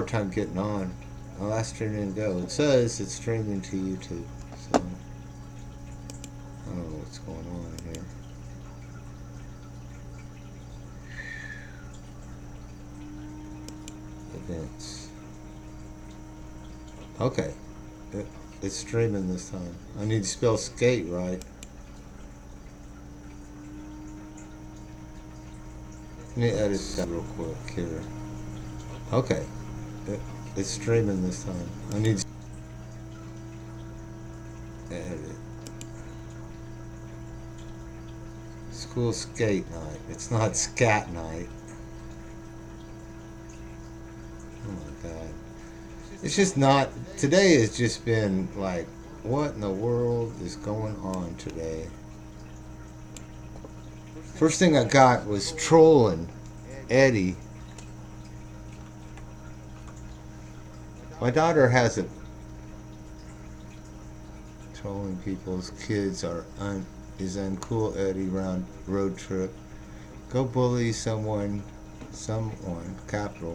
hard time getting on. My last stream didn't go. It says it's streaming to YouTube, so I don't know what's going on here. Events. Okay. It's streaming this time. I need to spell skate right. Let me edit that real quick here. Okay. It's streaming this time. I need to edit. School skate night. It's not scat night. Oh my god. It's just not. Today has just been like, what in the world is going on today? First thing I got was trolling Eddie. My daughter has a trolling people's kids is uncool. Eddie RoadTrip. Go bully someone, capital,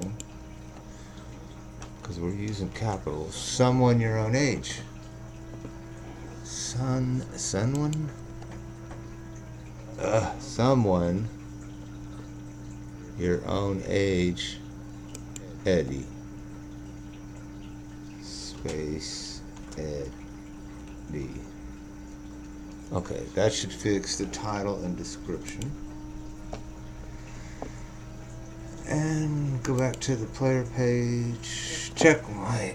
because we're using capitals. Someone your own age. Someone your own age, Eddie. Space Eddie. Okay, that should fix the title and description. And go back to the player page. Check my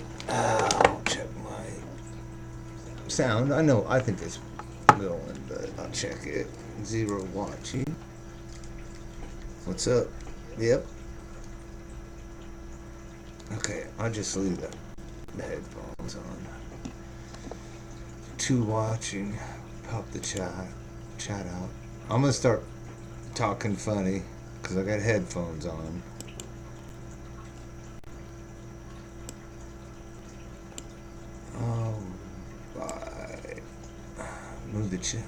sound. I think it's going, but I'll check it. 0 watching. What's up? Yep. Okay, I'll just leave the headphones on. 2 watching. Pop the chat out. I'm gonna start talking funny because I got headphones on. Oh, bye. Move the chat.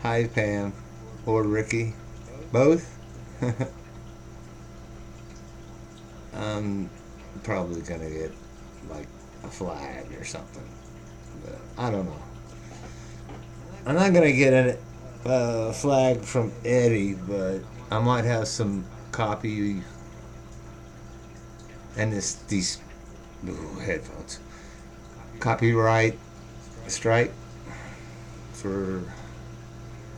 Hi, Pam. Or Ricky. Both? I'm probably gonna get like a flag or something. But I don't know. I'm not gonna get a flag from Eddie, but I might have some copy and these headphones. Copyright strike for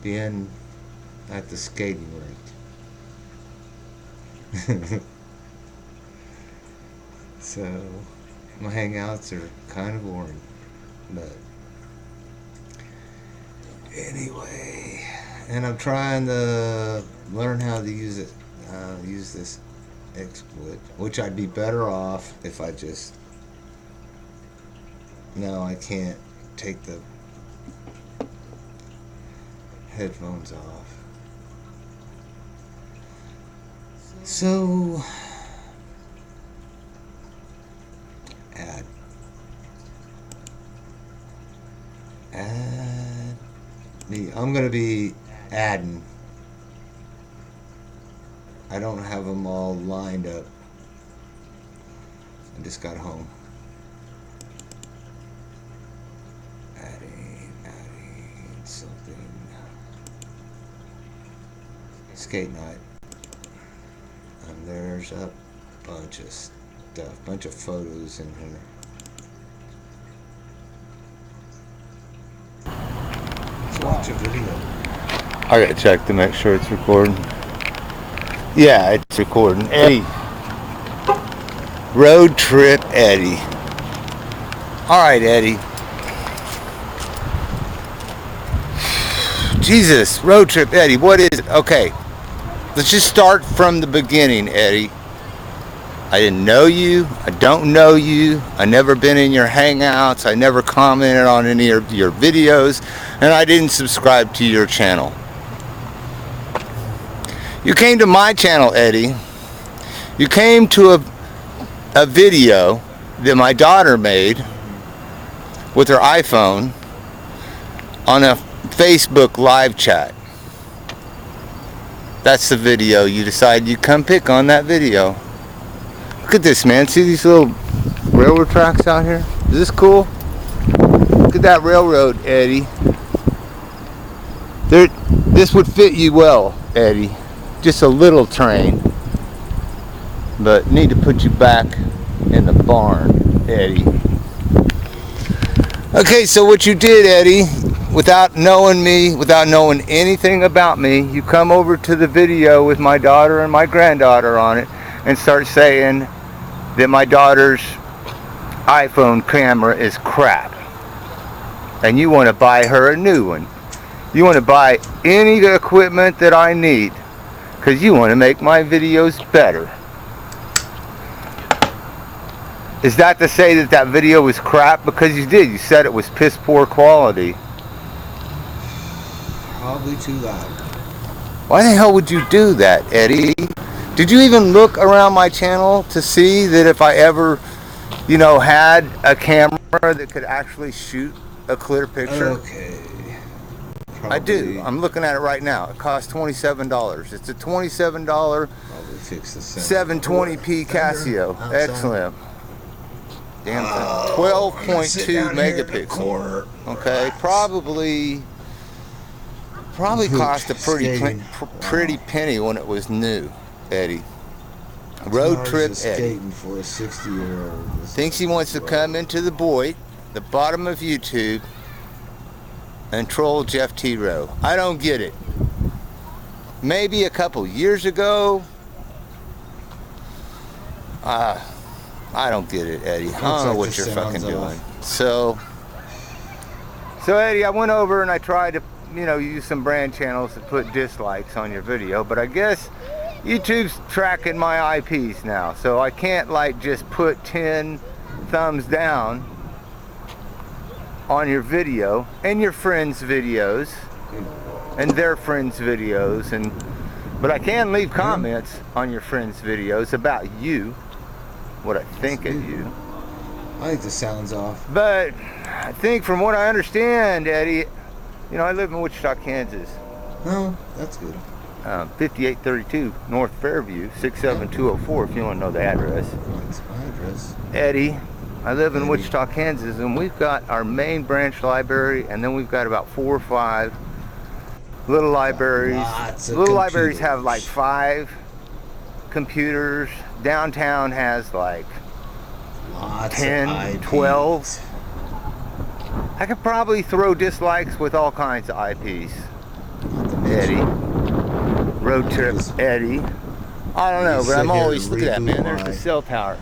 being at the skating rink. So my hangouts are kind of boring, but anyway, and I'm trying to learn how to use this exploit, which I'd be better off if I just. No, I can't take the headphones off. So add me. I'm gonna be adding. I don't have them all lined up. I just got home. Adding something. Skate night. And there's a bunch of stuff, bunch of photos in here. Let's watch a video. I gotta check to make sure it's recording. Yeah, it's recording. Eddie. Road Trip Eddie. Alright, Eddie. Jesus, Road Trip Eddie, what is it? Okay. Let's just start from the beginning, Eddie. I didn't know you. I don't know you. I never been in your hangouts. I never commented on any of your videos. And I didn't subscribe to your channel. You came to my channel, Eddie. You came to a video that my daughter made with her iPhone on a Facebook live chat. That's the video. You decide you come pick on that video. Look at this, man. See these little railroad tracks out here? Is this cool? Look at that railroad, Eddie. This would fit you well, Eddie. Just a little train. But need to put you back in the barn, Eddie. Okay, so what you did, Eddie, without knowing me, without knowing anything about me, you come over to the video with my daughter and my granddaughter on it and start saying that my daughter's iPhone camera is crap. And you want to buy her a new one. You want to buy any equipment that I need because you want to make my videos better. Is that to say that that video was crap? Because you did. You said it was piss poor quality. Probably too loud. Why the hell would you do that, Eddie? Did you even look around my channel to see that if I ever, you know, had a camera that could actually shoot a clear picture? Okay. Probably, I do. I'm looking at it right now. It costs $27. It's a $27 probably fix the 720p Casio. Excellent. Damn thing. 12.2 megapixel. Okay, probably cost a pretty penny when it was new, Eddie. RoadTrip Eddie. For a 60-year-old. Thinks he wants to come into the void, the bottom of YouTube, and troll Jeff T. Rowe. I don't get it. Maybe a couple years ago, I don't get it, Eddie. I don't know what you're fucking doing. So Eddie, I went over and I tried to, you know, use some brand channels to put dislikes on your video, but I guess YouTube's tracking my IPs now, so I can't like just put 10 thumbs down on your video and your friends' videos and their friends' videos, but I can leave comments on your friends' videos about you, what I think of you. I think the sound's off. But I think from what I understand, Eddie, you know, I live in Wichita, Kansas. No, that's good. 5832 North Fairview, 67204 if you want to know the address. That's my address. Eddie, I live in Wichita, Kansas, and we've got our main branch library, and then we've got about 4 or 5 little libraries. Little libraries have like 5 computers. Downtown has like 10, 12. I could probably throw dislikes with all kinds of IPs. Eddie. RoadTrip Eddie. I don't know, but I'm always, look at that, man. There's the cell tower.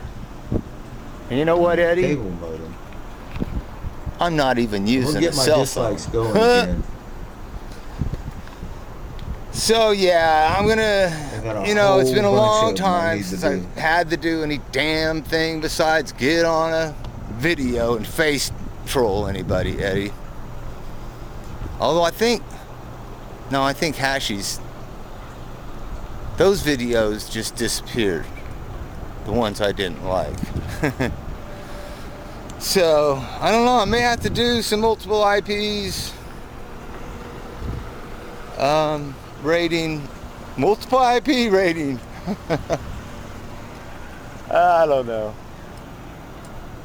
And you know what, Eddie? Cable modem. I'm not even using a cell phone. Going again. So yeah, I'm gonna, you know, it's been a long time since I had to do any damn thing besides get on a video and face troll anybody, Eddie. Although I think Hashi's, those videos just disappeared, the ones I didn't like. So I don't know, I may have to do some multiple IPs rating, multiple IP rating. I don't know.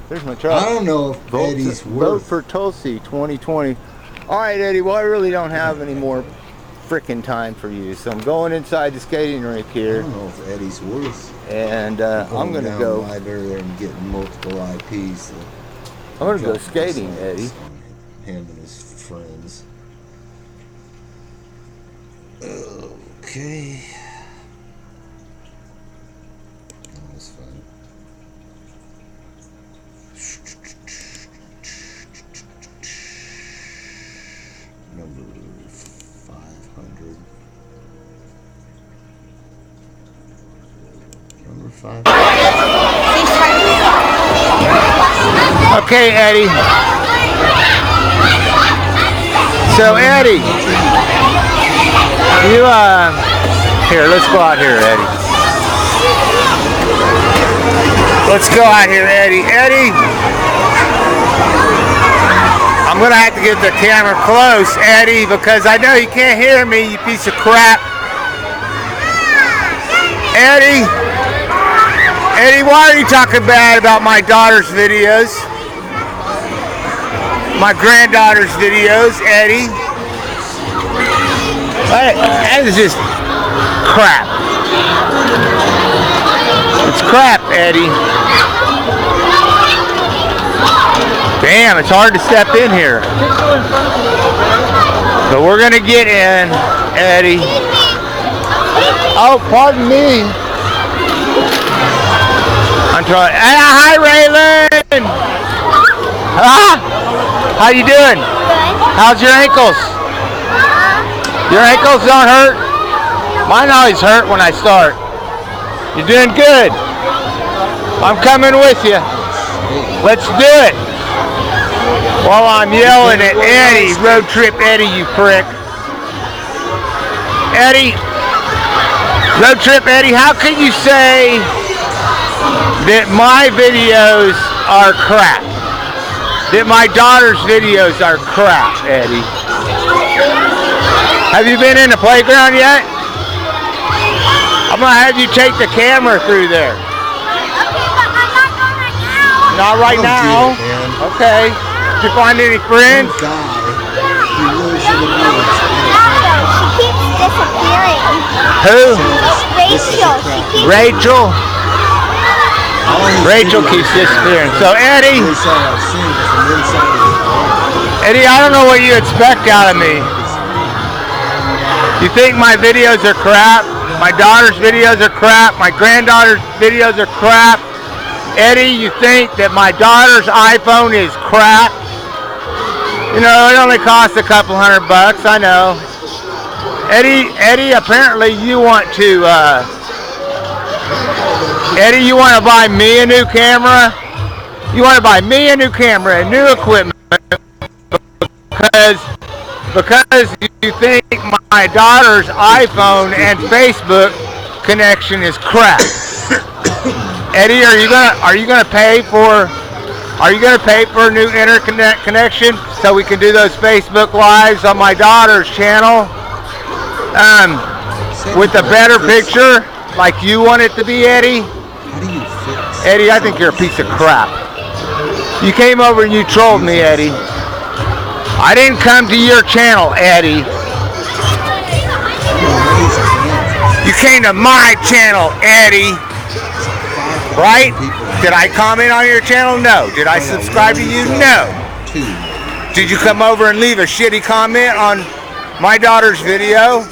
There's my truck. I don't know if Eddie's Vote for Tulsi 2020. All right, Eddie. Well, I really don't have any more freaking time for you, so I'm going inside the skating rink here. I don't know if Eddie's worth. And I'm gonna go. Right there and getting multiple IPs. I'm gonna go skating, Eddie. Him and his friends. Okay. That's fine. Number 500. Number 500. Okay, Eddie. So, Eddie, you, here, let's go out here, Eddie. Let's go out here, Eddie. Eddie, I'm gonna have to get the camera close, Eddie, because I know you can't hear me, you piece of crap. Eddie, why are you talking bad about my daughter's videos? My granddaughter's videos, Eddie. That is just crap. It's crap, Eddie. Damn, it's hard to step in here. But we're gonna get in, Eddie. Oh, pardon me. I'm trying. Hi, Raylan. How you doing? Good. How's your ankles? Your ankles don't hurt? Mine always hurt when I start. You're doing good. I'm coming with you. Let's do it. While I'm yelling at Eddie, road trip Eddie, you prick. Eddie, road trip Eddie, how can you say that my videos are crap? That my daughter's videos are crap, Eddie? Have you been in the playground yet? I'm gonna have you take the camera through there. Not right now. Okay. Did you find any friends? She keeps disappearing. Who? Rachel. Rachel? Rachel keeps disappearing. So Eddie, I don't know what you expect out of me. You think my videos are crap? My daughter's videos are crap. My granddaughter's videos are crap. Eddie, you think that my daughter's iPhone is crap? You know, it only costs a couple $100, I know. Eddie, apparently you want to, Eddie, you want to buy me a new camera? You want to buy me a new camera and new equipment because you think my daughter's iPhone and Facebook connection is crap. Eddie, are you gonna pay for a new internet connection so we can do those Facebook lives on my daughter's channel with a better picture like you want it to be, Eddie? Eddie, I think you're a piece of crap. You came over and you trolled me, Eddie. I didn't come to your channel, Eddie. You came to my channel, Eddie. Right? Did I comment on your channel? No. Did I subscribe to you? No. Did you come over and leave a shitty comment on my daughter's video?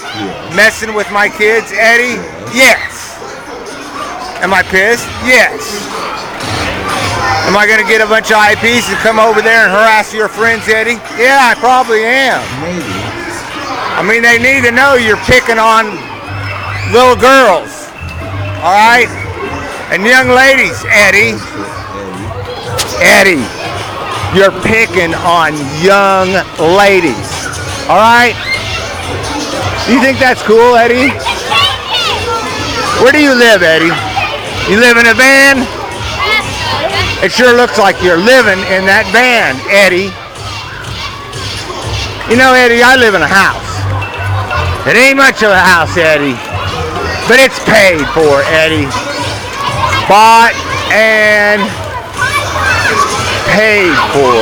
Messing with my kids, Eddie? Yes. Am I pissed? Yes. Am I going to get a bunch of IPs and come over there and harass your friends, Eddie? Yeah, I probably am. Maybe. I mean, they need to know you're picking on little girls. All right? And young ladies, Eddie. Eddie, you're picking on young ladies. All right? Do you think that's cool, Eddie? Where do you live, Eddie? You live in a van? It sure looks like you're living in that van, Eddie. You know, Eddie, I live in a house. It ain't much of a house, Eddie. But it's paid for, Eddie. Bought and paid for.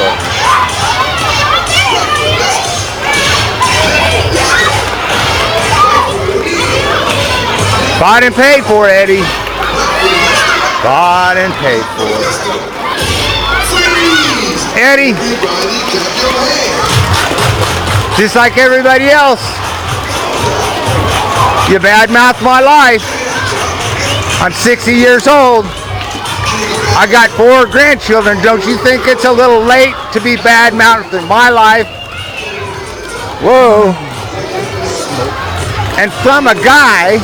Bought and paid for, Eddie. Bought and paid for. Eddie, just like everybody else, you badmouth my life. I'm 60 years old. I got 4 grandchildren. Don't you think it's a little late to be bad-mouthing my life? Whoa. And from a guy,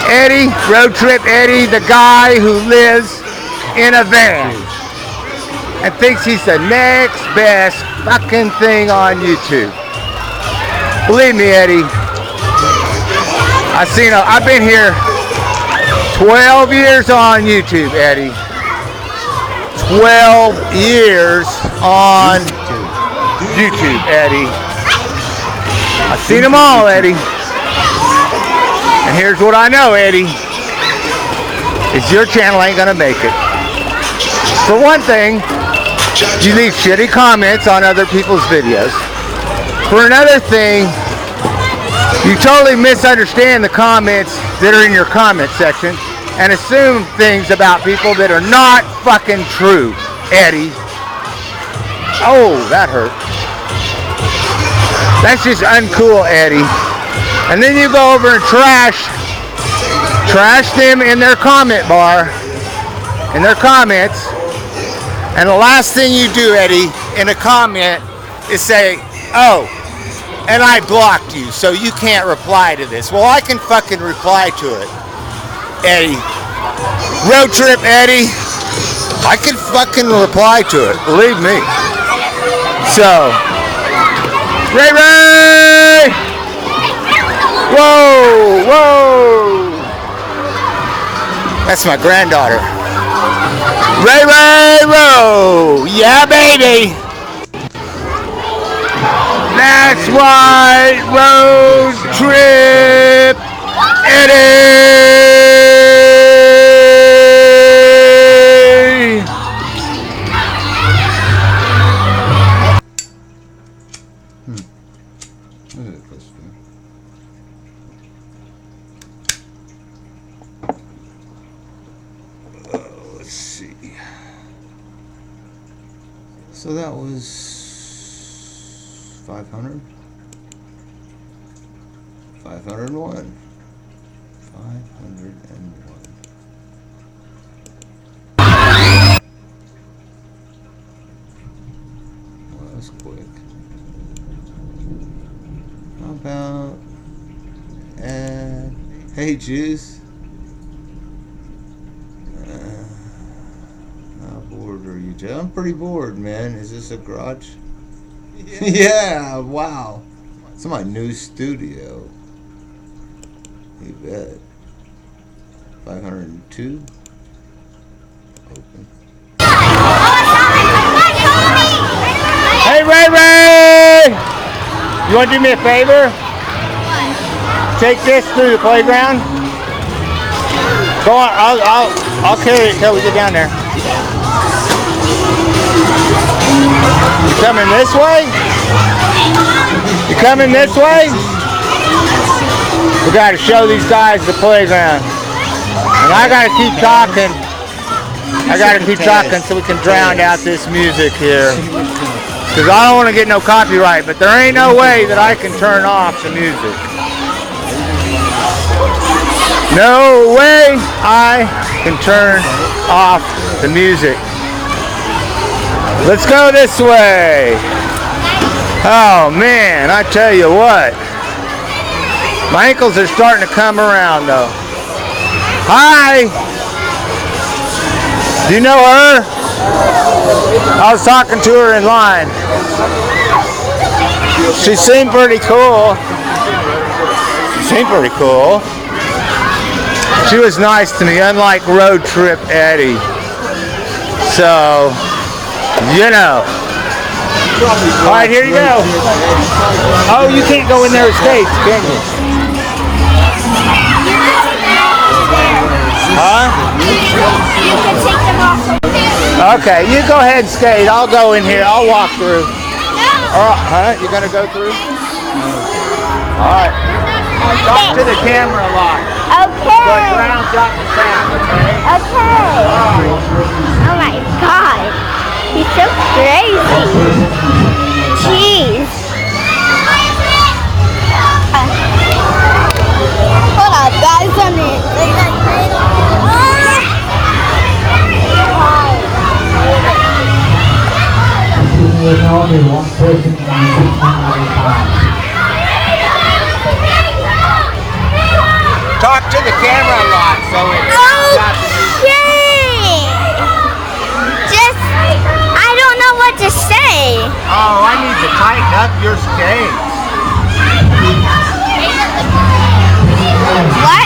Eddie, Road Trip Eddie, the guy who lives in a van and thinks he's the next best fucking thing on YouTube. Believe me, Eddie, I've been here 12 years on YouTube, Eddie. 12 years on YouTube, Eddie. I've seen them all, Eddie. And here's what I know, Eddie. is your channel ain't gonna make it. For one thing, you leave shitty comments on other people's videos. For another thing, you totally misunderstand the comments that are in your comment section and assume things about people that are not fucking true, Eddie. Oh, that hurt. That's just uncool, Eddie. And then you go over and trash them in their comment bar, in their comments. And the last thing you do, Eddie, in a comment is say, oh, and I blocked you, so you can't reply to this. Well, I can fucking reply to it, Eddie. Road trip, Eddie. I can fucking reply to it, believe me. So, Ray! Whoa, whoa. That's my granddaughter. Ray, whoa. Yeah, baby. That's right, road trip, Eddie. Look at it, Christopher. Let's see. So that was 500, 501, 501. Well, that was quick. How about hey Juice? How bored are you, Joe? I'm pretty bored, man. Is this a garage? Yeah, wow. It's my new studio. You bet. 502. Open. Hey, Ray! You want to do me a favor? Take this through the playground. Go on, I'll carry it until we get down there. You coming this way? You coming this way? We got to show these guys the playground. And I got to keep talking. So we can drown out this music here. Because I don't want to get no copyright, but there ain't no way that I can turn off the music. No way I can turn off the music. Let's go this way. Oh man, I tell you what. My ankles are starting to come around though. Hi. Do you know her? I was talking to her in line. She seemed pretty cool. She was nice to me, unlike Road Trip Eddie. So, you know. Alright, here you go. Oh, you can't go in there with skates, can you? Huh? You can take them off. Okay, you go ahead and skate. I'll go in here. I'll walk through. Huh? You gonna go through? Alright. Talk to the camera a lot. Okay. So it drowns out the sound, okay? Okay. Oh my god. He's so crazy. Jeez. Hold on, guys. I'm in. Talk to the camera a lot, so it drowns out the music. Okay. Just, I don't know what to say. Oh, I need to tighten up your skates. What?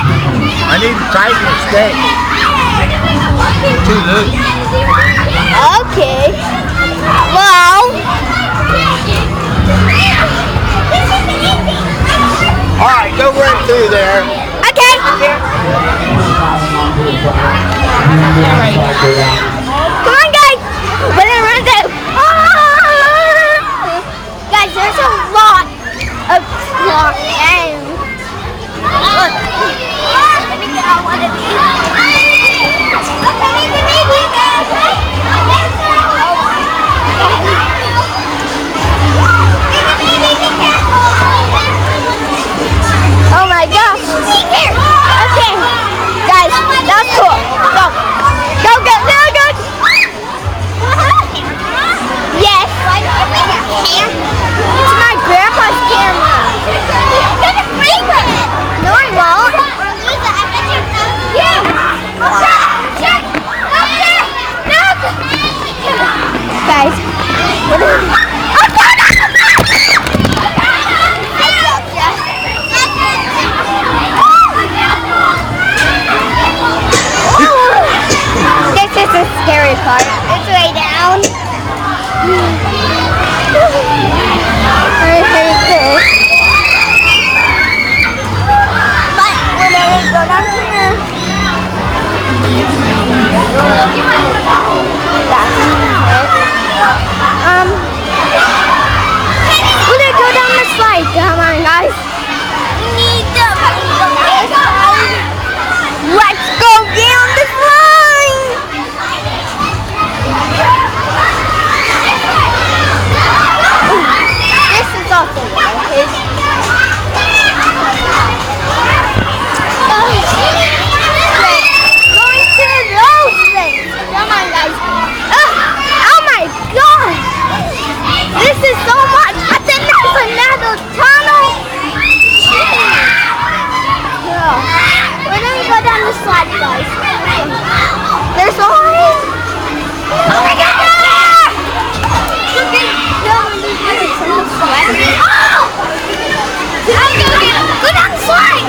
I need to tighten your skates. Too loose. Okay. Well. Alright, go right through there. Okay. Come on, guys. We're gonna run through. Guys, there's a lot of clock. Look. Let me get out one of these. Oh my gosh. Okay. Guys, that's cool. Go. Go, go, go, go. Yes. It's my grandpa's camera. No, I won't. Guys. This is the scary part. It's way down. But whenever we go down here, we're gonna go down the slide. Come on, guys. Let's go down the slide. This is also going to those things. Come on, guys. Oh my God. This is so much. And then there's another tunnel. We're going to go down the slide, guys. There's always... Oh my God. Go down the slide.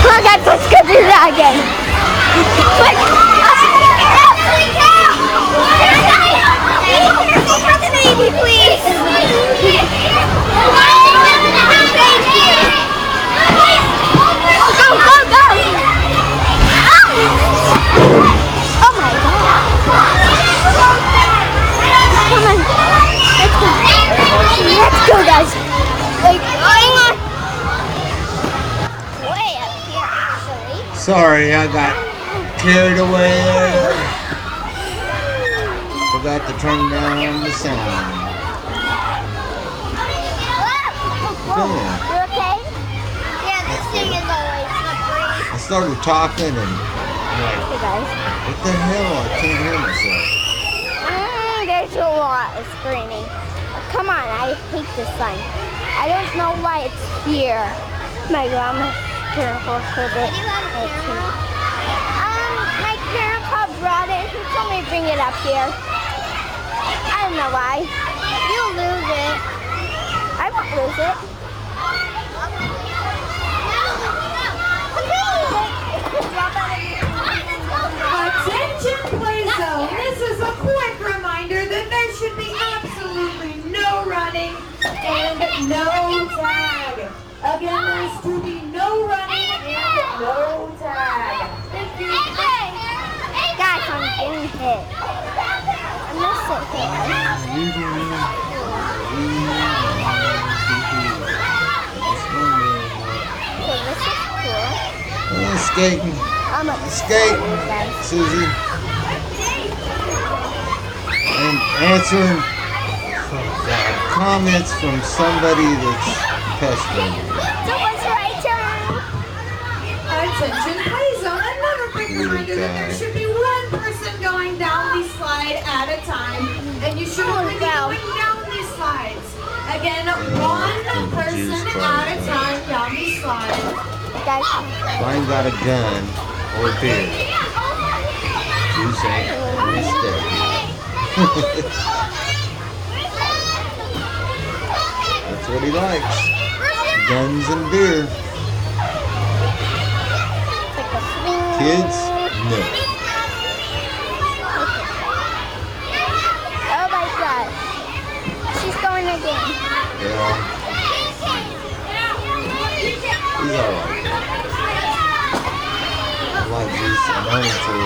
Come on, guys, let's go do that again. Quick. For the baby, please. Go, go, go. Oh my God. Come on. Let's go. Let's go, guys. Wait, hang on. Way up here, actually. Sorry, I got carried away there. Forgot to turn down the sound. You okay? Yeah, this thing is always slippery. I started talking and I'm like, Hey guys. what the hell? I can't hear myself. There's a lot of screaming. Come on, I hate this sign. I don't know why it's here. My grandma's grandpa put it. My grandpa brought it. He told me to bring it up here. I don't know why. You'll lose it. I won't lose it. Attention play zone. This is a quick reminder that there should be absolutely no running and no tag. Again, there's to be no running and no tag. Thank you. Guys, I'm getting hit. I'm gonna sit here. So this is cool. Skating. I'm a Skating, Susie. And answering comments from somebody that's pestering you. So what's my turn? Attention play zone. Another quick reminder that there should be one person going down the slide at a time. And you should only be going down these slides. Again, one person at a time down the slide. Guys, Mine got a gun or beer. Juice ain't a mistake. That's what he likes. Guns and beer. like a swing. Kids? No. Oh my God. She's going again. Yeah. wrong. He's alright. I like this. I'm running to.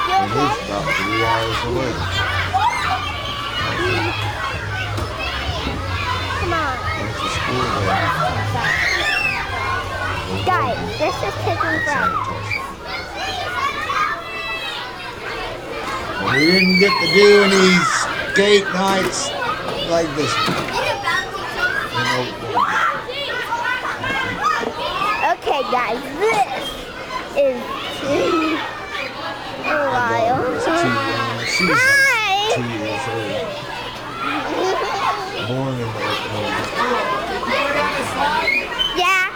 And he's about 3 hours away. Come on. Went to school there. Guys, this is taking forever. We didn't get to do any skate nights like this. Okay, guys, this is a while. She was Hi! 2 years old. Born in the Yeah.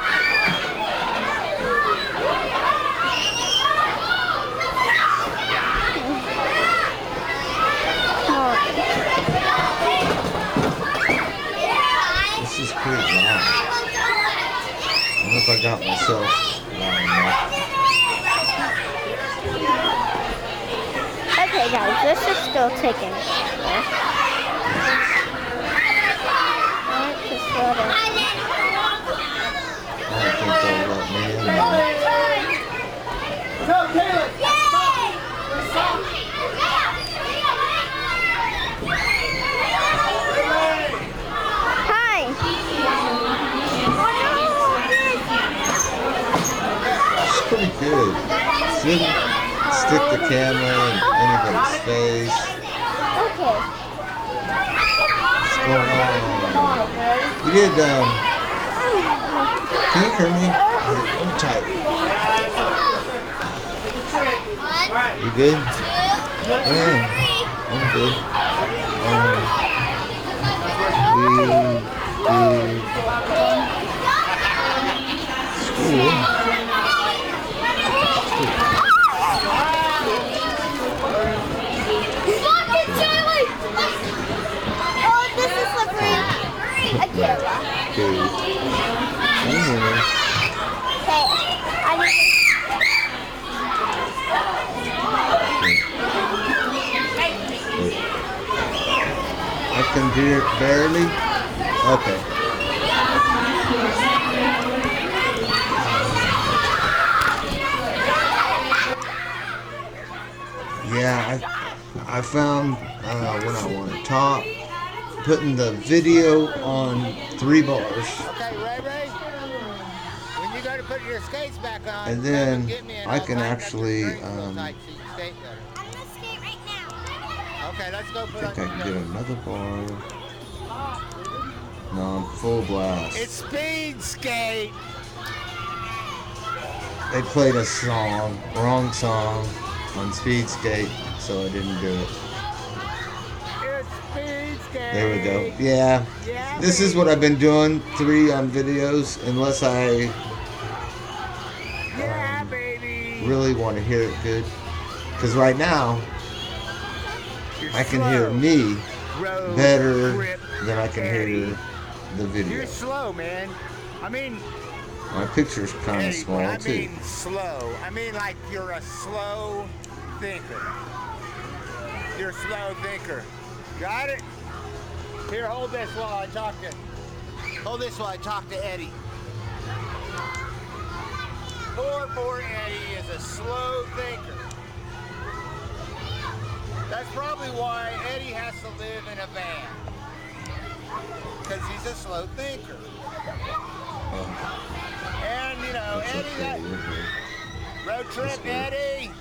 This is pretty long. I don't know if I got myself long enough. Okay, guys, this is still taking forever. I want to slow down. I don't think they'll let me in there. Hi. It's pretty good. Shouldn't stick the camera in anybody's face. Okay. What's going on? We did, can you hear me? I'm tight. You good? Yeah, I'm good. We did school. Oh, this is slippery. Okay. Good. Can you hear me? Okay. I need I can hear it barely. Okay. Yeah, I found when I want to talk, putting the video on 3 bars, Okay, Ray. When you go to put your skates back on, and then get me and I I'll can tighten up your actually. strings real tight so you can skate better. I'm gonna skate right now. Okay, let's go I put think I on can your get skates. another bar. No, I'm full blast. It's speed skate. They played a song, wrong song, on speed skate, so I didn't do it. It's speed skate. There we go. Yeah, Yeah, this is what I've been doing, 3 on videos, unless I Yeah, baby. really want to hear it good. Because right now, You're I can hear slow. me Road better trip, than I can Eddie. hear the video. You're slow, man. I mean, My picture's kind of Eddie, small when I too. mean slow, I mean like you're a slow thinker. You're a slow thinker. Got it? Here, hold this while I talk to Eddie. Poor Eddie is a slow thinker. That's probably why Eddie has to live in a van. Because he's a slow thinker. And, you know, That's Eddie, okay, that you're good. road trip, Eddie,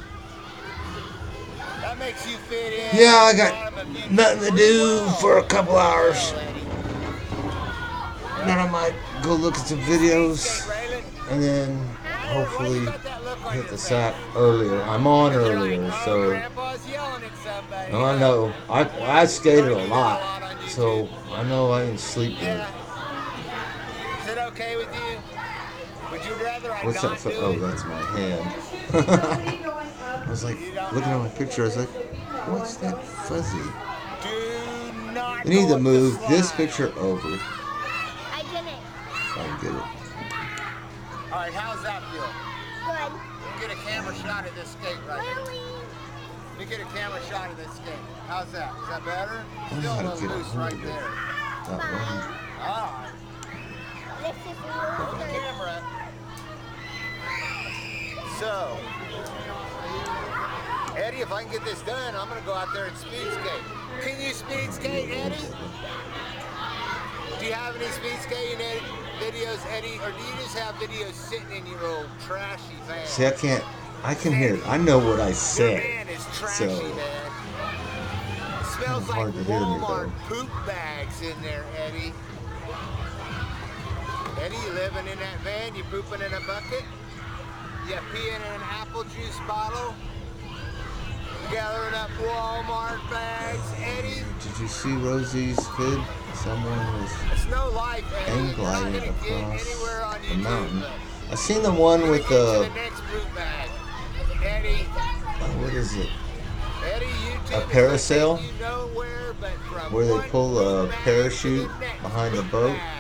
that makes you fit in. Yeah, I at the got bottom of Union nothing to pretty do well. for a couple hours. Well, Eddie. Then I might go look at some videos, Skate, Raylan. and then Why hopefully you got that look on hit your the face? sack earlier. I'm on You're earlier, like, oh, so Grandpa's yelling at somebody. I know. I skated a lot, so I know I didn't sleep good. Yeah. Is it okay with you? Would you rather I What's not that? For? do Oh, it? that's my hand. I was like looking at my picture. I was like, what's that fuzzy? Do not We need go to up the move this slide. picture over. I didn't. If I can get it. All right, how's that feel? Good. We'll get a camera shot of this skate right here. Really? me get a camera shot of this skate. How's that? Is that better? I Still a gotta little get a loose hold right of it. there. That one. Alright. This is Hold the loser. camera. So, Eddie, if I can get this done, I'm going to go out there and speed skate. Can you speed skate, Eddie? Do you have any speed skating videos, Eddie? Or do you just have videos sitting in your old trashy van? See, I can hear it. I know what I Your said. van is trashy, So, man. It smells like hard to hear me, Walmart though. poop bags in there, Eddie. Eddie, you living in that van? You pooping in a bucket? You peeing in an apple juice bottle? Gathering up Walmart bags, Eddie? Did you see Rosie's vid? Someone was It's no life, Eddie. hang You're not gliding gonna get across anywhere on the YouTube. mountain. but I seen the one you're with gonna get to the, the next poop bag. Eddie, what is it? Eddie, YouTube A is parasail? gonna take you nowhere but from Where they one pull a poop bag parachute to the next behind the poop boat. bag.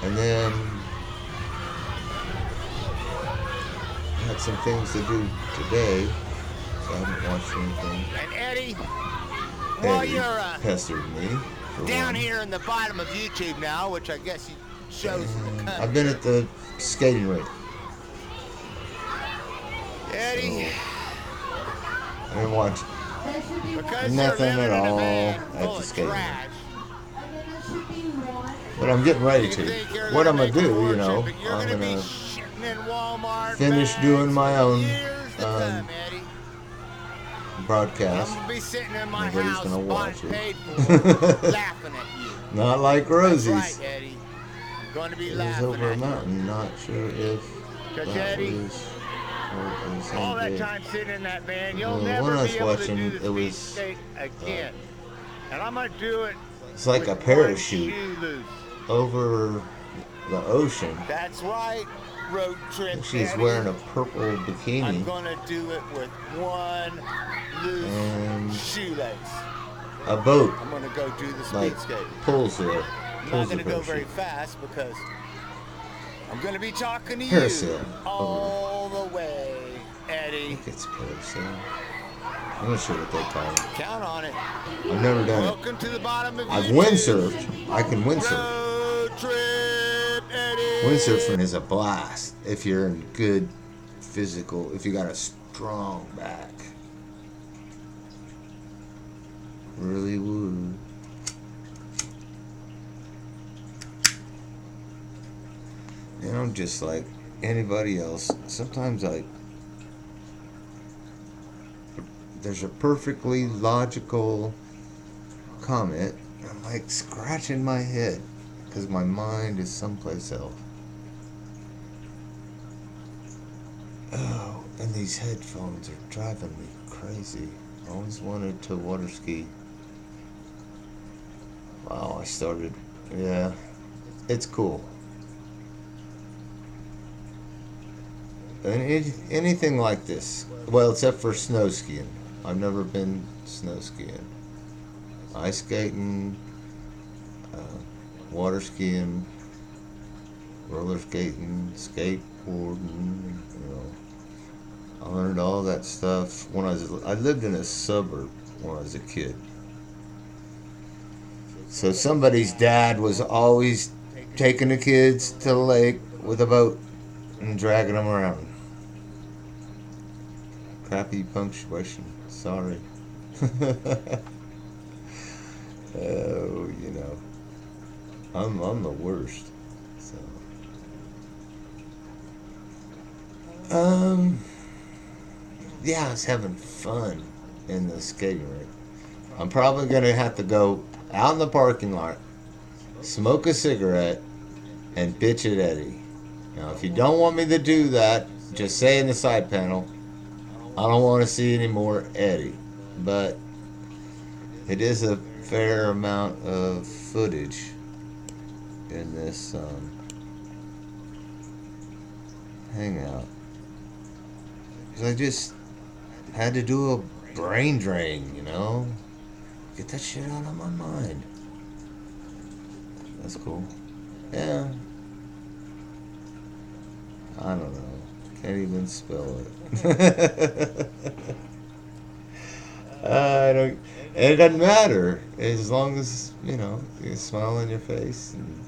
And then I had some things to do today, so I haven't watched anything. And Eddie, while Eddie you're pestered me. For down one. here in the bottom of YouTube now, which I guess shows the And country. I've been at the skating rink. Eddie, I didn't watch There should be one. because nothing you're living at in a all van at full the of skating rink. trash. And then there should be one. But I'm getting ready You to. think you're What I'm gonna gonna make a do, you know, fortune, but you're I'm gonna be gonna shitting in Walmart finish bags doing my for own, years to come, Eddie. I'm broadcast. gonna be sitting in my Nobody's house, gonna bought watch and it. paid for, laughing at you. Not like That's Rosie's. right, Eddie. I'm going to be It was laughing over a at you. mountain. Not sure if Because that Eddie, was or the same all that day. time sitting in that van, you'll Well, the never one I be was able to watching, do the it speed was, skate again. And I'm going to do it It's like with a one parachute shoe loose. over the ocean. That's right, road trip. She's Eddie. wearing a purple I'm bikini going to do it with one loose and shoelace. a boat I'm going to go do the speed like skate. pulls it. I'm not Pulls going the to go very parachute. fast because I'm going to be talking to Parasail. you all the way, I Eddie. think it's parasail. I'm not sure what they call it. Count on it. I've never done it. Welcome to the bottom of I've YouTube. windsurfed. I can windsurf. Road trip, Eddie. Windsurfing is a blast if you're in good physical, if you got a strong back. Really would. And I'm just like anybody else. Sometimes there's a perfectly logical comment. I'm like scratching my head because my mind is someplace else. Oh, and these headphones are driving me crazy. I always wanted to water ski. Wow, I started. Yeah, it's cool. And anything like this. Well, except for snow skiing. I've never been snow skiing. Ice skating, water skiing, roller skating, skateboarding, you know. I learned all that stuff when I lived in a suburb when I was a kid. So somebody's dad was always taking the kids to the lake with a boat and dragging them around. Crappy punctuation. Sorry. Oh, you know, I'm the worst. So, yeah, I was having fun in the skating rink. I'm probably gonna have to go out in the parking lot, smoke a cigarette, and bitch at Eddie. Now, if you don't want me to do that, just say in the side panel, I don't want to see any more Eddie. But it is a fair amount of footage in this hangout. 'Cause I just had to do a brain drain, you know? Get that shit out of my mind. That's cool. Yeah. I don't know. Can't even spell it. I don't. And it doesn't matter as long as you know you smile on your face and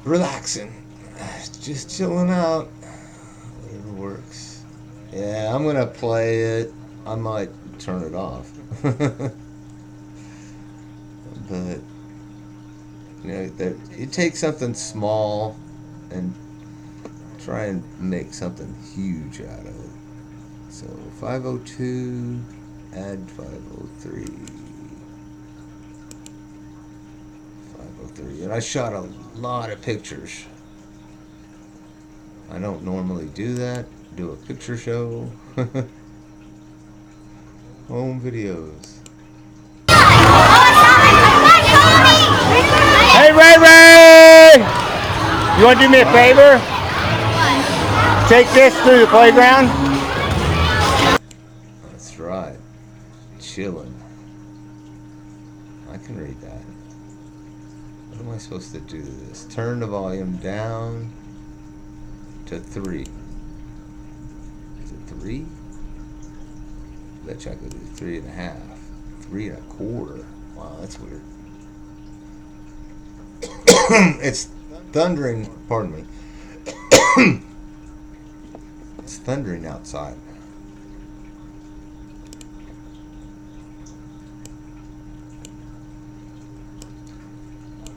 relaxing, just chilling out. Whatever works. Yeah, I'm gonna play it. I might turn it off, but you know, you take something small and try and make something huge out of it. So 502, add 503. 503. And I shot a lot of pictures. I don't normally do that. Do a picture show. Home videos. Hey, Ray Ray! You want to do me a favor? Take this through the playground. That's right. Chilling. I can read that. What am I supposed to do to this? Turn the volume down to 3. Is it 3? Bet you I could do 3.5. 3.25. Wow, that's weird. It's thundering. Pardon me. It's thundering outside.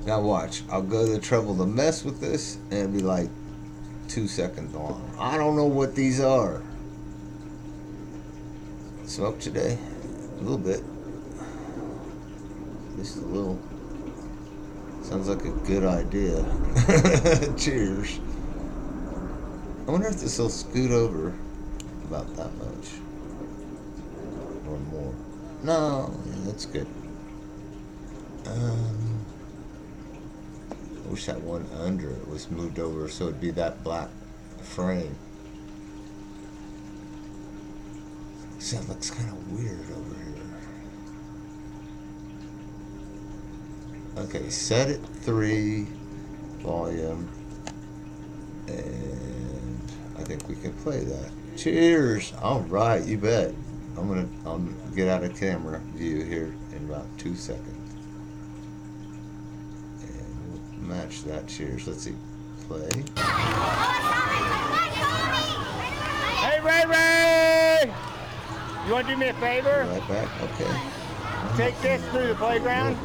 Now watch. I'll go to the trouble to mess with this and it'll be like 2 seconds long. I don't know what these are. Smoke today? A little bit. Just a little. Sounds like a good idea. Cheers. I wonder if this will scoot over about that much. Or more. No, yeah, that's good. I wish that one under it was moved over so it'd be that black frame. See, that looks kind of weird over here. Okay, set it 3, volume, and I think we can play that. Cheers! All right, you bet. I'll get out of camera view here in about 2 seconds. Match that. Cheers. Let's see. Play. Hey, Ray Ray! You want to do me a favor? Right back. Okay. Take this through the playground.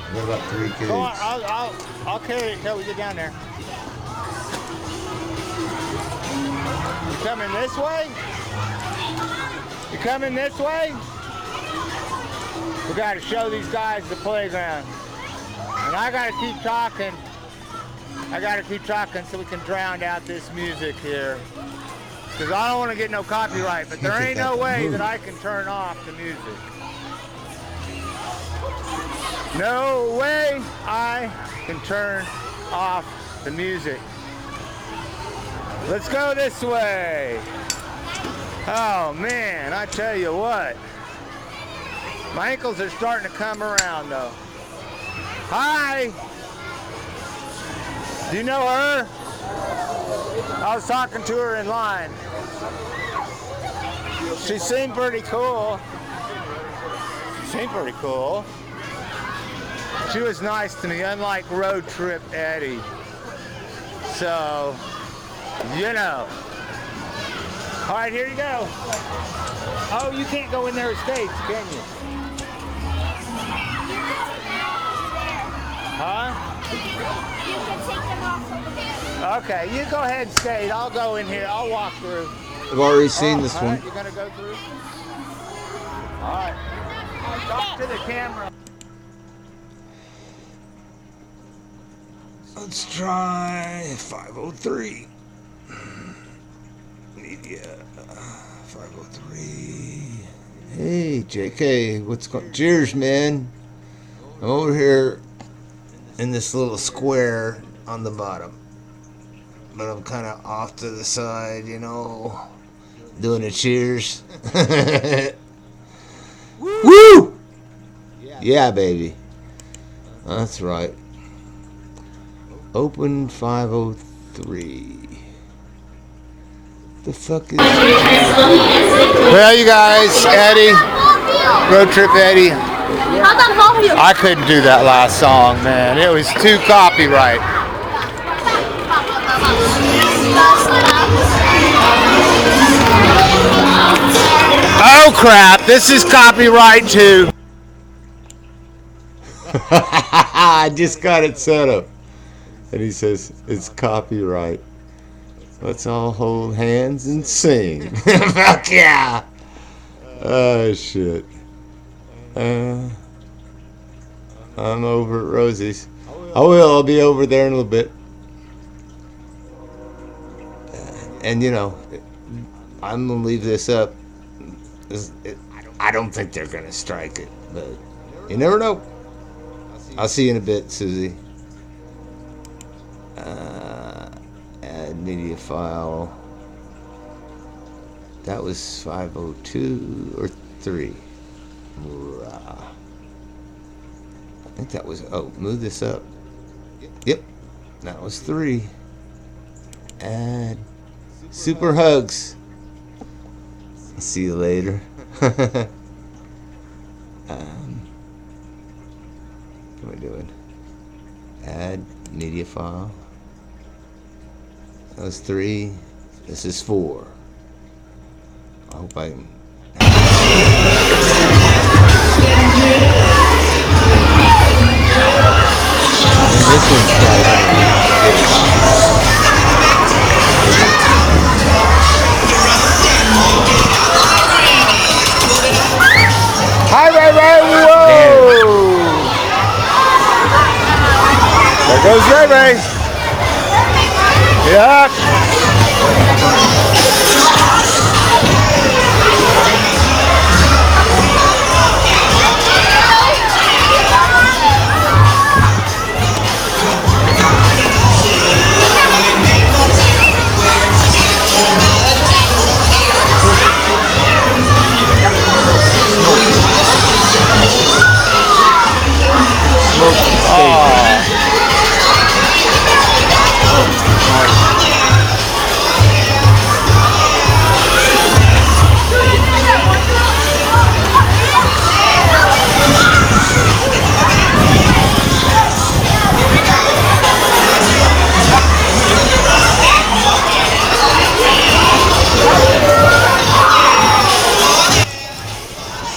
We got about 3 kids. Go on, I'll carry it until we get down there. You coming this way? You coming this way? We got to show these guys the playground. And I gotta keep talking. So we can drown out this music here. Because I don't want to get no copyright, but there ain't no way that I can turn off the music. No way I can turn off the music. Let's go this way. Oh man, I tell you what. My ankles are starting to come around though. Hi! Do you know her? I was talking to her in line. She seemed pretty cool. She was nice to me, unlike RoadTrip Eddie. So, you know. All right, here you go. Oh, you can't go in there with skates, can you? Huh? You can take them off over there. Okay, you go ahead and skate. I'll go in here. I'll walk through. I've already seen this one. You're going to go through? All right. Talk to the camera. Let's try 503. Media 503. Hey, JK, what's going on? Cheers, man. I'm over here in this little square on the bottom. But I'm kind of off to the side, you know, doing a cheers. Woo! Yeah, baby. That's right. Open 503. The fuck is Well, you guys, Eddie, Road Trip Eddie, I couldn't do that last song, man. It was too copyright. Oh crap, this is copyright too. I just got it set up. And he says, it's copyright. Let's all hold hands and sing. Fuck yeah. Oh, shit. I'm over at Rosie's. I'll be over there in a little bit. And, you know, I'm going to leave this up. I don't think they're going to strike it, but you never know. I'll see you in a bit, Susie. Add media file. That was 502 or 3. I think that was, move this up. Yep, that was 3. Add super hugs. I'll see you later. What am I doing? Add media file. That was 3. This is 4. I hope I can. This one's Hi, Ray Ray. Whoa! There goes Ray Ray. Yeah.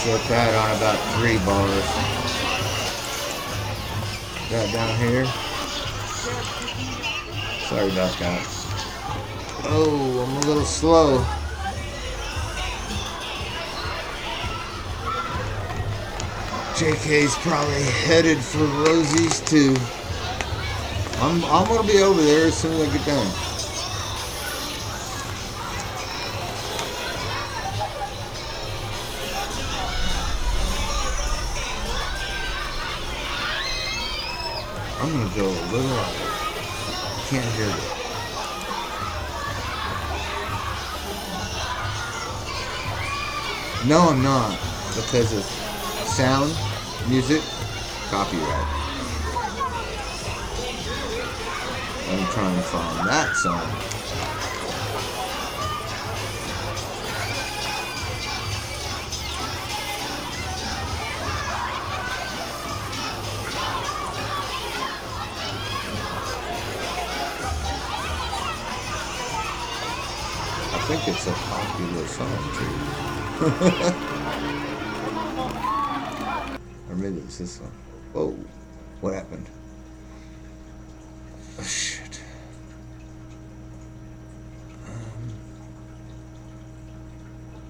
set that on about 3 bars. That down here. Sorry about that. Oh, I'm a little slow. JK's probably headed for Rosie's too. I'm gonna be over there as soon as I get done. I'm gonna go a little louder. Can't hear it. No, I'm not, because of sound, music, copyright. I'm trying to find that song. I think it's a popular song too. Or maybe it's this one. Whoa, what happened? Oh shit.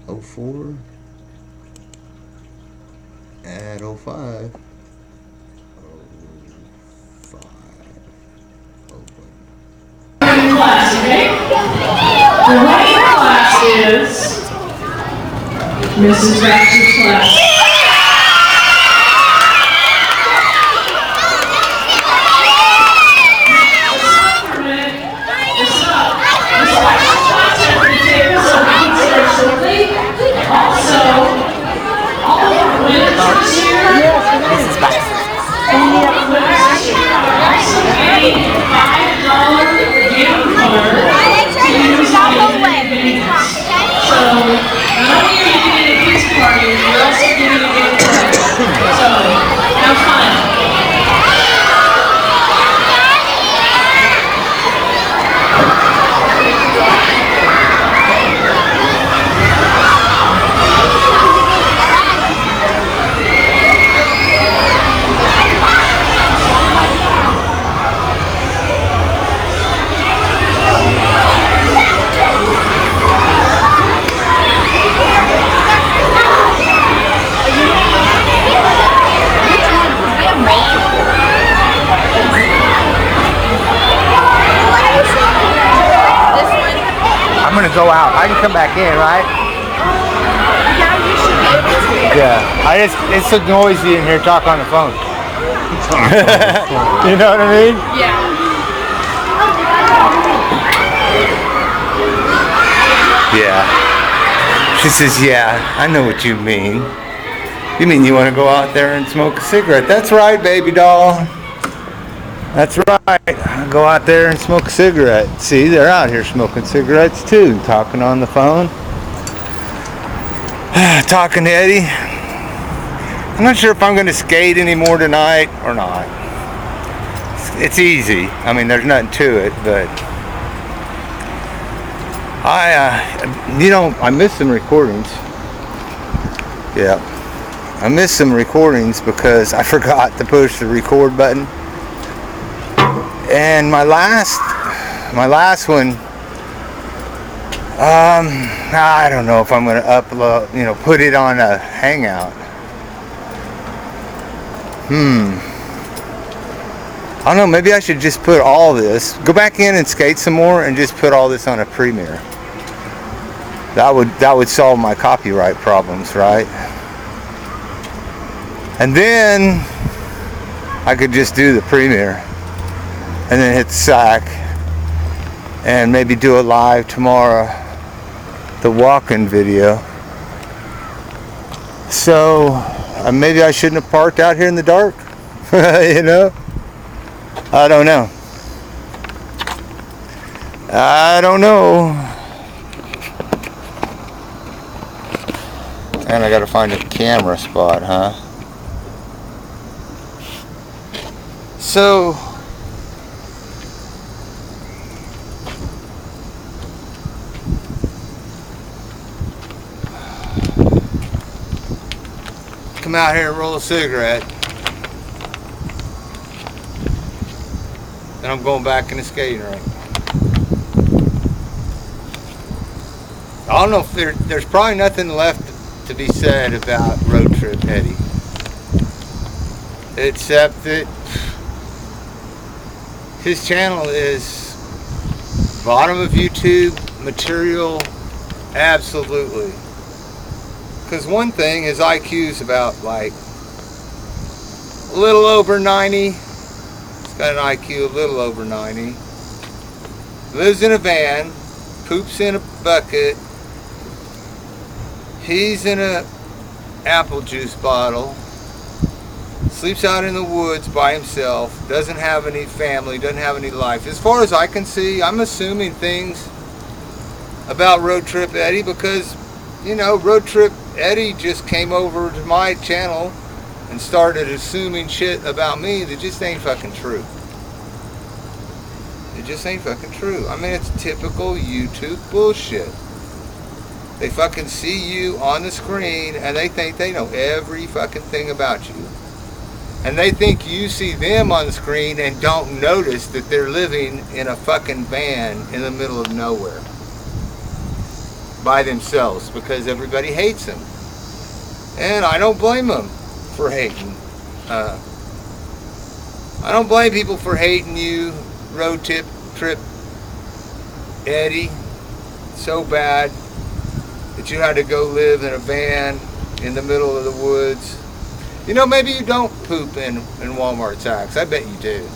04. Add 05. 05. Open. Class, okay? The white class is Mrs. Baxter's class. Also, all of our winners this year, Mrs. Baxter. All of our winners this year are also getting a $5 gift card to use on go out. I can come back in, right? Yeah, you should be able to. Yeah. It's so noisy in here. Talk on the phone. You know what I mean? Yeah. Yeah. She says, yeah, I know what you mean. You mean you want to go out there and smoke a cigarette? That's right, baby doll. That's right. Go out there and smoke a cigarette. See, they're out here smoking cigarettes too, talking on the phone. Talking to Eddie. I'm not sure if I'm going to skate anymore tonight or not. It's easy. I mean, there's nothing to it, but I miss some recordings. Yeah. I missed some recordings because I forgot to push the record button. And my last one, I don't know if I'm going to upload, put it on a Hangout. I don't know, maybe I should just put all this, go back in and skate some more and just put all this on a Premiere. That would solve my copyright problems, right? And then I could just do the Premiere and then hit SAC and maybe do it live tomorrow, the walk-in video. So maybe I shouldn't have parked out here in the dark. I don't know. And I gotta find a camera spot, huh? So come out here and roll a cigarette. Then I'm going back in the skating rink. I don't know if there's probably nothing left to be said about Road Trip Eddie, except that his channel is bottom of YouTube material, absolutely. Because one thing, his IQ's about like a little over 90. He's got an IQ a little over 90. Lives in a van, poops in a bucket. He's in a apple juice bottle. Sleeps out in the woods by himself. Doesn't have any family. Doesn't have any life. As far as I can see, I'm assuming things about Road Trip Eddie because, Road Trip Eddie just came over to my channel and started assuming shit about me that just ain't fucking true. It just ain't fucking true. I mean, it's typical YouTube bullshit. They fucking see you on the screen and they think they know every fucking thing about you. And they think you see them on the screen and don't notice that they're living in a fucking van in the middle of nowhere. By themselves because everybody hates them. And I don't blame them for hating. I don't blame people for hating you, Road Trip Eddie, so bad that you had to go live in a van in the middle of the woods. Maybe you don't poop in Walmart sacks. I bet you do.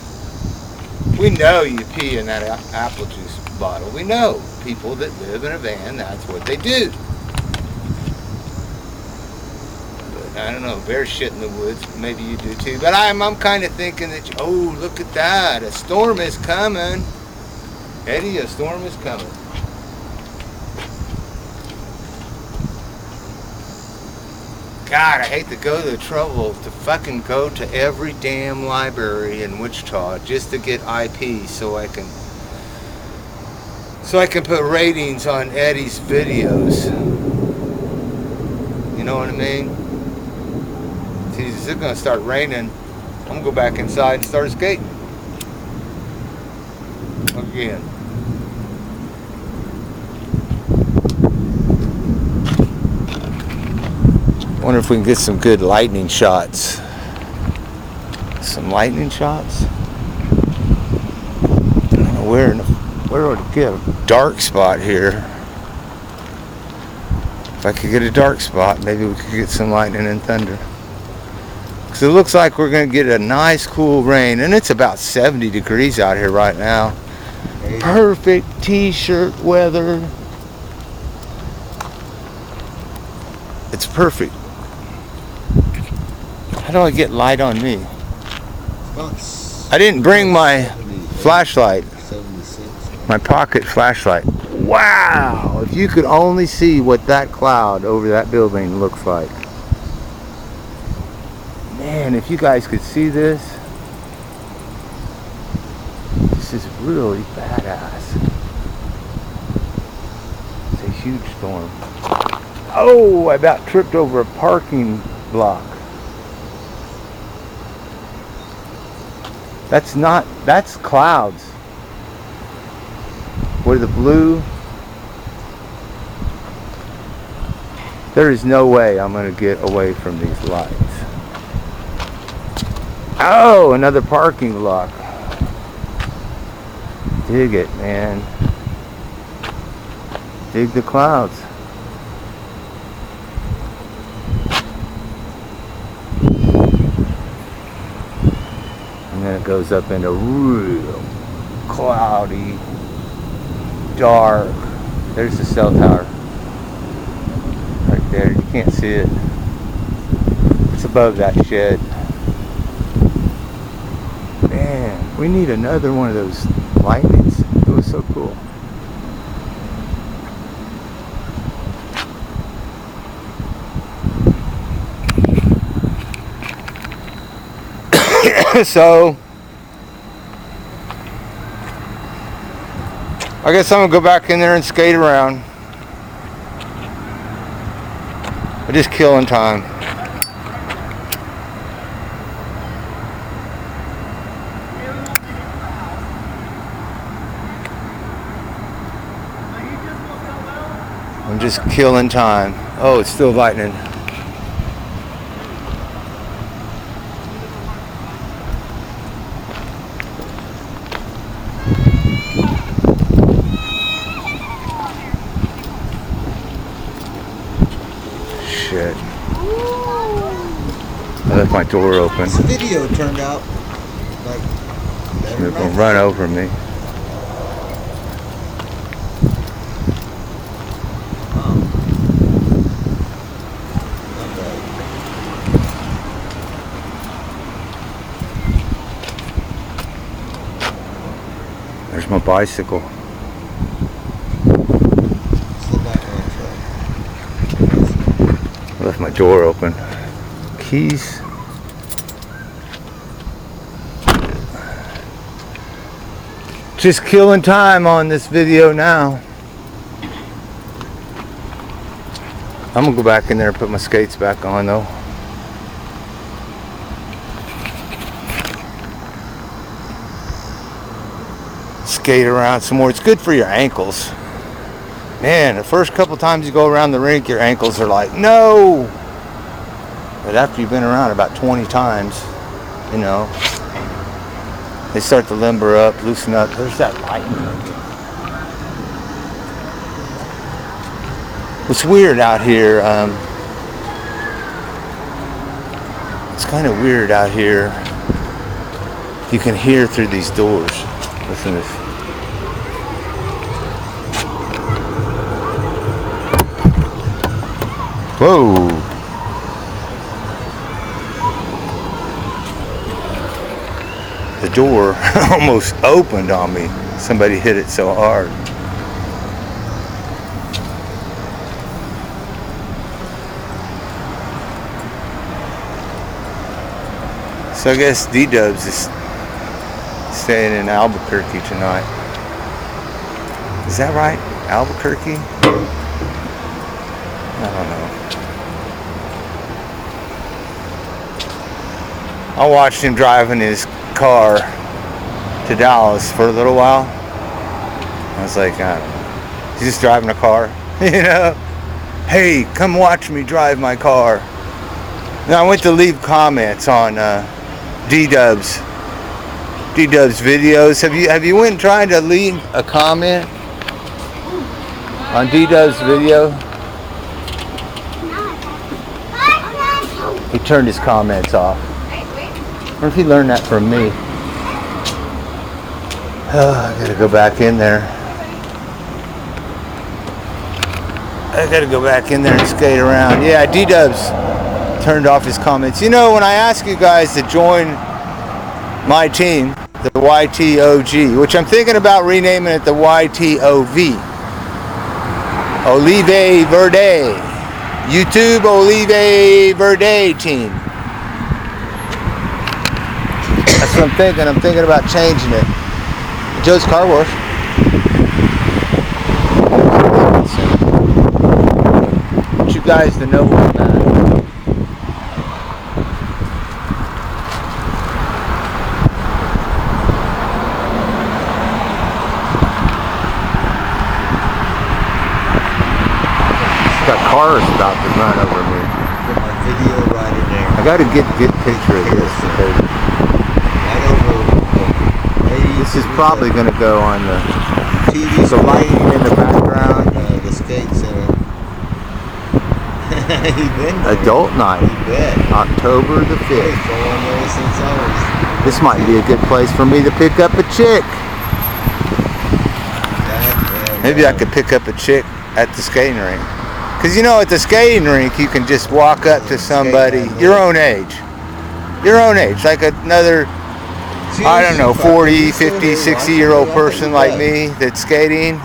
We know you pee in that apple juice bottle. We know people that live in a van, that's what they do. But I don't know, bear shit in the woods, maybe you do too. But I'm kind of thinking that, oh, look at that, a storm is coming. Eddie, a storm is coming. God, I hate to go to the trouble to fucking go to every damn library in Wichita just to get IP so I can put ratings on Eddie's videos. You know what I mean? See, it's gonna start raining. I'm gonna go back inside and start skating again. Wonder if we can get some good lightning shots. Some lightning shots? I don't know where to get a dark spot here. If I could get a dark spot, maybe we could get some lightning and thunder. Because it looks like we're going to get a nice cool rain. And it's about 70 degrees out here right now. Perfect t-shirt weather. It's perfect. How do I get light on me? I didn't bring my flashlight. My pocket flashlight. Wow! If you could only see what that cloud over that building looks like. Man, if you guys could see this. This is really badass. It's a huge storm. Oh, I about tripped over a parking block. That's clouds. Where the blue, there is no way I'm going to get away from these lights. Oh, another parking block. Dig it, man. Dig the clouds. And then it goes up into real cloudy, dark. There's the cell tower. Right there. You can't see it. It's above that shed. Man, we need another one of those lightnings. It was so cool. So I guess I'm gonna go back in there and skate around. I'm just killing time. I'm just killing time. Oh, it's still lightning. Shit. I left my door open. This video turned out like They're gonna run over me. There's my bicycle. I left my door open. Keys. Just killing time on this video now. I'm gonna go back in there and put my skates back on though. Skate around some more. It's good for your ankles. Man, the first couple times you go around the rink, your ankles are like, no! But after you've been around about 20 times, you know, they start to limber up, loosen up. There's that light. What's weird out here, it's kind of weird out here. You can hear through these doors. Listen to this. Whoa. The door almost opened on me. Somebody hit it so hard. So I guess D-Dubs is staying in Albuquerque tonight. Is that right? Albuquerque? I don't know. I watched him driving his car to Dallas for a little while. I was like, I don't know. He's just driving a car, you know? Hey, come watch me drive my car. And I went to leave comments on D-Dubs videos. Have you went and tried to leave a comment on D-Dubs video? He turned his comments off. I wonder if he learned that from me. Oh, I gotta go back in there. I gotta go back in there and skate around. Yeah, D-Dubs turned off his comments. You know, when I ask you guys to join my team, the YTOG, which I'm thinking about renaming it the YTOV, Olive Verde, YouTube Olive Verde team. That's what I'm thinking. I'm thinking about changing it. Joe's Car Wash. I want you guys to know where I'm at. Got cars about to run over me. Put my video right in there. I got to get a good picture of this because Right over. this is probably going to go on the TV the lighting in the background. The skate center. He been there. Adult night, You bet. October the He's 5th. going there since I was. This might be a good place for me to pick up a chick. Maybe I could pick up a chick at the skating rink. Because you know, at the skating rink, you can just walk up to somebody your own age. Your own age. Like another, I don't know, 40, 50, 60-year-old person like me that's skating.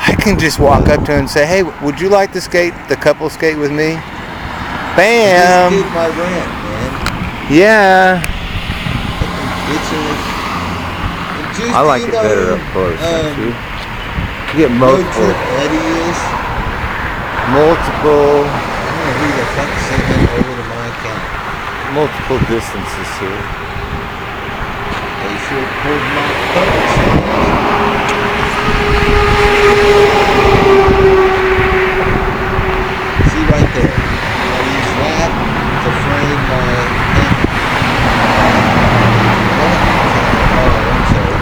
I can just walk up to him and say, hey, would you like to skate, the couple skate with me? Bam! Just did my rant, man. Yeah. Just, I like it better up close, don't you? You get Road multiple, Trip Eddie is. multiple, I'm gonna read a fucking segment over to my account. multiple distances here. They should hold my post. See right there. I use that to frame my head. Oh, I'm sorry.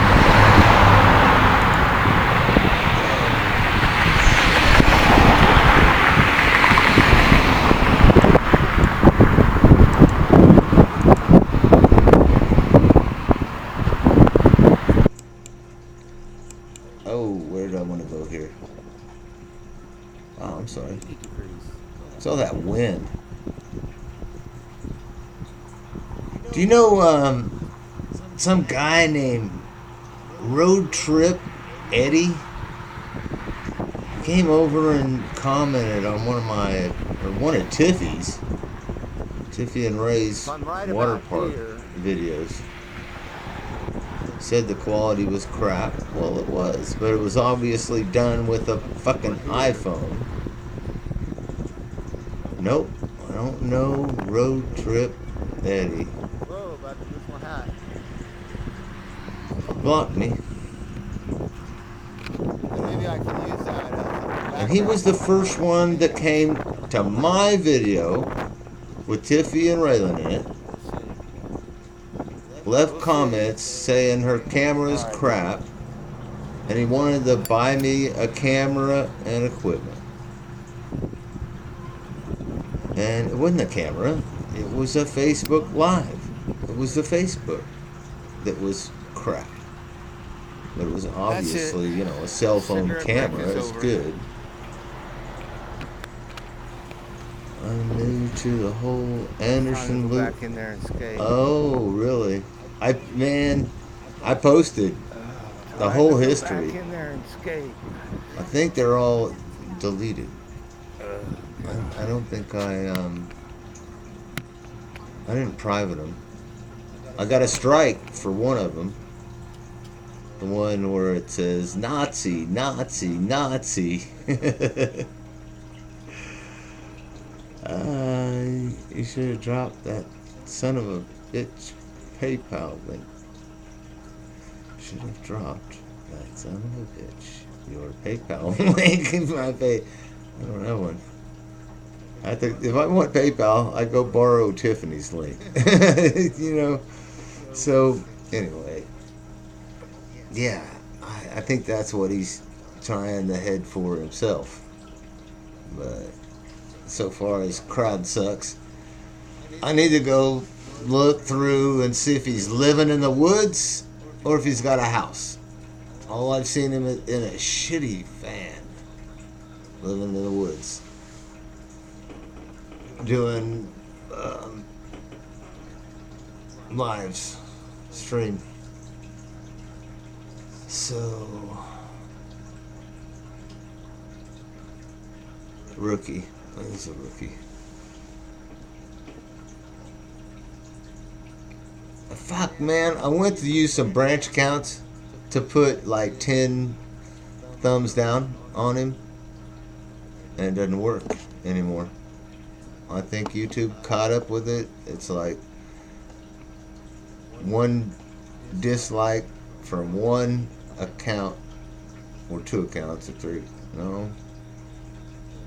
Oh, where did I want to go here? Oh, I'm sorry. It's all that wind. Do you know some guy named RoadTrip Eddie came over and commented on one of Tiffy and Ray's water park videos. Said the quality was crap. Well, it was, but it was obviously done with a fucking iPhone. Nope, I don't know RoadTrip Eddie. Whoa, about to lose my hat. Blocked me. Maybe I can use that. And he was the first one that came to my video with Tiffy and Raylan in it. Left comments saying her camera is crap. And he wanted to buy me a camera and equipment. And it wasn't a camera. It was a Facebook Live. It was the Facebook that was crap. But it was obviously, you know, a cell phone Cigarette camera. break is It's over. good. I'm new to the whole Anderson Go loop. back in there and skate. Oh, really? I posted the whole Back history. in there and skate. I think they're all deleted. I don't think I didn't private them. I got a strike for one of them. The one where it says Nazi, Nazi, Nazi. You should have dropped that son of a bitch PayPal link. Should have dropped that son of a bitch. Your PayPal link in my pay. I don't have one. I think if I want PayPal, I go borrow Tiffany's link. You know. So anyway, yeah, I think that's what he's trying to head for himself. But so far as crowd sucks, I need to go look through and see if he's living in the woods or if he's got a house. All I've seen him in a shitty van, living in the woods, doing lives, stream. So, rookie. He's a rookie. Fuck, man. I went to use some branch accounts to put like 10 thumbs down on him, and it doesn't work anymore. I think YouTube caught up with it. It's like one dislike from one account, or 2 accounts, or 3. No.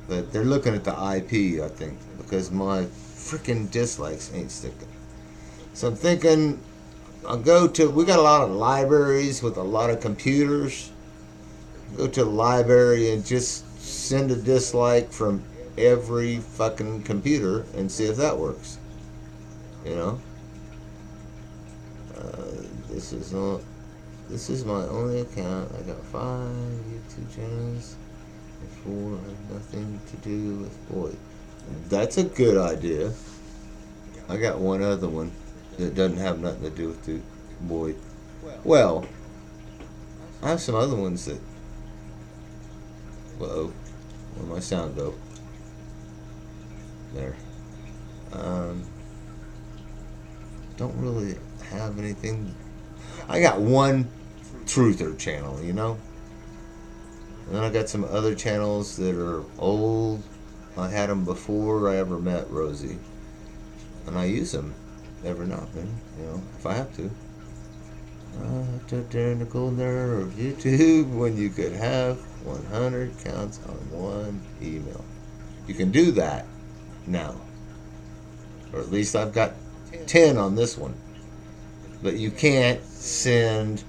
But they're looking at the IP, I think, because my freaking dislikes ain't sticking. So I'm thinking I'll go to, we got a lot of libraries with a lot of computers. Go to the library and just send a dislike from every fucking computer and see if that works. You know? This is my only account. I got 5 YouTube channels. 4 have nothing to do with Boyd. That's a good idea. I got one other one that doesn't have nothing to do with Boyd. Well, I have some other ones that... Whoa. Where'd my sound go? There. Don't really have anything. I got one truther channel, you know? And then I got some other channels that are old. I had them before I ever met Rosie. And I use them every now and then, you know, if I have to. During the golden era of YouTube, when you could have 100 accounts on one email. You can do that now. Or at least I've got 10 on this one. But you can't send...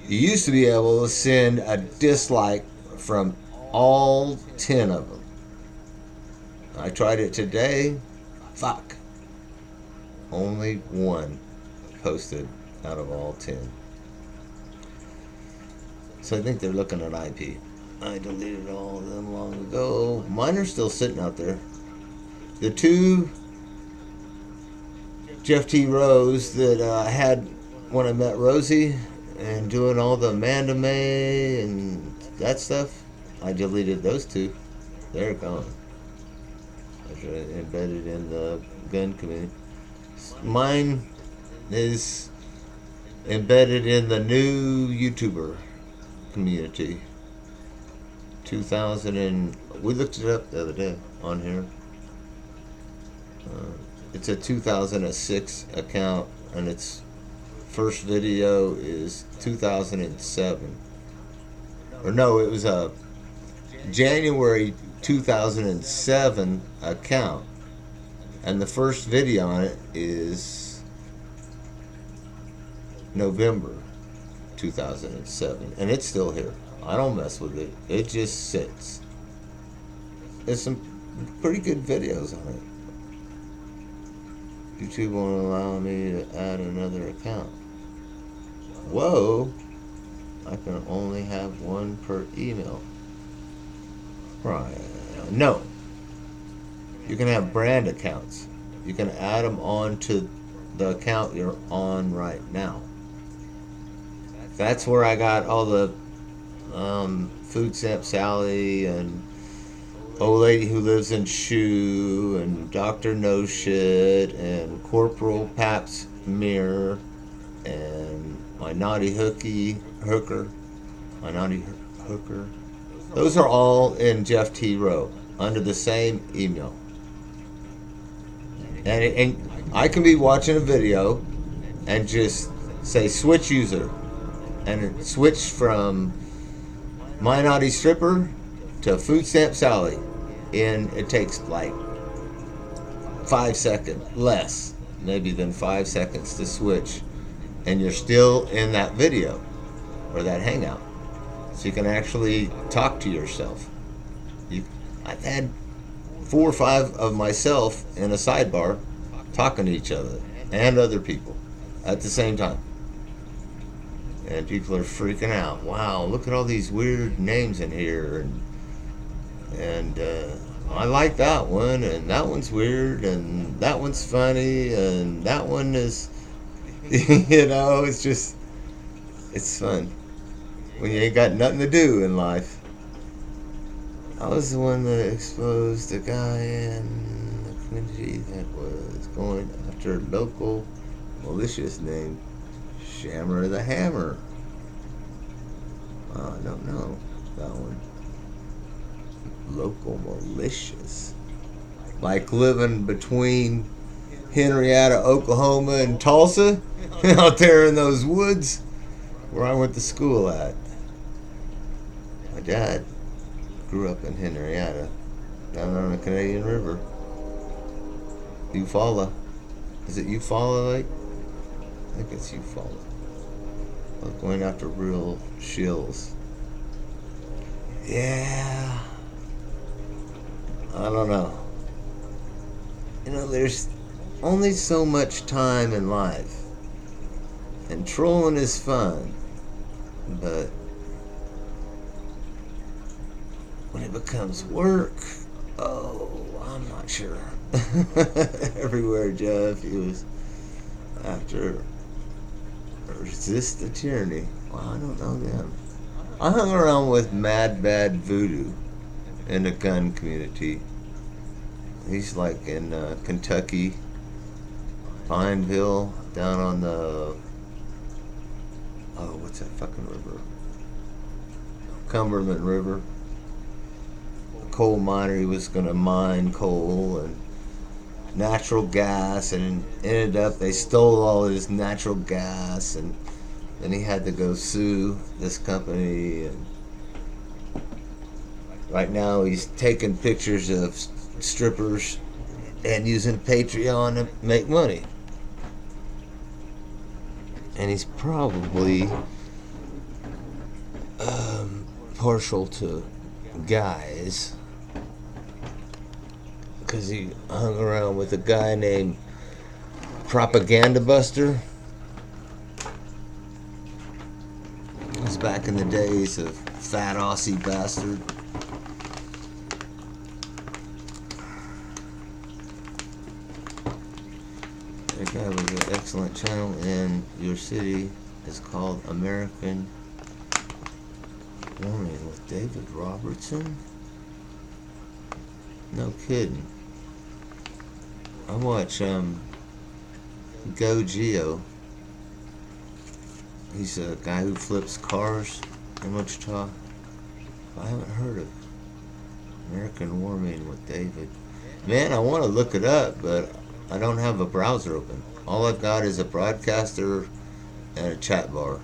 You used to be able to send a dislike from all 10 of them. I tried it today. Fuck. Only one posted out of all 10. So I think they're looking at IP. I deleted all of them long ago. Mine are still sitting out there. The 2 Jeff T. Rose that I had when I met Rosie and doing all the Amanda May and that stuff, I deleted those 2. They're gone. I embedded in the gun community. Mine is embedded in the new YouTuber community. 2000 and... We looked it up the other day on here. It's a 2006 account, and its first video is 2007. Or no, it was a January 2007 account, and the first video on it is November 2007, and it's still here. I don't mess with it. It just sits. There's some pretty good videos on it. YouTube won't allow me to add another account. Whoa! I can only have one per email. Right. No. You can have brand accounts. You can add them onto the account you're on right now. That's where I got all the Food Stamp Sally and Old Lady Who Lives in Shoe and Dr. No Shit and Corporal Pap's Mirror and My Naughty Hooker. Those are all in Jeff T. Rowe under the same email. And I can be watching a video and just say switch user, and it switched from My Naughty Stripper to Food Stamp Sally. And it takes like 5 seconds, less maybe than 5 seconds to switch, and you're still in that video or that hangout, so you can actually talk to yourself. I've had 4 or 5 of myself in a sidebar talking to each other and other people at the same time. And people are freaking out. Wow, look at all these weird names in here. And I like that one, and that one's weird, and that one's funny, and that one is, it's just, it's fun when you ain't got nothing to do in life. I was the one that exposed a guy in the community that was going after a local malicious name, Shammer the Hammer. I don't know that one. Local malicious. Like living between Henrietta, Oklahoma and Tulsa, out there in those woods where I went to school at. My dad grew up in Henrietta, down on the Canadian River. Eufaula. Is it Eufaula Lake? I think it's Eufaula. I was going after real shills. Yeah. I don't know. There's only so much time in life. And trolling is fun. But when it becomes work, I'm not sure. Everywhere Jeff, he was after resist the tyranny. Well, I don't know them. I hung around with Mad Bad Voodoo in the gun community. He's like in Kentucky, Pineville, down on the, what's that fucking river? Cumberland River. A coal miner, he was going to mine coal and natural gas, and ended up they stole all his natural gas, and then he had to go sue this company. And right now he's taking pictures of strippers and using Patreon to make money. And he's probably partial to guys, because he hung around with a guy named Propaganda Buster. It was back in the days of Fat Aussie Bastard. That guy was an excellent channel in your city. It's called American Warming with David Robertson. No kidding. I watch Go Geo. He's a guy who flips cars in Wichita. I haven't heard of American Warming with David. Man, I want to look it up, but I don't have a browser open. All I've got is a broadcaster and a chat bar.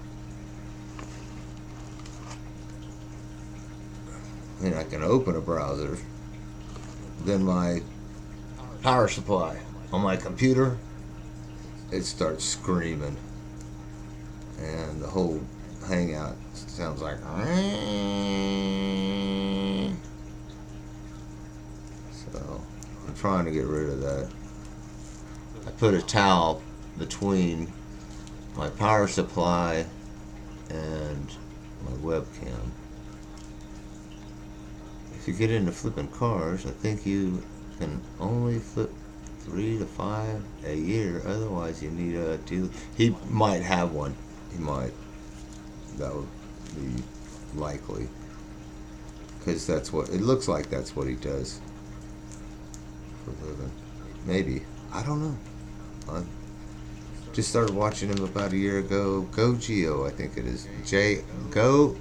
And I can open a browser. Then my power supply on my computer, it starts screaming. And the whole hangout sounds like. So I'm trying to get rid of that. I put a towel between my power supply and my webcam. If you get into flipping cars, I think you can only flip 3 to 5 a year. Otherwise, you need a dealer. He might have one. He might. That would be likely, because that's what it looks like. That's what he does for a living. Maybe, I don't know. I just started watching him about a year ago. Go Geo, I think it is. Go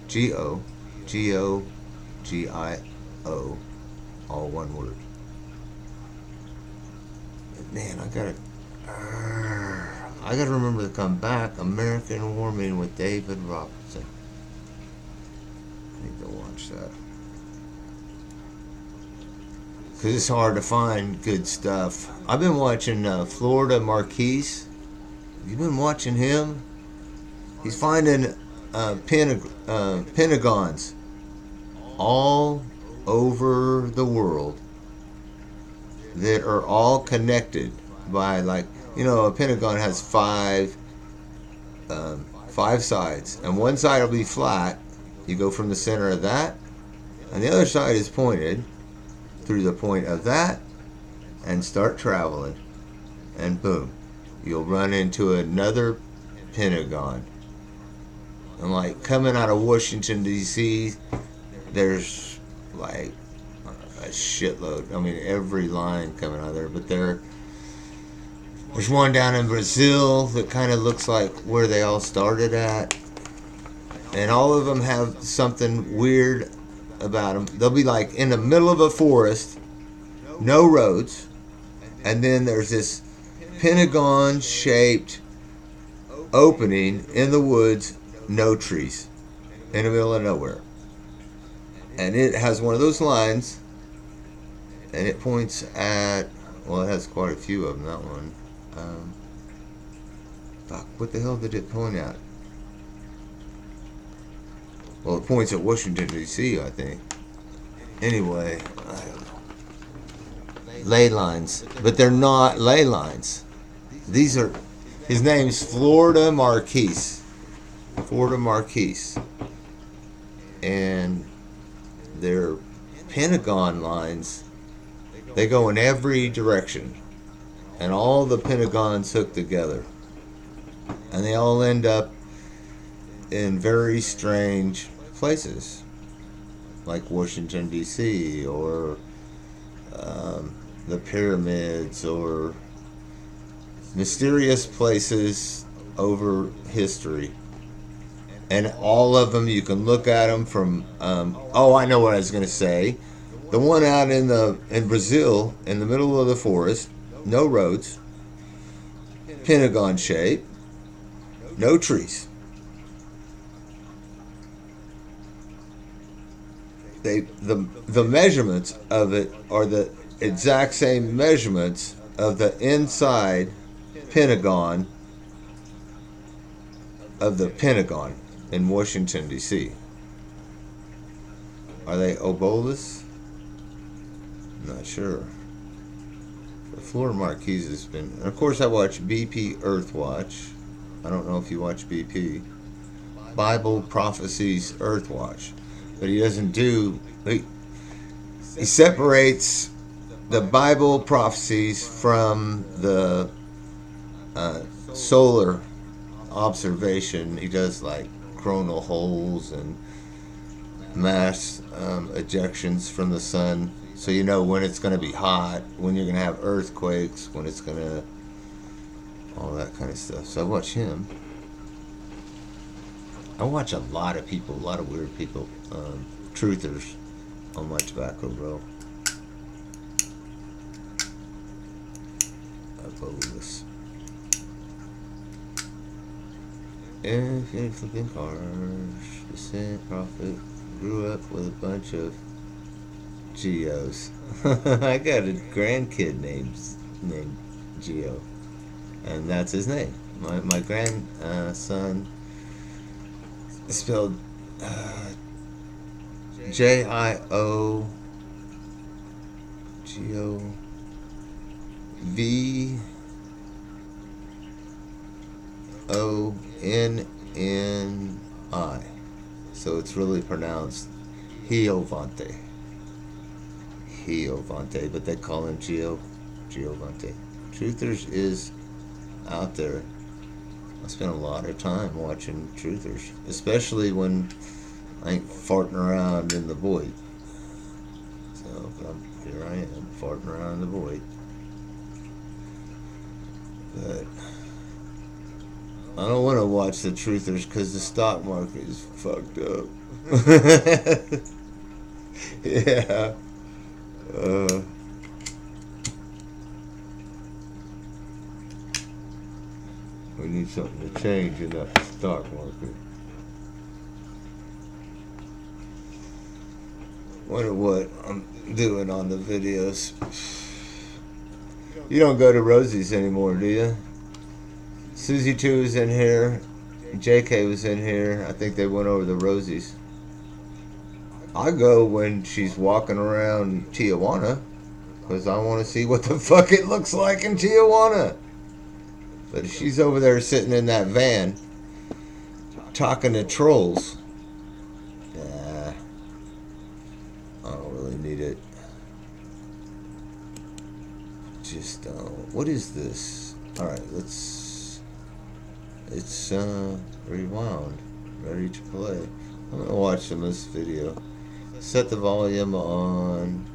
Geo, Geo, Gio, all one word. Man, I gotta remember to come back. American Warming with David Robertson. I need to watch that. Because it's hard to find good stuff. I've been watching Florida Marquise. Have you been watching him? He's finding Pentagons all over the world that are all connected by, like, you know, a pentagon has five sides, and one side will be flat. You go from the center of that, and the other side is pointed through the point of that, and start traveling, and boom, you'll run into another pentagon. And like coming out of Washington D.C., there's like a shitload. I mean, every line coming out of there. But there's one down in Brazil that kind of looks like where they all started at, and all of them have something weird about them. They'll be like in the middle of a forest, no roads, and then there's this pentagon-shaped opening in the woods, no trees, in the middle of nowhere. And it has one of those lines, and it points at, well, it has quite a few of them, that one. Fuck, what the hell did it point at? Well, it points at Washington, D.C., I think. Anyway, I don't know. Ley lines. But they're not ley lines. These are, his name's Florida Marquise. Florida Marquise. And they're pentagon lines. They go in every direction. And all the pentagons hook together. And they all end up in very strange places. Like Washington, D.C., or the pyramids, or mysterious places over history. And all of them, you can look at them from, oh, I know what I was going to say. The one out in Brazil, in the middle of the forest, no roads, pentagon shape, no trees. The measurements of it are the exact same measurements of the inside pentagon of the Pentagon in Washington, D.C. Are they obolas? Not sure. The Florida Marquise has been... And of course, I watch BP Earthwatch. I don't know if you watch BP. Bible Prophecies Earthwatch. But he doesn't do... He separates the Bible prophecies from the solar observation. He does like coronal holes and mass ejections from the sun, so you know when it's going to be hot, when you're going to have earthquakes, when it's going to, all that kind of stuff. So I watch him. I watch a lot of people, a lot of weird people, truthers on my tobacco roll. Obolas. If you're flipping cars, descent prophet grew up with a bunch of Geos. I got a grandkid named Geo, and that's his name. My grandson spelled J-I-O Geo V-O-N-N-I. So it's really pronounced Giovante. Giovante, but they call him Giovante. Truthers is out there. I spend a lot of time watching Truthers, especially when I ain't farting around in the void. So here I am, farting around in the void. But I don't want to watch the Truthers because the stock market is fucked up. Yeah. We need something to change in that stock market. Wonder what I'm doing on the videos. You don't go to Rosie's anymore, do you? Susie 2 is in here. JK was in here. I think they went over the Rosie's. I go when she's walking around Tijuana. because I want to see what the fuck it looks like in Tijuana. But if she's over there sitting in that van talking to trolls, nah, I don't really need it. Just what is this? All right, let's. It's rewound, ready to play. I'm gonna watch some of this video. Set the volume on.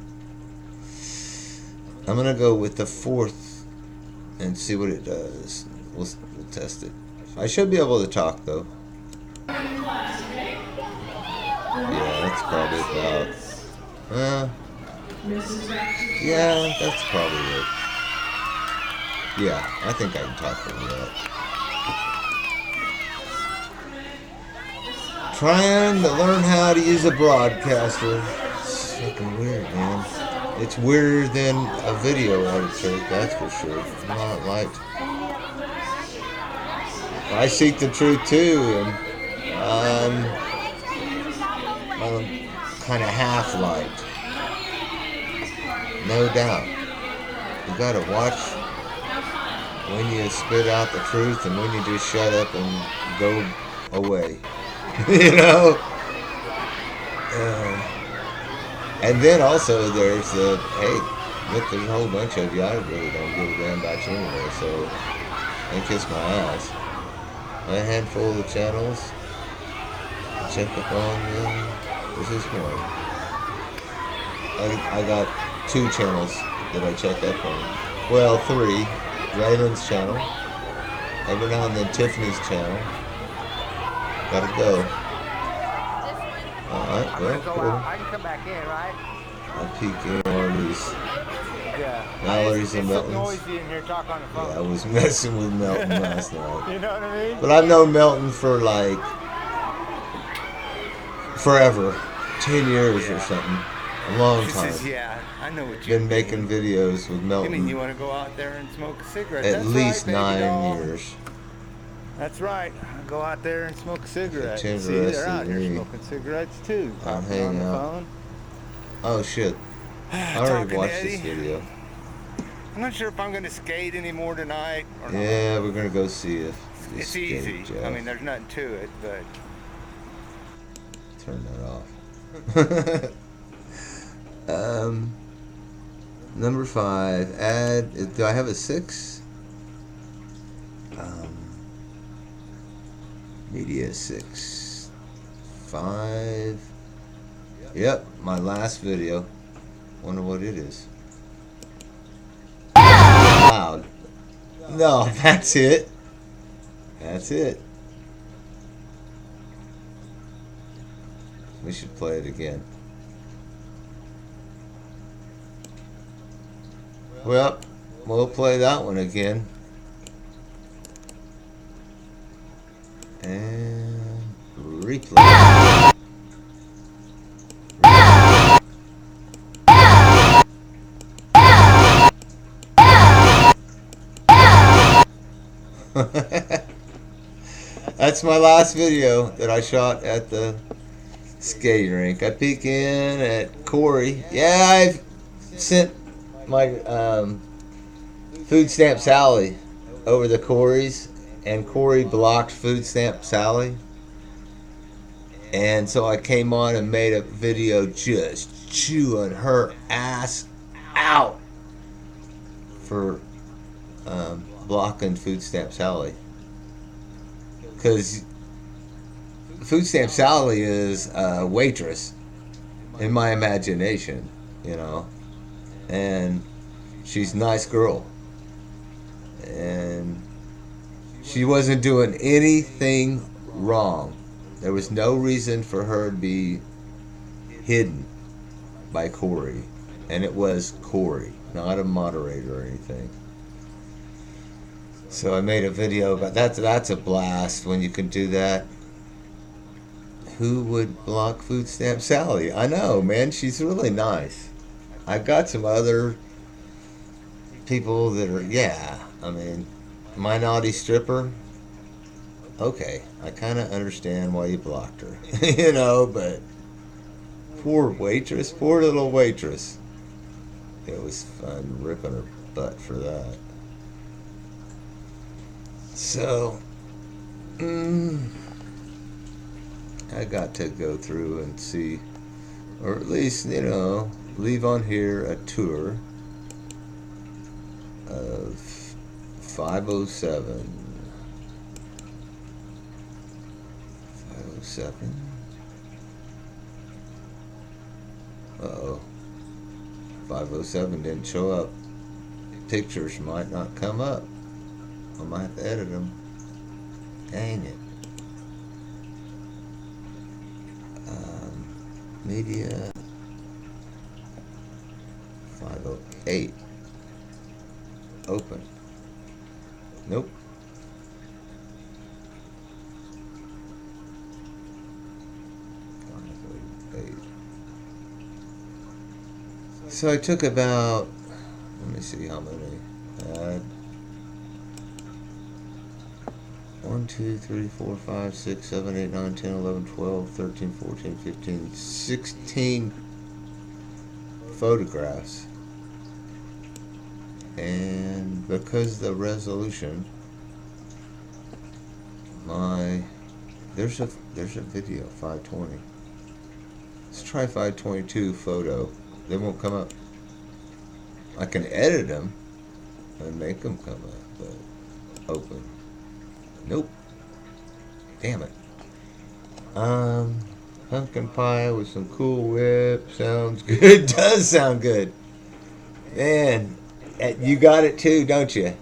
I'm gonna go with the 4th and see what it does. We'll test it. I should be able to talk though. Yeah, that's probably about. Yeah, that's probably it. Yeah, I think I can talk for that. Trying to learn how to use a broadcaster. It's fucking weird, man. It's weirder than a video editor, that's for sure. Not like. I seek the truth too, and I'm kind of half-liked. No doubt. You gotta watch when you spit out the truth and when you just shut up and go away. You know? And then also there's the, hey, look, there's a whole bunch of you I really don't give a damn about you anyway, so and kiss my ass. A handful of channels. Check up on them. This is one. I got 2 channels that I check up on. Well, 3. Raylan's channel. Every now and then Tiffany's channel. Gotta go. Alright, well, cool. I can come back in, right? I peek in Marley's. Yeah. Mallory's and It's so Melton's. noisy in here talking on the phone. Yeah, I was messing with Melton last night. You know what I mean? But I've known Melton for like forever. 10 years or something. A long She time. says, yeah, I know what you've Been making videos with You mean Melton you want to go out there and smoke a cigarette? at That's least right, baby 9 doll. years. That's right. Go out there and smoke a cigarette. It's See, they're out here interesting me. smoking cigarettes too. I'll Talking hang on the out. phone. Oh shit. I Talking already to watched Eddie. this video. I'm not sure if I'm going to skate anymore tonight or not. Yeah, we're gonna go see if this It's skate, easy. Jeff. I mean, there's nothing to it, but Turn that off. Number 5. Add. Do I have a 6? Media 6. 5. Yep, my last video. Wonder what it is. Loud. No, that's it. That's it. We should play it again. Well, we'll play that one again. And replay. That's my last video that I shot at the skate rink. I peek in at Corey. Yeah, I've sent my Food Stamp Sally over the Corey's, and Corey blocked Food Stamp Sally. And so I came on and made a video just chewing her ass out for blocking Food Stamp Sally. Because Food Stamp Sally is a waitress in my imagination, you know. And she's a nice girl. And she wasn't doing anything wrong. There was no reason for her to be hidden by Corey. And it was Corey, not a moderator or anything. So I made a video about that. That's a blast when you can do that. Who would block Food Stamp Sally? I know, man. She's really nice. I've got some other people that are, yeah. I mean, my naughty stripper. Okay, I kind of understand why you blocked her. You know, but poor waitress, poor little waitress. It was fun ripping her butt for that. So, I got to go through and see, or at least, you know, leave on here a tour of 507. 507. Uh-oh. 507 didn't show up. Pictures might not come up. I might have to edit them. Dang it. Media 508. Open. Nope. So I took about, let me see how many. 1, 2, 3, 4, 5, 6, 7, 8, 9, 10, 11, 12, 13, 14, 15, 16 photographs. And because the resolution, there's a video 520. Let's try 522 photo. They won't come up. I can edit them and make them come up, but open. Nope. Damn it. Pumpkin pie with some Cool Whip. Sounds good. Does sound good. Man, you got it too, don't you?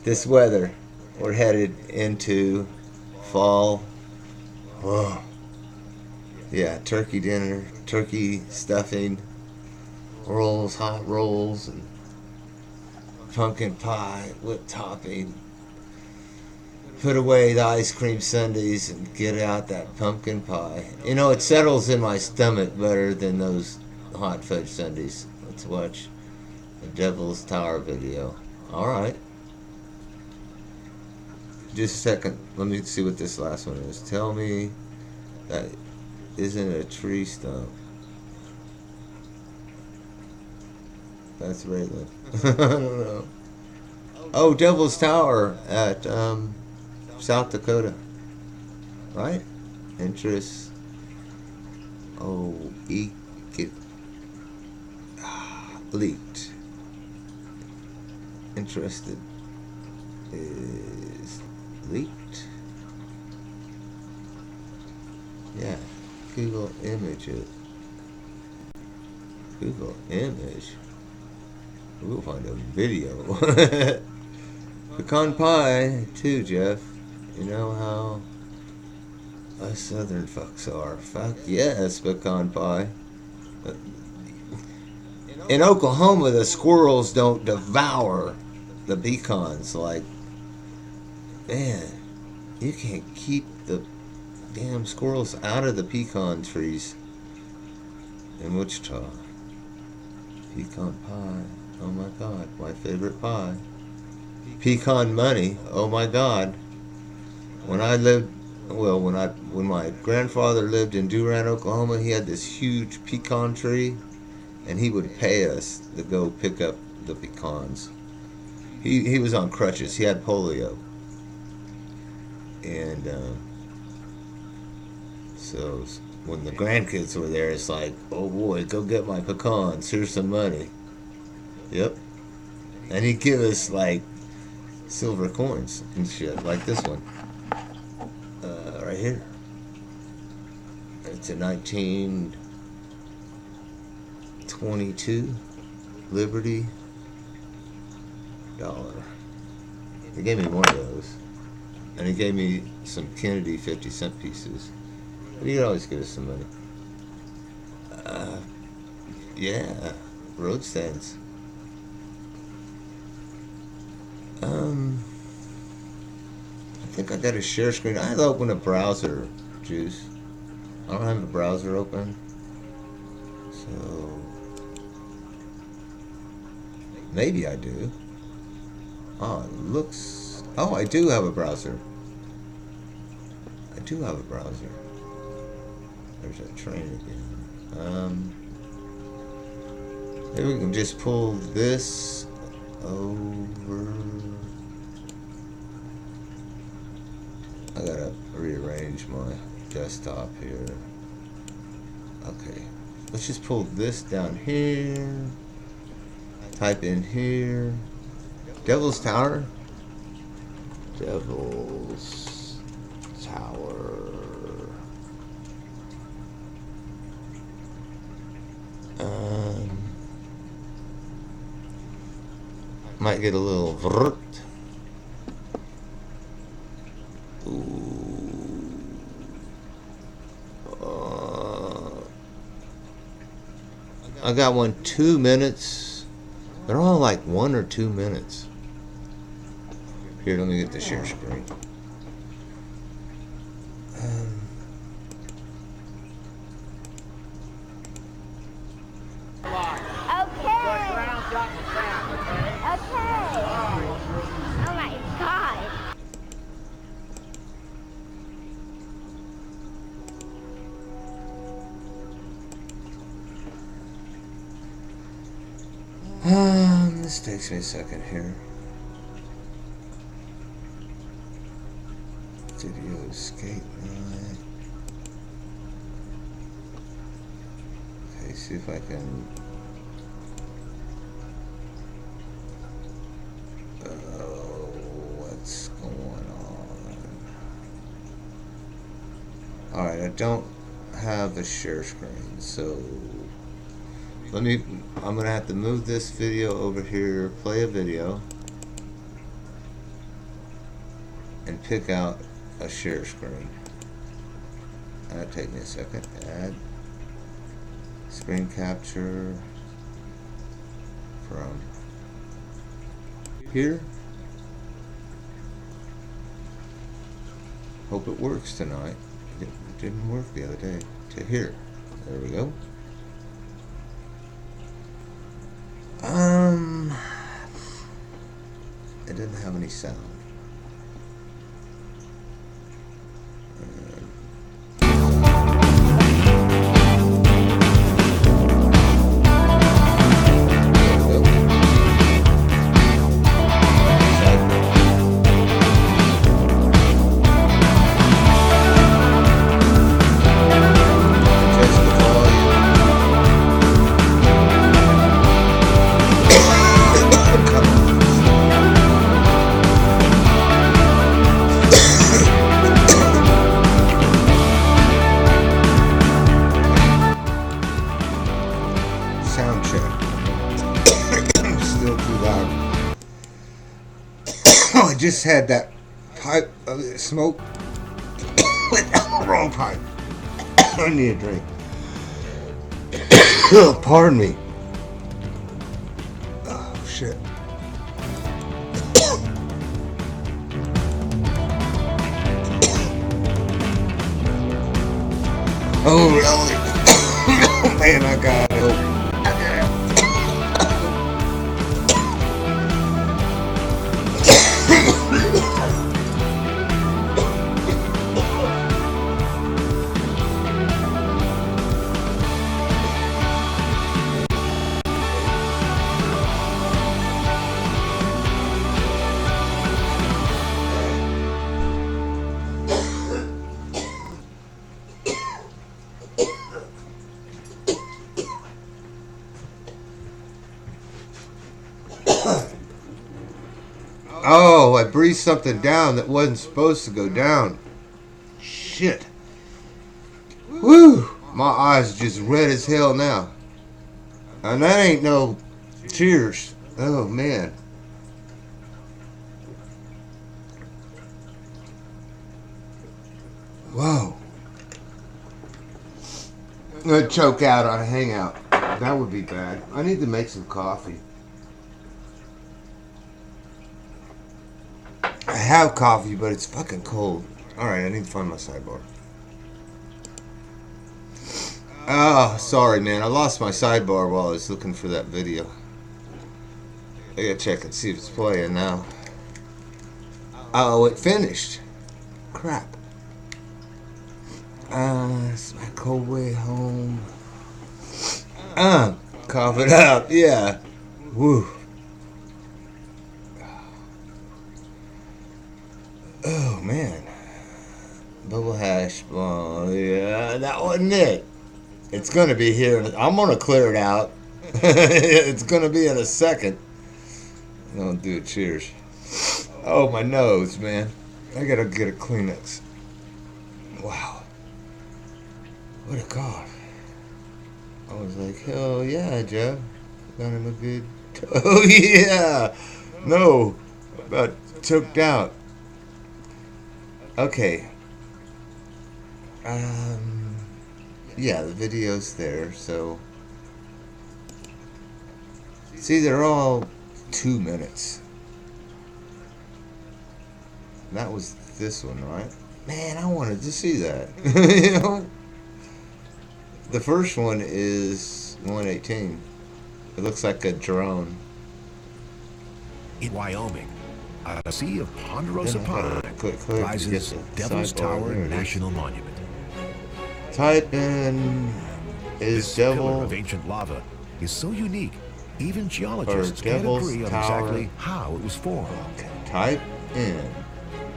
This weather. We're headed into fall. Oh. Yeah, turkey dinner, turkey stuffing, rolls, hot rolls, and pumpkin pie with topping. Put away the ice cream sundaes and get out that pumpkin pie. You know, it settles in my stomach better than those hot fudge sundaes. Let's watch the Devil's Tower video. Alright. Just a second. Let me see what this last one is. Tell me that isn't a tree stump. That's Raylan. I don't know. Oh, Devil's Tower at South Dakota. Right? Interest. Oh, get leaked. Interested is leaked. Yeah. Google image it. Google image. We'll find a video. Pecan pie too, Jeff. You know how us southern fucks are. Fuck yes, pecan pie. In Oklahoma, the squirrels don't devour the pecans. Like, man, you can't keep the damn squirrels out of the pecan trees in Wichita. Pecan pie. Oh my God, my favorite pie. Pecan money. Oh my God. When my grandfather lived in Durant, Oklahoma, he had this huge pecan tree, and he would pay us to go pick up the pecans. He was on crutches. He had polio, and so when the grandkids were there, it's like, oh boy, go get my pecans. Here's some money. Yep. And he'd give us like silver coins and shit, like this one. Right here. It's a 1922 Liberty dollar. He gave me one of those. And he gave me some Kennedy 50-cent pieces. But he'd always give us some money. Yeah. Road stands. I think I got a share screen. I had to open a browser, Juice. I don't have a browser open. So maybe I do. Oh, it looks... Oh, I do have a browser. I do have a browser. There's a train again. Maybe we can just pull this over. I gotta rearrange my desktop here. Okay, let's just pull this down here. Type in here. Devil's Tower. Devil's Tower. Might get a little vrt. I got one 2 minutes. They're all like 1 or 2 minutes. Here, let me get the share screen. Oh my God. This takes me a second here. Video skate night. Okay, see if I can. What's going on? Alright, I don't have the share screen, so I'm gonna have to move this video over here, play a video, and pick out a share screen. That'll take me a second. Add screen capture from here. Hope it works tonight. It didn't work the other day. To here. There we go. It didn't have any sound. Sound check. Still too loud. I just had that pipe of smoke. Wrong pipe. I need a drink. Pardon me. Oh shit. Oh really? Man, I got it. Oh, I breathed something down that wasn't supposed to go down. Shit. Woo! My eyes just red as hell now. And that ain't no cheers. Oh, man. Whoa. I'm gonna choke out on a hangout. That would be bad. I need to make some coffee. I have coffee, but it's fucking cold. Alright, I need to find my sidebar. Oh, sorry, man. I lost my sidebar while I was looking for that video. I gotta check and see if it's playing now. Oh, it finished. Crap. It's my cold way home. Cough it up. Yeah. Woo. Oh, man. Bubble hash. Oh, yeah, that wasn't it. It's going to be here. I'm going to clear it out. It's going to be in a second. Don't do it. Cheers. Oh, my nose, man. I got to get a Kleenex. Wow. What a cough. I was like, hell yeah, Joe. Got him a good... Oh, yeah. No. About choked out. Okay. Yeah, the video's there, so... See, they're all 2 minutes. That was this one, right? Man, I wanted to see that. You know? The first one is 118. It looks like a drone. In Wyoming, a sea of ponderosa Then I gotta pine click to rises get the Devil's sidebar. Tower There it is. National Monument. Type in is This pillar devil of ancient lava is so unique, even geologists can't Devil's agree on Tower. exactly how it was formed. Okay, type in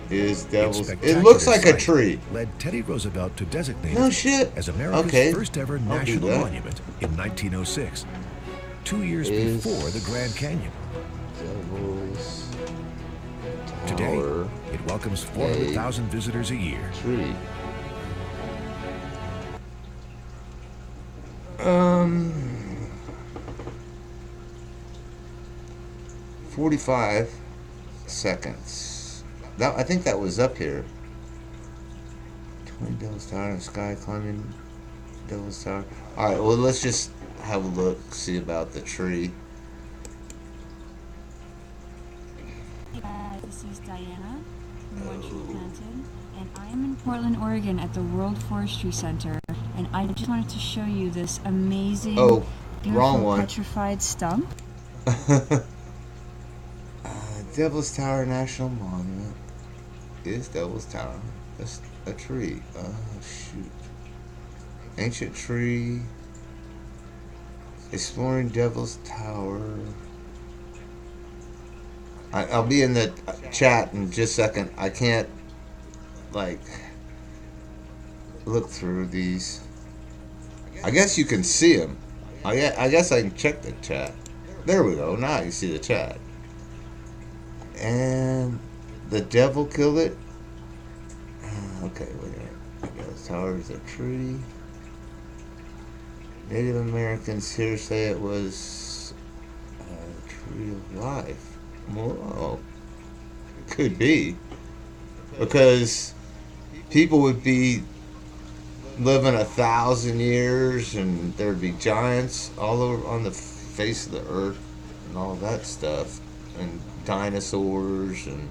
is Its devil's. It spectacular looks like a site tree. led Teddy Roosevelt to designate No it shit. as America's Okay, first ever I'll do national that. monument in 1906, 2 years Is before the Grand Canyon. Devil's Today, Tower it welcomes 400,000 visitors a year. tree. 45 seconds. That I think that was up here. Twin Devil's Tower and sky climbing Devil's Tower. All right, well let's just have a look, see about the tree. Hey guys, this is Diana from One Tree Planted, and I am in Portland, Oregon at the World Forestry Center, and I just wanted to show you this amazing, Oh, beautiful wrong one. petrified stump. Devil's Tower National Monument is Devil's Tower. That's a tree. Oh shoot. Ancient tree. Exploring Devil's Tower. I'll be in the chat in just a second. I can't like look through these. I guess you can see them. I guess I can check the chat. There we go. Now you see the chat. And the devil killed it. Okay, wait a minute. The tower is a tree. Native Americans here say it was a tree of life. Well, could be. Because people would be living 1,000 years and there'd be giants all over on the face of the earth and all that stuff. And dinosaurs, and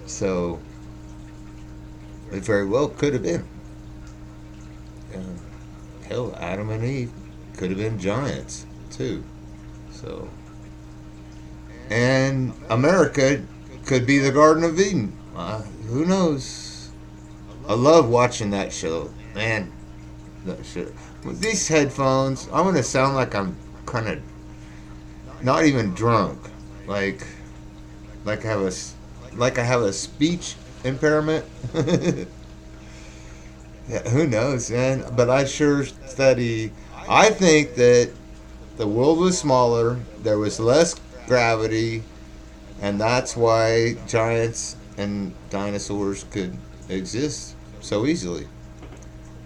so it very well could have been. Hell, Adam and Eve could have been giants too. So, and America could be the Garden of Eden. Who knows? I love watching that show, man. That shit. With these headphones, I'm gonna sound like I'm kind of not even drunk, like I have a speech impairment. Yeah, who knows, man? But I sure study. I think that the world was smaller, there was less gravity, and that's why giants and dinosaurs could exist so easily.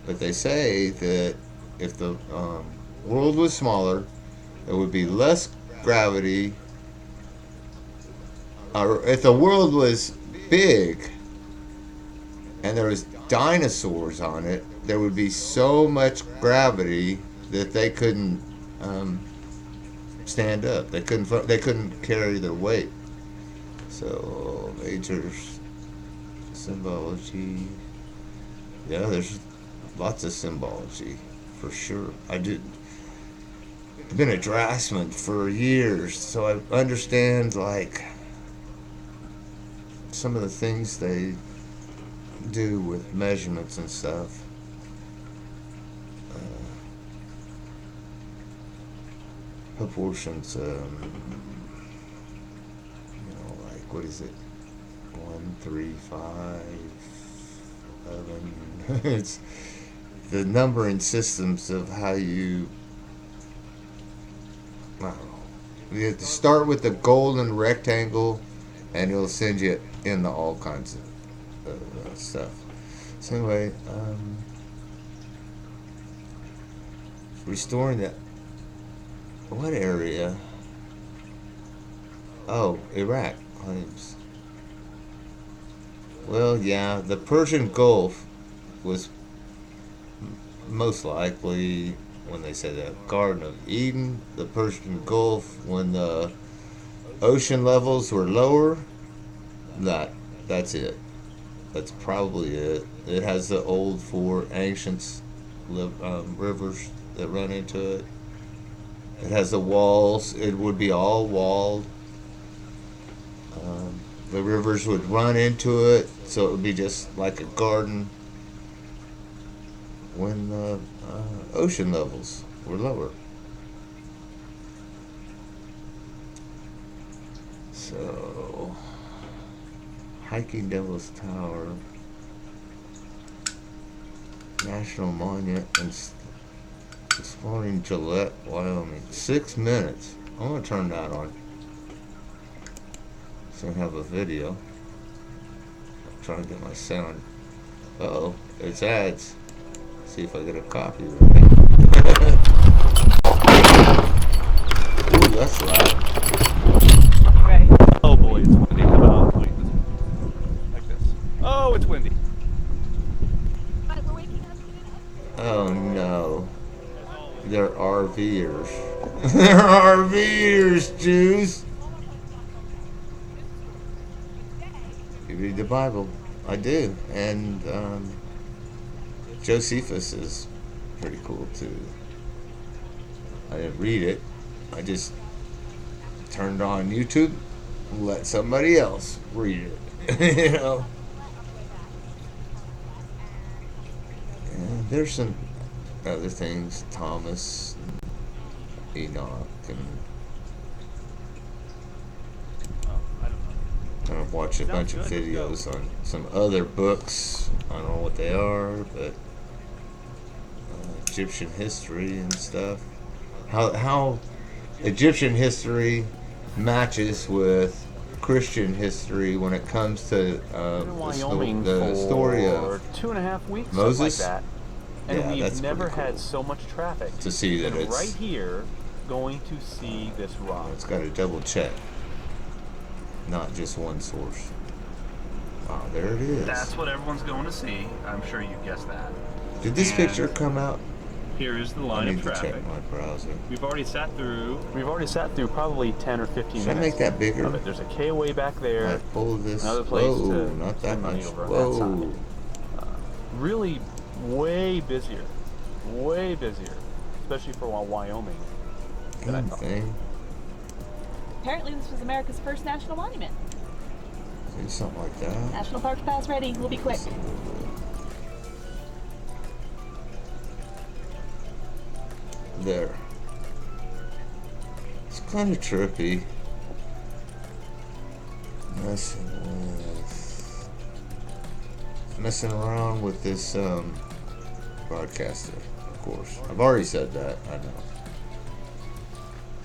But they say that if the world was smaller, there would be less gravity, or if the world was big and there was dinosaurs on it, there would be so much gravity that they couldn't stand up. They couldn't carry their weight. So major symbology. Yeah, there's lots of symbology for sure. I've been a draftsman for years, so I understand like some of the things they do with measurements and stuff. proportions. Like what is it? 1, 3, 5, 11. It's the numbering systems of how you. I don't know. You have to start with the golden rectangle, and it'll send you into all kinds of stuff. So anyway, restoring that. What area? Oh, Iraq claims. Well, yeah, the Persian Gulf was most likely, when they say the Garden of Eden, the Persian Gulf, when the ocean levels were lower. That's it. That's probably it. It has the old four ancient rivers that run into it. It has the walls. It would be all walled. The rivers would run into it, so it would be just like a garden when the ocean levels were lower. So, hiking Devil's Tower, National Monument, and exploring Gillette, Wyoming. 6 minutes. I'm gonna turn that on. So I have a video. I'm trying to get my sound. Uh-oh, it's ads. See if I get a copy. Ooh, that's loud. Right. Oh boy, it's windy. Like this. Oh, it's windy. Oh no. They're RVers. They're RVers, Jews. You read the Bible. I do. And Josephus is pretty cool too. I didn't read it. I just turned on YouTube and let somebody else read it. You know. And there's some other things, Thomas, Enoch, and I've watched a bunch of videos on some other books. I don't know what they are, but Egyptian history and stuff. How Egyptian history matches with Christian history when it comes to the story of 2.5 weeks, Moses. Like that. And Yeah, we've that's never pretty cool. had so much traffic To see that and it's right here going to see this rock. It's got to double check, not just one source. Wow, there it is. That's what everyone's going to see. I'm sure you guessed that. Did this And picture come out? Here is the I line need of to traffic. check my browser. We've already sat through probably 10 or 15 Should I minutes. make that bigger? Of it. There's a KOA back there. I pull this. Another place Whoa, to not that spend money much. over on Whoa. that side. Really way busier, especially for Wyoming. than I Good thought. thing. Apparently this was America's first national monument. Do something like that. National Park Pass ready. We'll be quick. There. It's kind of trippy. Messing around with this broadcaster, of course. I've already said that, I know.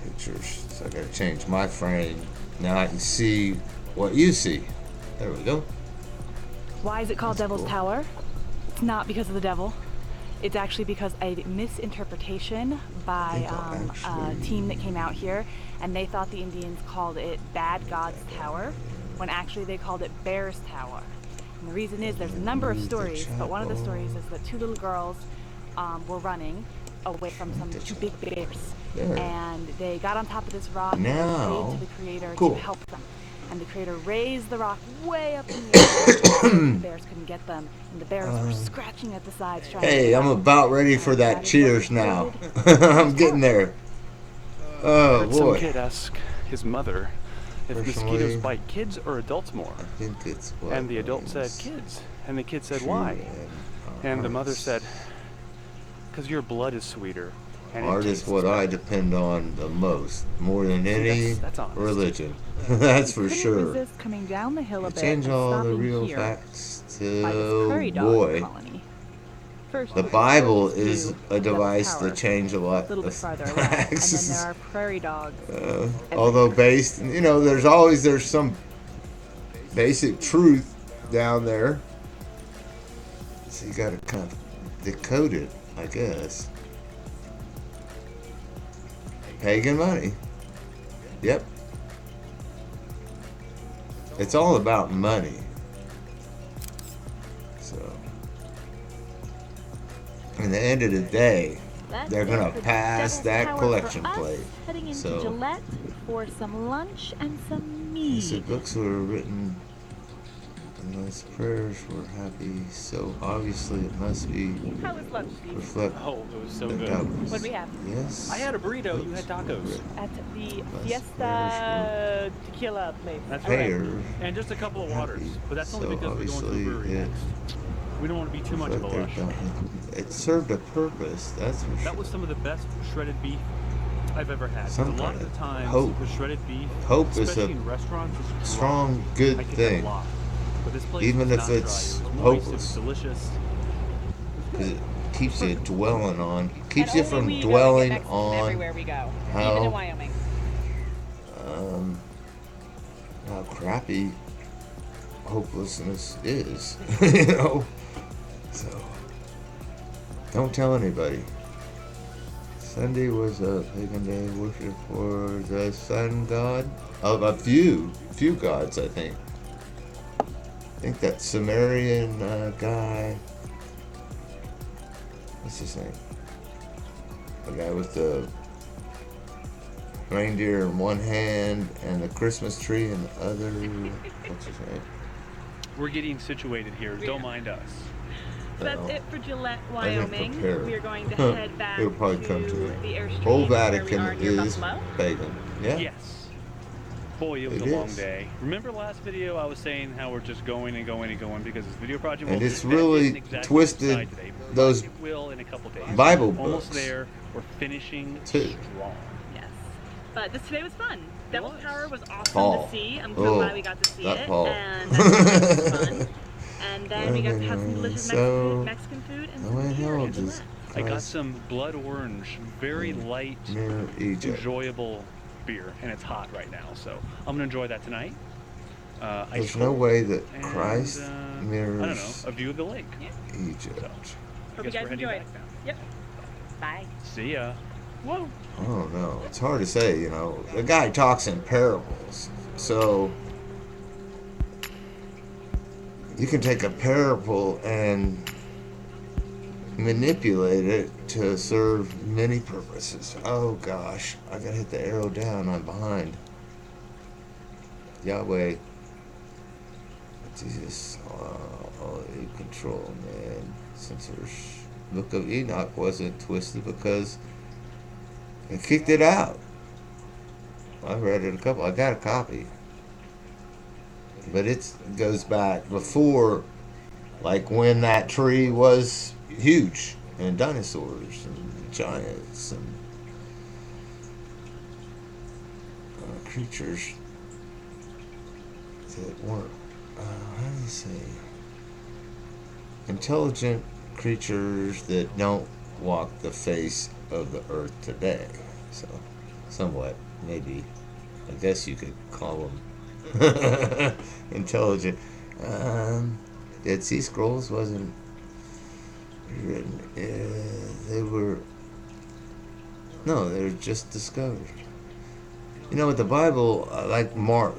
Pictures. So I gotta change my frame. Now I can see what you see. There we go. Why is it called That's Devil's cool. Tower? It's not because of the devil. It's actually because a misinterpretation by a team that came out here, and they thought the Indians called it Bad God's Tower, when actually they called it Bear's Tower. And the reason is there's a number of stories, but one of the stories is that two little girls were running away from some two big bears, There. and they got on top of this rock Now, and prayed to the Creator cool. to help them. And the Creator raised the rock way up in the air so the bears couldn't get them, and the bears were scratching at the sides trying to Hey, get I'm them. about ready for that cheers now. I'm getting there. Oh Heard some boy. kid ask his mother if Personally, mosquitoes bite kids or adults more. I think it's what And the adult said, is kids. And the kid said, true why? in our And the mother hearts. said, because your blood is sweeter And it Art is tastes what I better. depend on the most, more than See, any that's honest. religion. That's for Couldn't sure. resist coming down the hill a They bit change and all the stopping real here facts by this to prairie dog boy. colony. First, The there's Bible gorgeous is view a of Devil's device Tower, to change a lot a little bit of farther away, and then facts. there are prairie dogs. Although based, there's some basic truth down there. So you gotta kind of decode it, I guess. Pagan money. Yep. It's all about money. So, in the end of the day, they're gonna pass that collection plate. Heading into So, Gillette for some lunch and some he said mead. books were written unless prayers were happy, so obviously it must be How was lunch, Steve? reflect Oh, it was so the good. doubts. What did we have? Yes. I had a burrito, you had tacos. At the Unless Fiesta Tequila place. That's prayers right. And just a couple of waters. happy, But that's only so because we're going to a obviously brewery it next. We don't want to be too much of a reflect their lush. doubt. It served a purpose, that's for sure. That was some of the best shredded beef I've ever had. Some A lot kind of of the times, hope. the shredded beef, Hope is especially a in restaurants, is strong, dry. good I get that thing. a lot. But this place Even was if not dry. it's It was moist, hopeless. it was delicious. 'Cause it keeps you dwelling on, keeps And you only from we go to get dwelling Mexican on everywhere we go, how- even in Wyoming. how crappy hopelessness is, you know. So don't tell anybody. Sunday was a pagan day of worship for the sun god of a few gods, I think. I think that Sumerian guy. What's his name? The guy with the reindeer in one hand and the Christmas tree in the other. What's his name? We're getting situated here. Don't mind us. So that's Well, it for Gillette, I didn't Wyoming. prepare. We are going to head back It'll probably to come to me. the airstream Whole where we Vatican are near is Buffalo. pagan. Yeah. Yes. Boy, it was It a long is. day. Remember last video I was saying how we're just going and going and going because this video project And well, it's that really isn't exactly twisted inside today, but those it will in a couple days. Bible Almost books, there. We're finishing too. strong. Yes. But today was fun. Devil's was. Tower was awesome Fall. to see. I'm Oh, so glad we got to see that it. fall. And that was fun. And then we got to have some delicious So, Mexican food and I some went beer home in just Gillette. I got Christ some blood orange, very light, near Egypt. enjoyable beer, and it's hot right now, so I'm gonna enjoy that tonight. Ice There's no cold, way that and, Christ I don't know, mirrors a view of the lake. Egypt. So, Hope I you guess guys we're heading enjoyed. back now. Yep. Bye. See ya. Whoa. I don't know. It's hard to say, you know. The guy talks in parables. So you can take a parable and manipulate it to serve many purposes. Oh gosh, I gotta hit the arrow down. I'm behind. Yahweh, Jesus, you control, man. Censors. Book of Enoch wasn't twisted because they kicked it out. I've read it I got a copy. But it goes back before, like when that tree was huge, and dinosaurs and giants and creatures that weren't, how do you say, intelligent creatures that don't walk the face of the earth today. So, somewhat, maybe, I guess you could call them intelligent. Dead Sea Scrolls wasn't written. They were just discovered. You know, with the Bible, I like Mark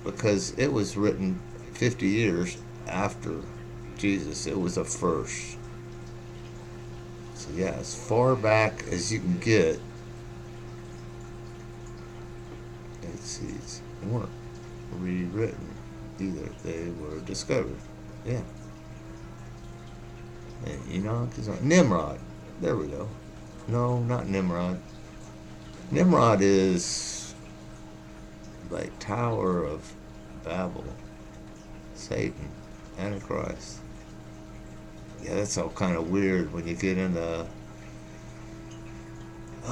because it was written 50 years after Jesus. It was a first. So yeah, as far back as you can get, Dead Seas weren't rewritten either. They were discovered. Yeah. And Enoch is on Nimrod. There we go. No, not Nimrod. Nimrod is like Tower of Babel. Satan. Antichrist. Yeah, that's all kind of weird when you get into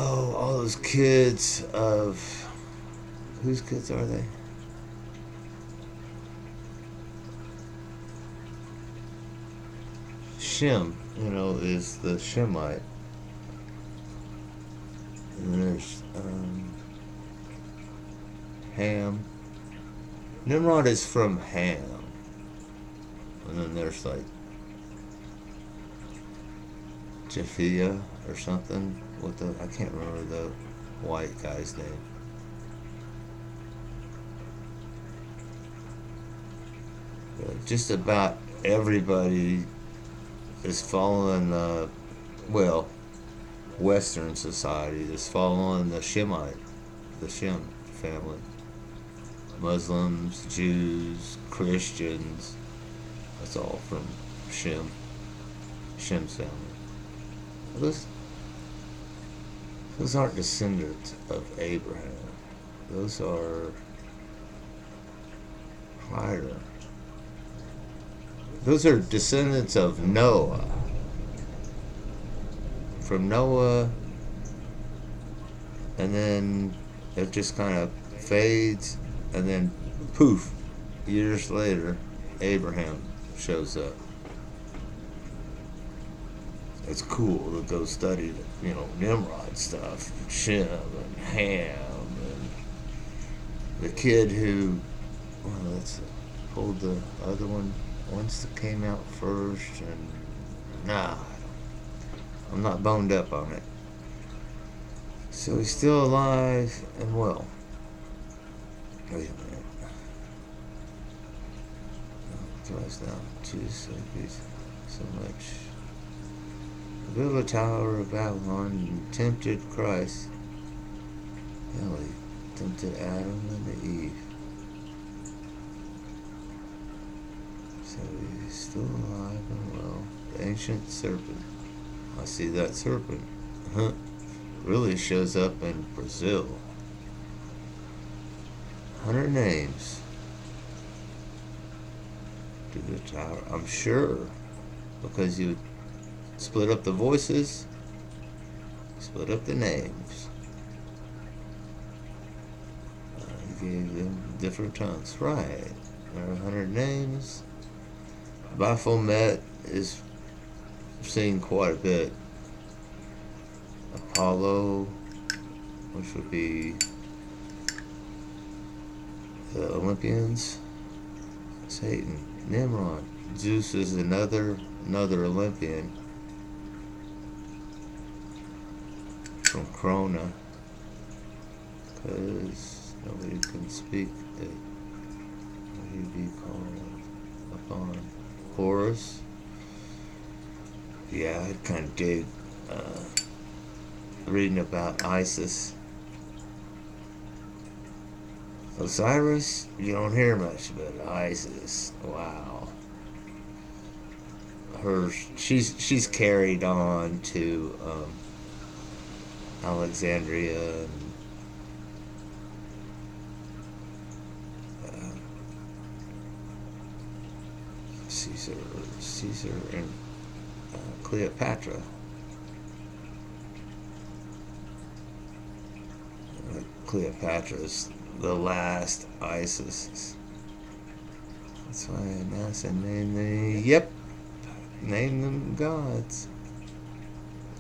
Oh, all those kids of... Whose kids are they? Shem, is the Shemite. And there's Ham. Nimrod is from Ham. And then there's like Japhia or something with the, I can't remember the white guy's name. But just about everybody is following Western society is following the Shemite, the Shem family. Muslims, Jews, Christians, that's all from Shem's family. Those aren't descendants of Abraham. Those are higher. Those are descendants of Noah. From Noah, and then it just kind of fades, and then poof, years later, Abraham shows up. It's cool to go study, Nimrod stuff, Shem and Ham, and the kid who, let's hold the other one, once that came out first, and I'm not boned up on it. So he's still alive and well. Wait a minute. Drives down to so much. Build a tower of Babylon and tempted Christ. Hell, he tempted Adam and Eve. So he's still alive and well. The ancient serpent. I see that serpent. Really shows up in Brazil. 100 names to the tower. I'm sure, because you split up the voices, split up the names. You gave them different tongues. Right. There are 100 names. Baphomet is seen quite a bit. Apollo, which would be the Olympians. Satan, Nimrod. Zeus is another Olympian from Krona, because nobody can speak it. What would he be called upon? Horus. Yeah, I kind of dig reading about Isis. Osiris, you don't hear much about Isis. Wow. She's carried on to Alexandria and Caesar and Cleopatra. Cleopatra's the last Isis. That's why NASA named them gods.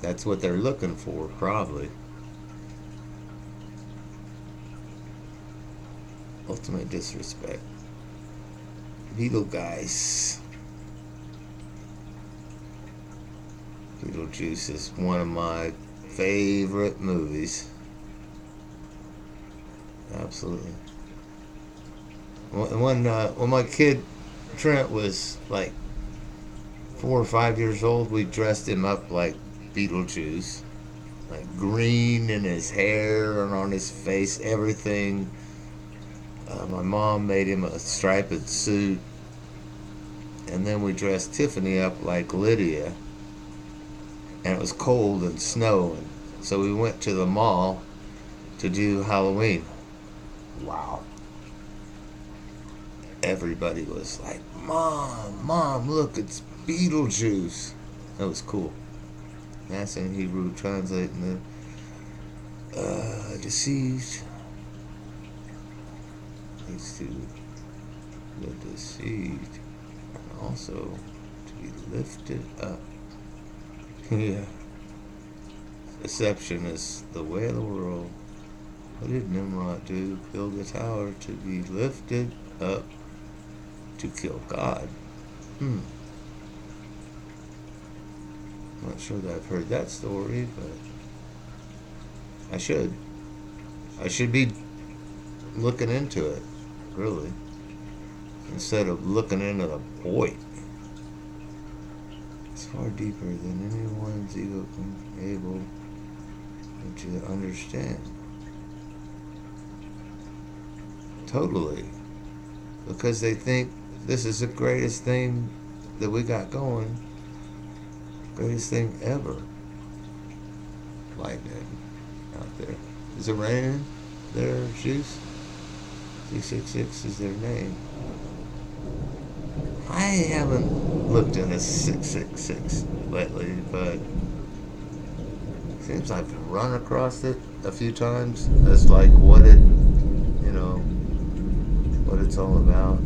That's what they're looking for, probably. Ultimate disrespect. Beetlejuice. Beetlejuice is one of my favorite movies. Absolutely. When my kid Trent was like 4 or 5 years old, we dressed him up like Beetlejuice, like green in his hair and on his face, everything. My mom made him a striped suit, and then we dressed Tiffany up like Lydia, and it was cold and snowing, so we went to the mall to do Halloween. Wow. Everybody was like, Mom, look, it's Beetlejuice. That was cool. That's in Hebrew, translating Deceived. Leads to the deceived. And also to be lifted up. Yeah. Deception is the way of the world. What did Nimrod do? Build a tower to be lifted up to kill God. I'm not sure that I've heard that story, but I should. I should be looking into it, really, instead of looking into the void. It's far deeper than anyone's ego can able to understand. Totally. Because they think this is the greatest thing that we got going. Greatest thing ever. Lightning out there. Is it raining there, Shoes? 666 is their name. I haven't looked into 666 lately, but seems I've run across it a few times as like what it, what it's all about.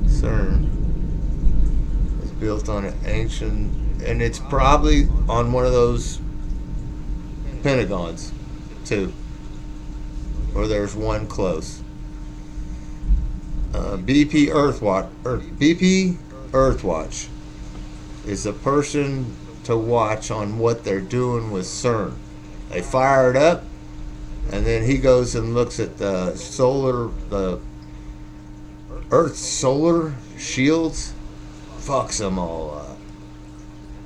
CERN is built on an ancient, and it's probably on one of those pentagons too, or there's one close. BP Earthwatch is a person to watch on what they're doing with CERN. They fire it up, and then he goes and looks at the Earth's solar shields, fucks them all up.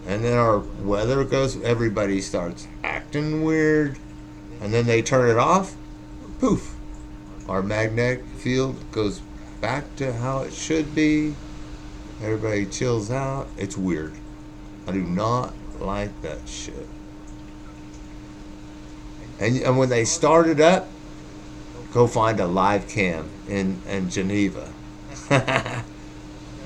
And then our weather goes, everybody starts acting weird, and then they turn it off, poof. Our magnetic field goes back to how it should be. Everybody chills out. It's weird. I do not like that shit. And when they start it up, go find a live cam in Geneva.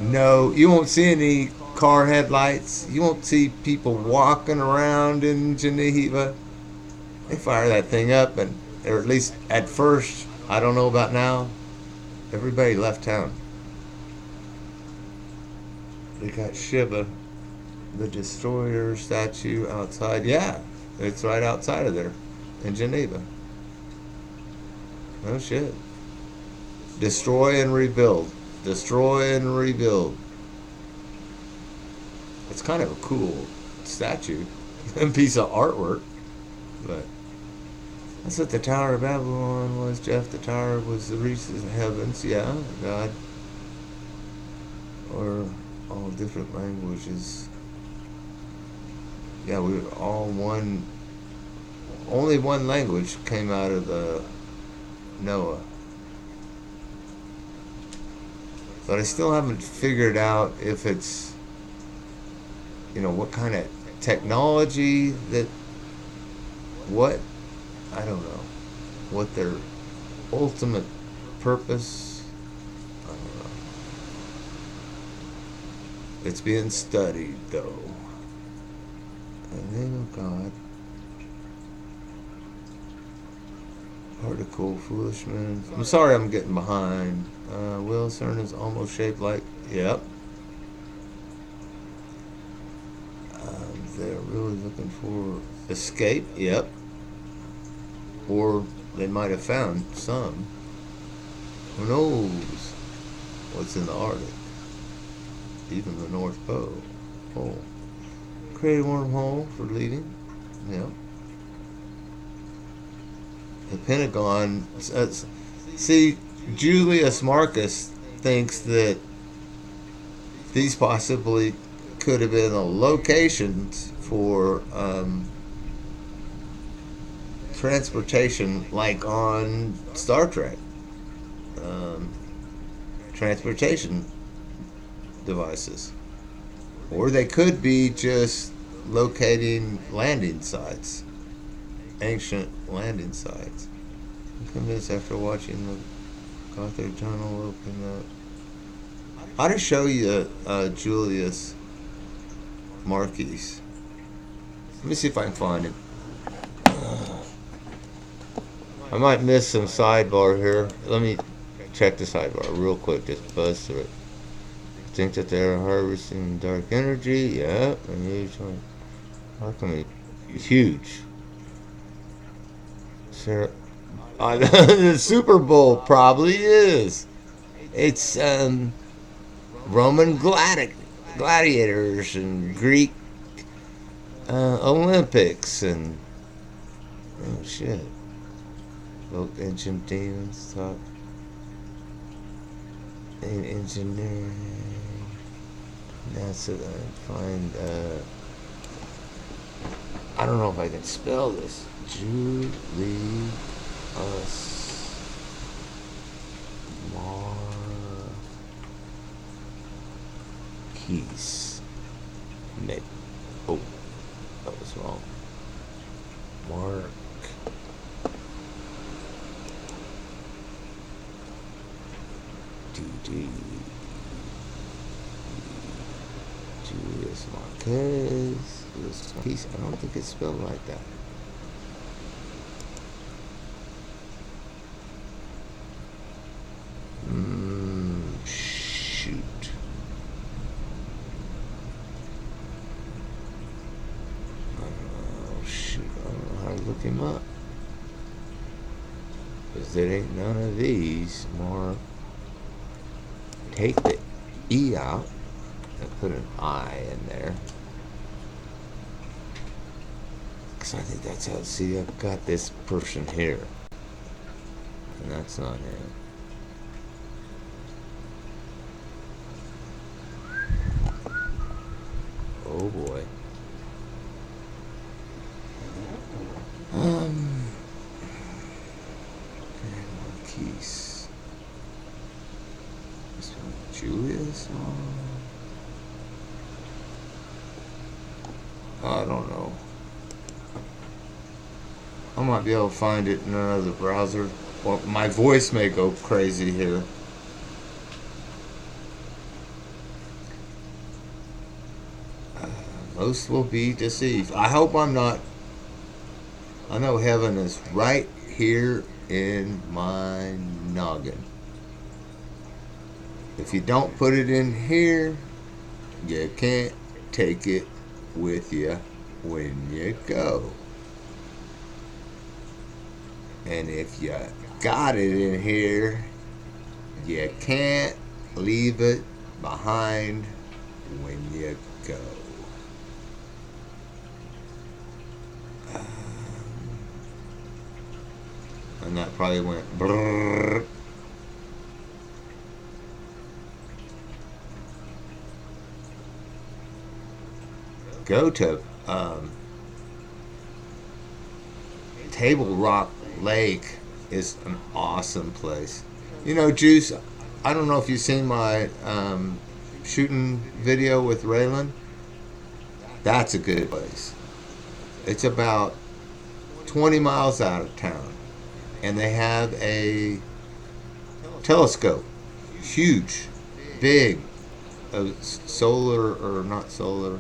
No, you won't see any car headlights. You won't see people walking around in Geneva. They fire that thing up, or at least at first, I don't know about now, everybody left town. They got Shiva, the destroyer statue outside. Yeah, it's right outside of there in Geneva. No shit. Destroy and rebuild. Destroy and rebuild. It's kind of a cool statue, a piece of artwork, but that's what the Tower of Babylon was, Jeff. The tower was the reaches of heavens. Yeah, God. Or all different languages. Yeah, we were all one. Only one language came out of the Noah. But I still haven't figured out if it's, what kind of technology I don't know. What their ultimate purpose, I don't know. It's being studied, though. In the name of God. Particle, foolish man. I'm sorry I'm getting behind. Will CERN is almost shaped like, yep. They're really looking for escape, yep. Or they might have found some. Who knows what's in the Arctic? Even the North Pole. Create a wormhole for leaving. Yep. The Pentagon. See, Julius Marcus thinks that these possibly could have been locations for transportation, like on Star Trek. Transportation devices. Or they could be just locating landing sites. Ancient landing sites. I'm convinced after watching the Gothard Tunnel open up. I ought to show you Julius Marquis. Let me see if I can find him. I might miss some sidebar here. Let me check the sidebar real quick. Just buzz through it. Think that they're harvesting dark energy. Yeah, and usually alchemy huge. Sarah, the Super Bowl probably is. It's Roman gladiators and Greek Olympics and oh shit. Vote ancient demons talk. Engineering. NASA find I don't know if I can spell this. Julius Marquise. Oh, that was wrong. Mark. Julius Marquez. Marquise. I don't think it's spelled like that. Shoot. Oh, shoot. I don't know how to look him up. Because there ain't none of these. More. Take the E out and put an I in there. Because I think that's how. See, I've got this person here. And that's not him. Oh boy. Marquise. This one, Julius. I don't know. I might be able to find it in another browser. Well, my voice may go crazy here. Most will be deceived. I hope I'm not. I know heaven is right here in my noggin. If you don't put it in here, you can't take it with you when you go. And if you got it in here, you can't leave it behind when you go. And that probably went brrrr. Go to Table Rock Lake is an awesome place. You know, Juice, I don't know if you've seen my shooting video with Raylan. That's a good place. It's about 20 miles out of town. And they have a telescope. Huge. Big. Solar, or not solar.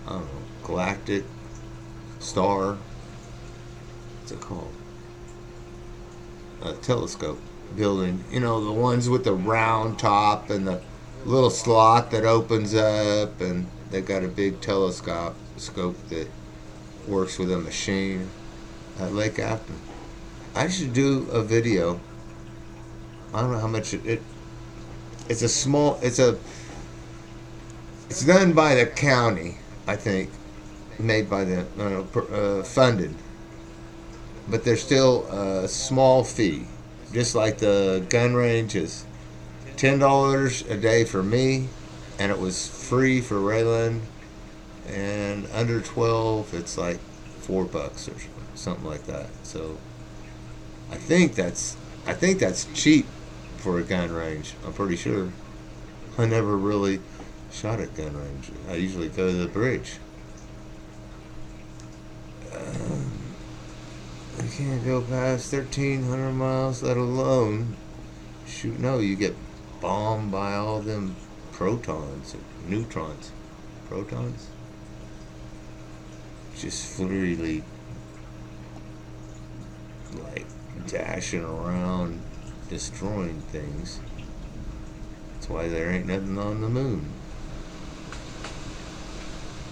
I don't know. Galactic star. What's it called? A telescope building. You know, the ones with the round top and the little slot that opens up, and they've got a big telescope that works with a machine at Lake Afton. I should do a video. I don't know how much it's a small, it's done by the county, I think, made by the funded, but there's still a small fee, just like the gun range is $10 a day for me, and it was free for Raylan, and under 12 it's like $4 or something like that. So I think that's cheap for a gun range. I'm pretty sure. I never really shot at gun range. I usually go to the bridge. I can't go past 1,300 miles, let alone shoot. No, you get bombed by all them protons or neutrons. Protons? Just freely like dashing around, destroying things. That's why there ain't nothing on the moon.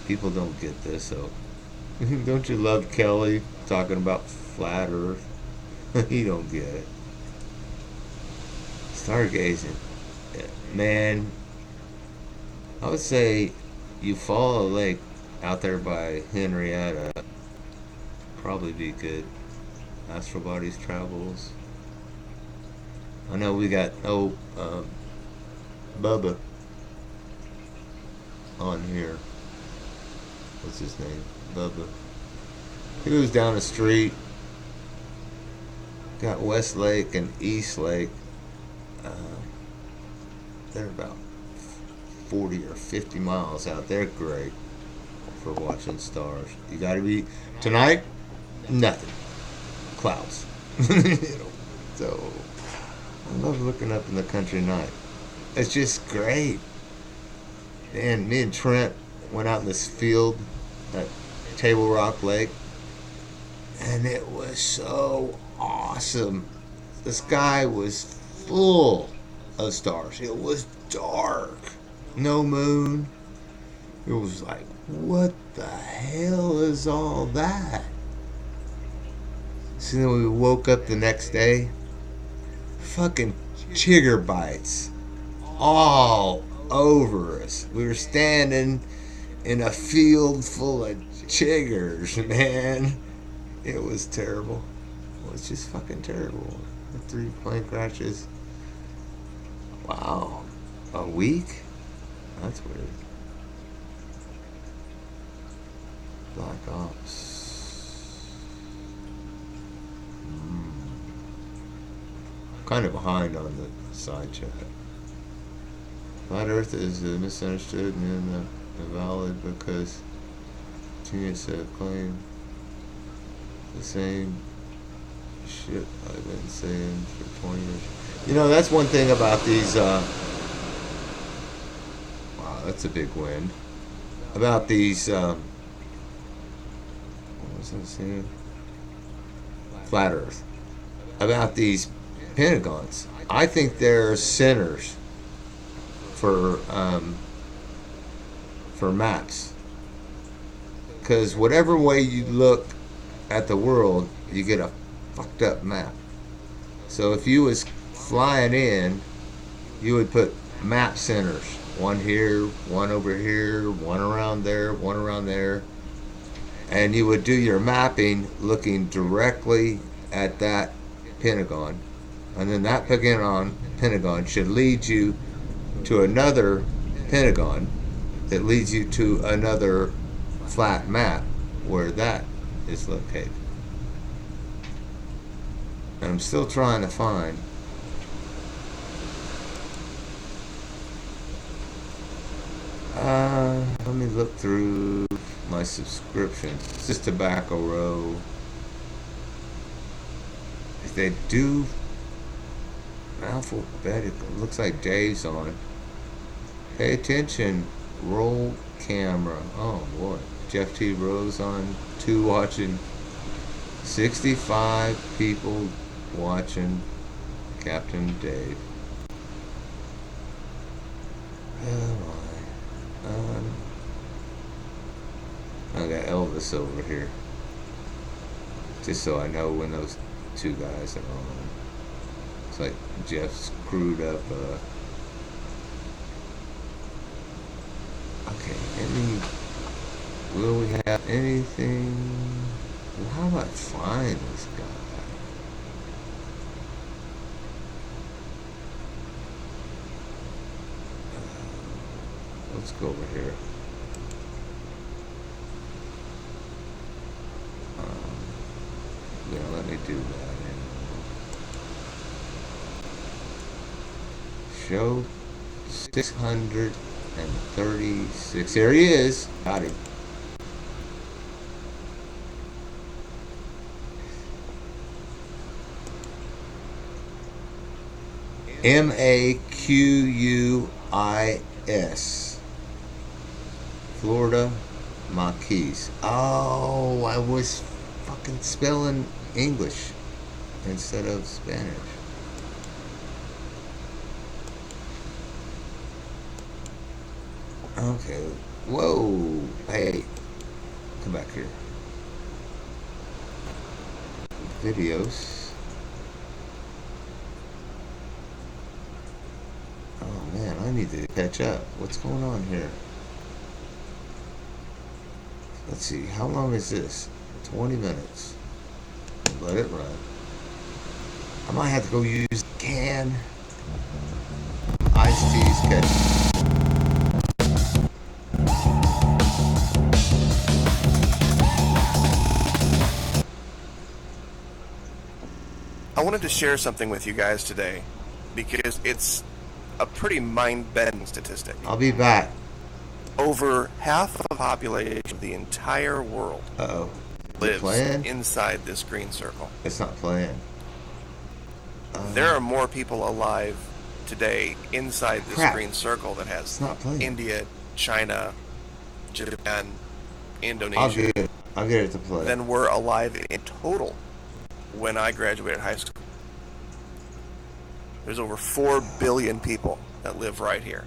People don't get this, so don't you love Kelly talking about flat Earth? He don't get it. Stargazing, man. I would say Eufaula Lake out there by Henrietta probably be good. Astral Bodies Travels. I know we got Bubba on here. What's his name? Bubba. He was down the street. Got West Lake and East Lake. They're about 40 or 50 miles out. They're great for watching stars. You gotta be tonight. Nothing. Clouds. So I love looking up in the country night. It's just great. And me and Trent went out in this field at Table Rock Lake, and it was so awesome. The sky was full of stars. It was dark. No moon. It was like, what the hell is all that? So then we woke up the next day. Fucking chigger bites all over us. We were standing in a field full of chiggers, man. It was terrible. It was just fucking terrible. The 3 plane crashes. Wow. A week? That's weird. Black Ops. Kind of behind on the side chat. Flat Earth is misunderstood and invalid because genius claim the same shit I've been saying for 20 years. You know, that's one thing about these, wow, that's a big win. About these, what was I saying? Flat Earth. About these Pentagons. I think they're centers for maps. Because whatever way you look at the world, you get a fucked up map. So if you was flying in, you would put map centers. One here, one over here, one around there, one around there. And you would do your mapping looking directly at that Pentagon. And then that Pentagon should lead you to another Pentagon that leads you to another flat map where that is located. And I'm still trying to find let me look through my subscriptions. It's just Tobacco Row. If they do alphabetical, looks like Dave's on it. Pay attention. Roll camera. Oh boy. Jeff T. Rose on 2 watching. 65 people watching Captain Dave. Oh my. I got Elvis over here. Just so I know when those 2 guys are on. It's like Jeff screwed up. Okay, will we have anything? Well, how do I find this guy? Let's go over here. Yeah, let me do that. Show 636. There he is. Got him. Maquis. Florida Maquis. Oh, I was fucking spelling English. instead of Spanish. Okay. Whoa. Hey. Come back here. Videos. Oh man, I need to catch up. What's going on here? Let's see. How long is this? 20 minutes. Let it run. I might have to go use can. Iced teas catch. I wanted to share something with you guys today because it's a pretty mind-bending statistic. I'll be back. Over half of the population of the entire world lives inside this green circle. It's not playing. There are more people alive today inside this green circle that has India, China, Japan, Indonesia. I'll get it to play. Than were alive in total when I graduated high school. There's over 4 billion people that live right here.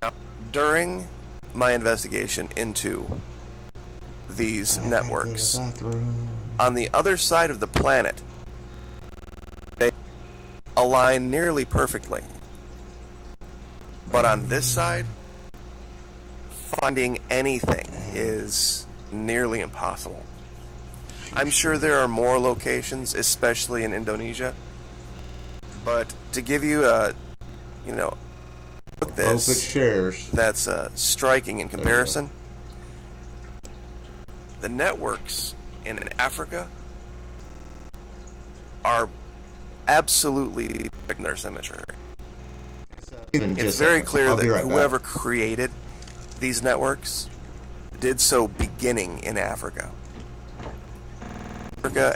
Now, during my investigation into these networks, on the other side of the planet, they align nearly perfectly. But on this side, finding anything is nearly impossible. I'm sure there are more locations, especially in Indonesia. But to give you a, look at this, that's striking in comparison. The networks in Africa are absolutely in their symmetry. It's very clear that whoever created these networks did so beginning in Africa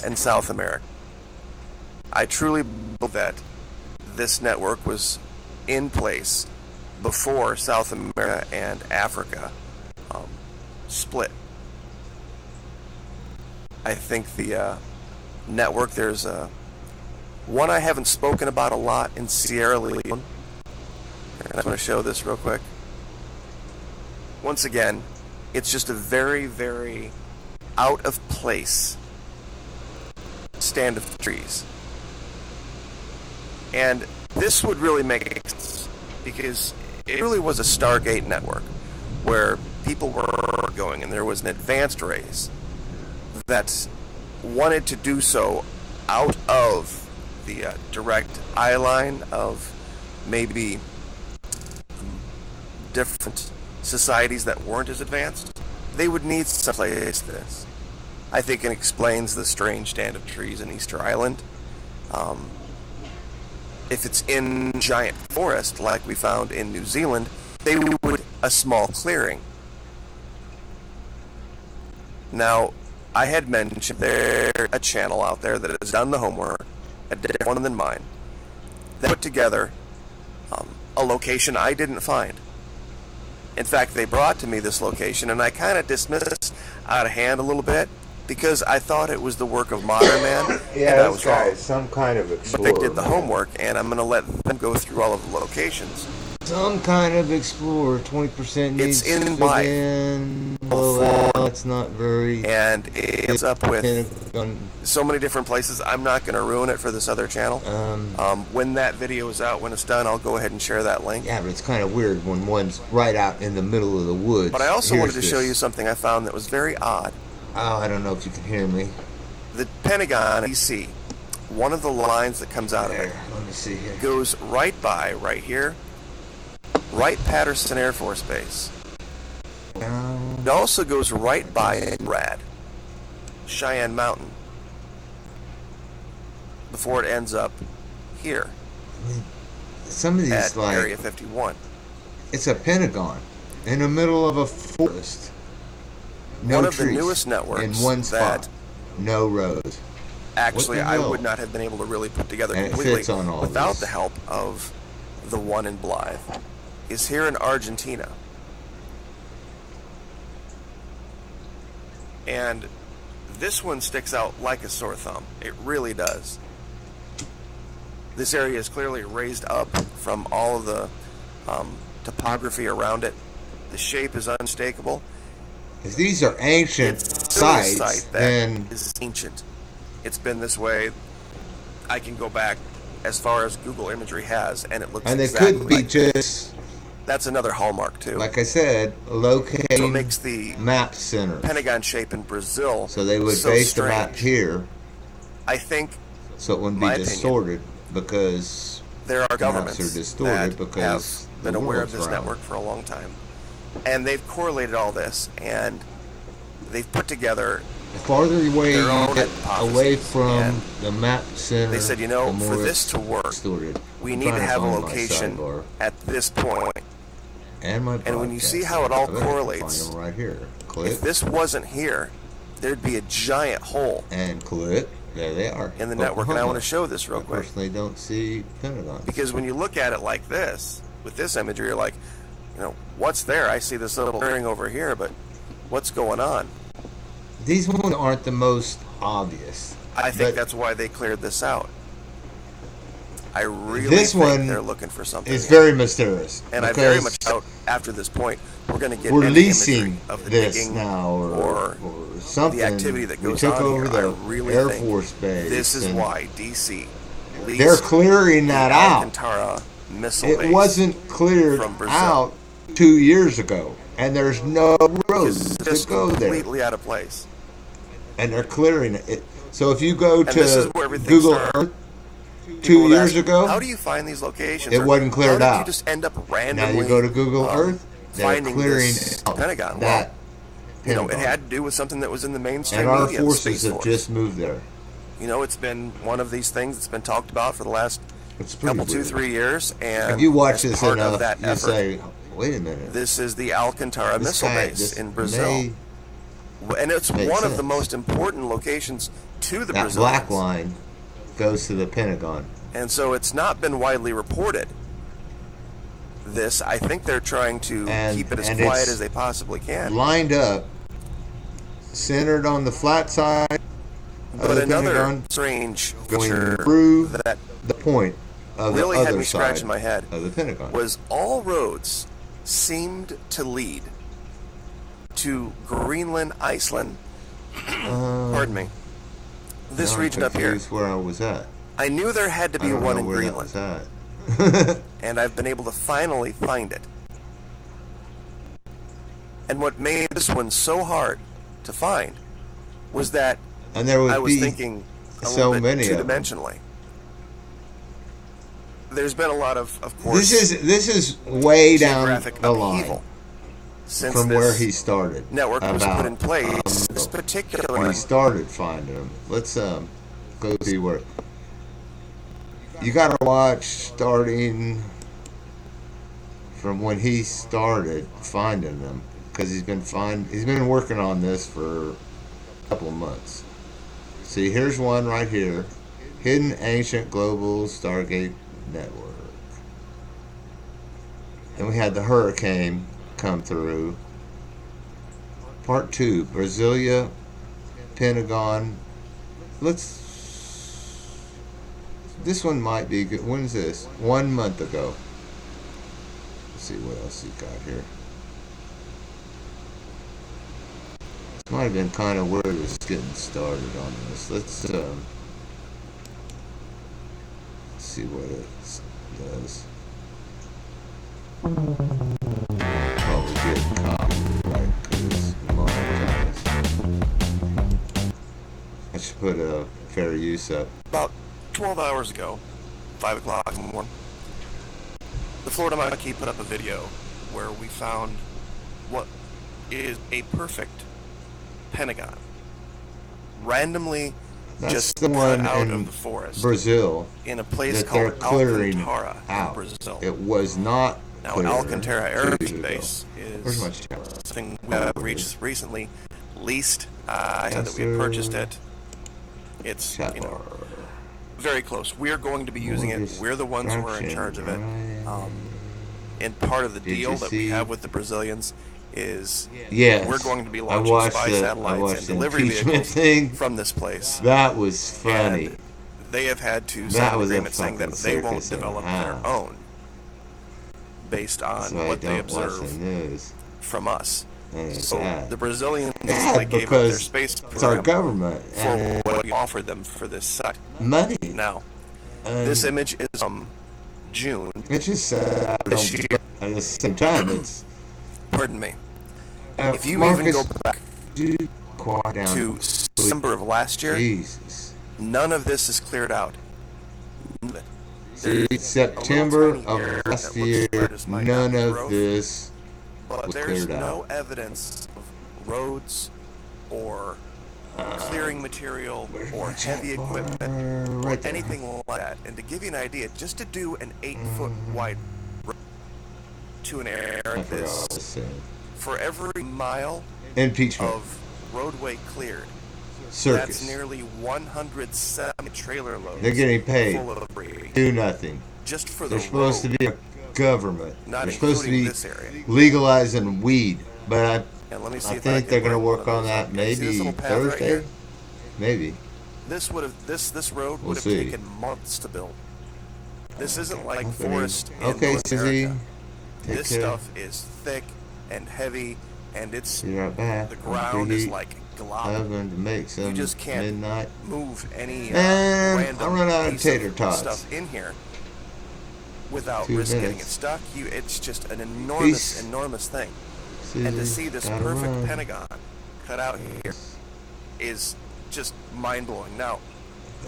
and South America. I truly believe that this network was in place before South America and Africa split. I think the network, there's one I haven't spoken about a lot in Sierra Leone. I'm going to show this real quick. Once again, it's just a very, very out of place stand of trees. And this would really make sense because it really was a Stargate network where people were going and there was an advanced race that wanted to do so out of the direct eye line of maybe different societies that weren't as advanced. They would need some place to this. I think it explains the strange stand of trees in Easter Island. If it's in giant forest like we found in New Zealand, they would a small clearing. Now, I had mentioned there's a channel out there that has done the homework, a different one than mine, that put together a location I didn't find. In fact, they brought to me this location, and I kind of dismissed it out of hand a little bit because I thought it was the work of modern man. Yeah, and I was wrong. Some kind of explorer. But they did the homework, and I'm going to let them go through all of the locations. Some kind of explorer, 20% needs It's in to life. Well, that's not very... And it ends up with so many different places. I'm not going to ruin it for this other channel. When that video is out, when it's done, I'll go ahead and share that link. Yeah, but it's kind of weird when one's right out in the middle of the woods. But I also wanted to show you something I found that was very odd. Oh, I don't know if you can hear me. The Pentagon, DC, one of the lines that comes out of it Let me see here. goes right by, right here, Wright-Patterson Air Force Base. It also goes right by Rad, Cheyenne Mountain, before it ends up here. Some of these, at like, Area 51. It's a Pentagon in the middle of a forest. No one of trees, the newest networks in one spot. No roads. Actually, I would not have been able to really put together And completely it fits on all without this. the help of the one in Blythe. Is here in Argentina. And This one sticks out like a sore thumb. It really does. This area is clearly raised up from all of the topography around it. The shape is unmistakable. If these are ancient sites, site that then is ancient. It's been this way. I can go back as far as Google imagery has, and it looks and they exactly could be like just, that's another hallmark too. like I said, locating So it makes the map center. Pentagon shape in Brazil So they would so base the map strange. here, I think so it wouldn't be my opinion, distorted because there are governments maps are distorted that because have been the aware of world's this round. network for a long time, and they've correlated all this, and they've put together The farther away their you own get hypotheses, away from and the map center, they said, you the know, more for this it's to work, distorted. we I'm need to trying have a find my location sidebar at this point. and my And when you see podcast. how it all I bet I can correlates, find them right here. Click if this wasn't here, there'd be a giant hole and click. There they are. in the network, and I want to Oklahoma. show this real I quick. personally don't see Pentagon. Because when you look at it like this, with this imagery, you're like, you know, what's there? I see this little clearing over here, but what's going on? These ones aren't the most obvious. I think but that's why they cleared this out. I really this think one they're looking for something. It's here. very mysterious. And I very because much doubt after this point we're going to get we're any leasing imagery of the this digging now or something. the activity that goes we took on over here. the I really Air think Force Base. this is and why DC leased they're clearing the that out. Alcantara missile It base wasn't cleared from Brazil. out 2 years ago, and there's no road Because to it's go there. completely out of place. And they're clearing it. So if you go And this is to where everything Google started. Earth People 2 would years ask, ago, how do you find these locations? it Or wasn't cleared how out. did you just end up now randomly you go to Google Earth, they're finding clearing this out Pentagon? that You know, it Pentagon. had to do with something that was in the mainstream And our media, the forces Space have Force. just moved there. You know, it's been one of these things that's been talked about for the last It's pretty couple, weird. 2-3 years, and If you watch as this part enough, of that you effort, say, wait a minute. this is the Alcantara This missile guy base just in Brazil. may And it's make one of the sense. most important locations to the That Brazilians. black line goes to the Pentagon. And so it's not been widely reported. This, I think they're trying to And- keep it as and quiet it's as they possibly can. Lined up, centered on the flat side of But the another Pentagon, strange going feature through that the point of really the had other me side scratching my head of the Pentagon. was all roads seemed to lead to Greenland, Iceland. Pardon me. This Now I'm region up here. confused where I was at. I knew there had to I be don't one know in where Greenland, that was at. and I've been able to finally find it. And what made this one so hard to find was that And there would I was be thinking a so little bit many of them. two-dimensionally. There's been a lot of course, This is way down geographic the upheaval line since from this where he started. network was about put in place. a month This ago, particular when one. he started finding them. Let's go see where. You gotta watch starting from when he started finding them, because he's been working on this for a couple of months. See, here's one right here, Hidden Ancient Global Stargate Network. And we had the hurricane come through. Part 2, Brasilia, Pentagon. This one might be good. When's this? 1 month ago. Let's see what else he got here. This might have been kind of where it was getting started on this. Let's see what it does. Probably get copyright because it's monetized. I should put a fair use up. About 12 hours ago, 5 o'clock in the morning, the Florida Monkey put up a video where we found what is a perfect pentagon, randomly That's just the cut one out in of the forest Brazil in a place that they're called clearing Alcantara in out. Brazil. It was not Now, clear Alcantara 2 Air years ago. Base Where's my is channel? something we have reached recently, leased. I said that we had purchased it. It's, you know, very close. We are going to be using it. We're the ones who are in charge of it. And part of the Did deal you that we see have with the Brazilians is Yes. we're going to be I launching watched spy the satellites and delivery impeachment vehicles thing. from this place. That was funny. And they have had to That sign an was a agreement saying that fucking they won't circus develop anyhow. their own based on That's why I what they don't watch the observe news. from us. And it's So sad. the Brazilians Yeah, they gave up their because space it's our program government and for what we offered them for this site. money. Now, And this image is June it's just sad. this year. At the same time, it's Pardon me. If you Marcus, even go back dude, quiet down. to December of last year, Jesus. none of this is cleared out. None of it. See, There's September a little tiny area of last that looks year, like it might none have of growth, this but was there's cleared no out. evidence of roads or clearing material or heavy equipment or right there. anything like that. And to give you an idea, just to do an 8-foot wide road to an area I like forgot this, what I was saying. for every mile Impeachment. of roadway cleared, Circus. that's nearly 170 trailer loads They're getting paid. full of debris Do nothing. just for They're the supposed road, to be a government. not They're supposed to including be this area. legalizing weed, but And let me see I if think can they're going to bring one work of on those that up. See this maybe little path right Thursday. here? Maybe. This would have this road We'll would have see. taken months to build. This isn't like Okay. forest in Okay, North Susie. America. Take This care. stuff is thick and heavy, and it's Be right back. the ground is Preheat like glob. oven to make some You just can't midnight. move any And random I run out of piece tater tots. stuff in here without 2 risk getting it minutes. stuck. It's just an enormous, Peace. enormous thing. Susie, And to see this gotta perfect run. pentagon cut out here is just mind blowing. Now,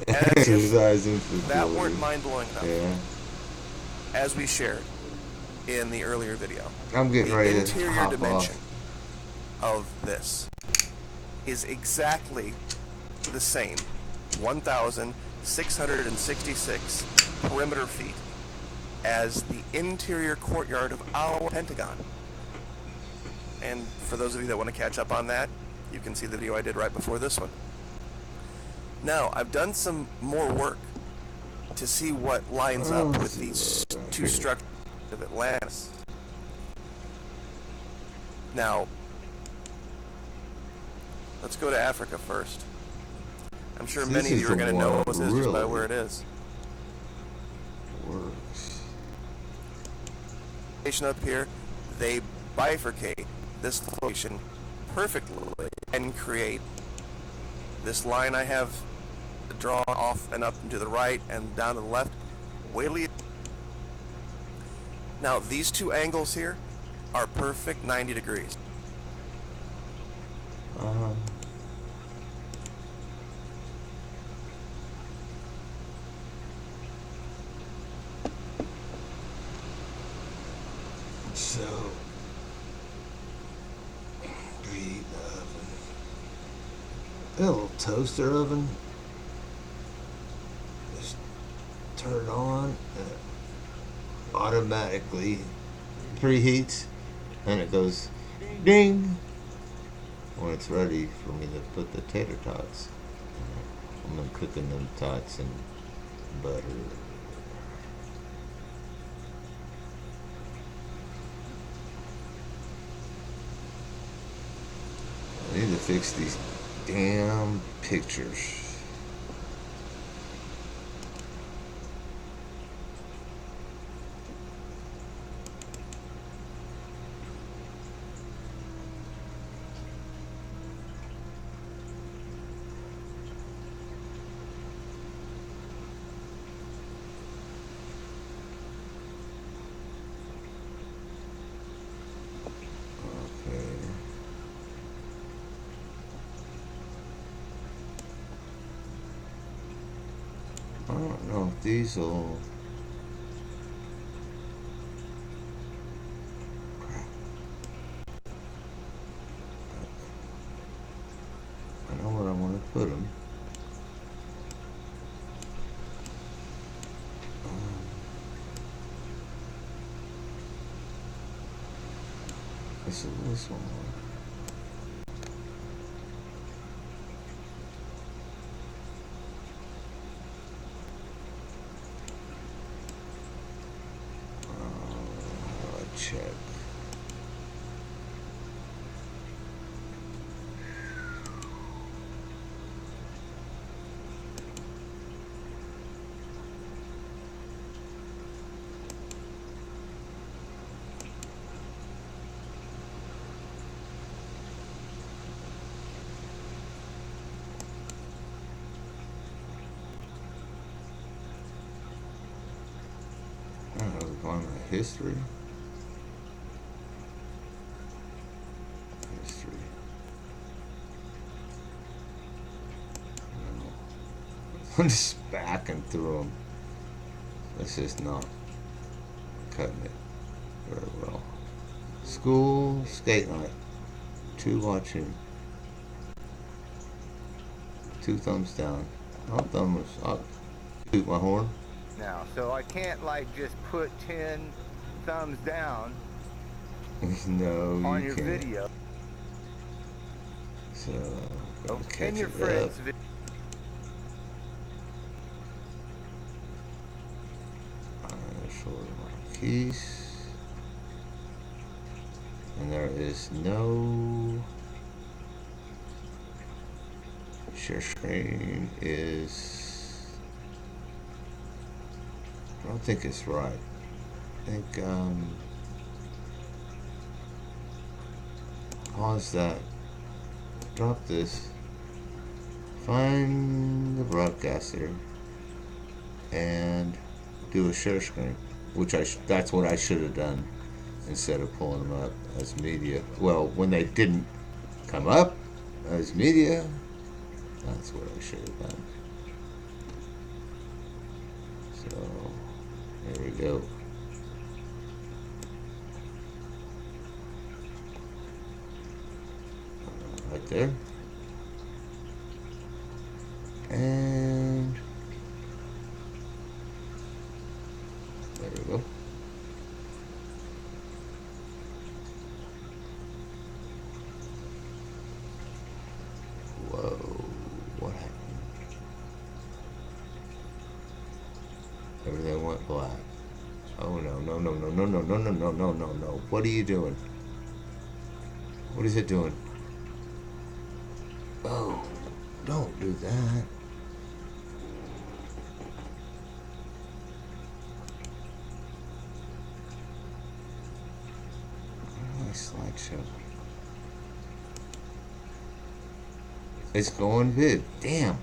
as if Exercising that facility. weren't mind blowing enough, Yeah. as we shared in the earlier video, I'm getting the ready to interior hop dimension off. of this is exactly the same 1,666 perimeter feet as the interior courtyard of our Pentagon. And for those of you that want to catch up on that, you can see the video I did right before this one. Now, I've done some more work to see what lines up with these two structures of Atlantis. Now, let's go to Africa first. I'm sure This many of is you are the going to know one what this is just by really where it is. Works. Location up here, they bifurcate this location perfectly and create this line I have drawn off and up and to the right and down to the left. Wait till you... Now, these two angles here are perfect 90 degrees. So, preheat the oven. A little toaster oven. Just turn it on and it automatically preheats and it goes ding when it's ready for me to put the tater tots. I'm gonna cooking them tots in butter. I need to fix these damn pictures. I don't know if these will. Crap. I know where I want to put them. This is this one. Check. history. History. No. I'm just backing through them. It's just not cutting it very well. School skate night. 2 watching. 2 thumbs down. I'll toot my horn. Now, so I can't like just put 10 thumbs down No, on you your can't. video. So, gotta And catch your it friends' up. video. Short marquise. And there is no share screen is, I don't think it's right. I think pause that, drop this, find the broadcaster, and do a share screen, which that's what I should have done instead of pulling them up as media. Well, when they didn't come up as media, that's what I should have done. So there we go. Right there. And there we go. Whoa, what happened? Everything went black. Oh no, no, no, no, no, no, no, no, no, no, no, no. What are you doing? What is it doing? Oh, don't do that. Slideshow. It's going vid. Damn.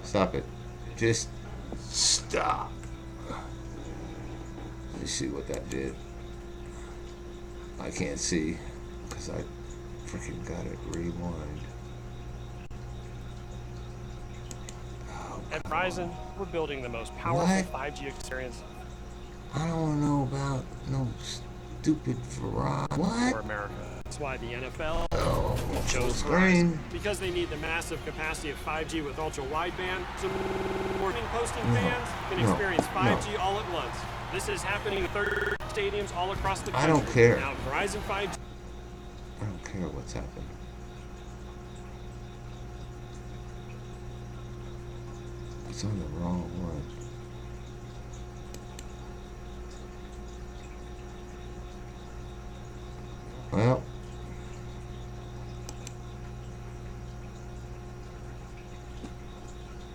Stop it. Just stop. Let me see what that did. I can't see because I freaking got it rewind. At Verizon, we're building the most powerful 5G experience I don't know about no stupid Verizon. What? for America. That's why the NFL chose full screen. Verizon, because they need the massive capacity of 5G with ultra wideband, so more posting fans can experience 5G all at once. This is happening in 30 stadiums all across the country. I don't care. Now Verizon 5G. I don't care what's happening. It's on the wrong one. Well,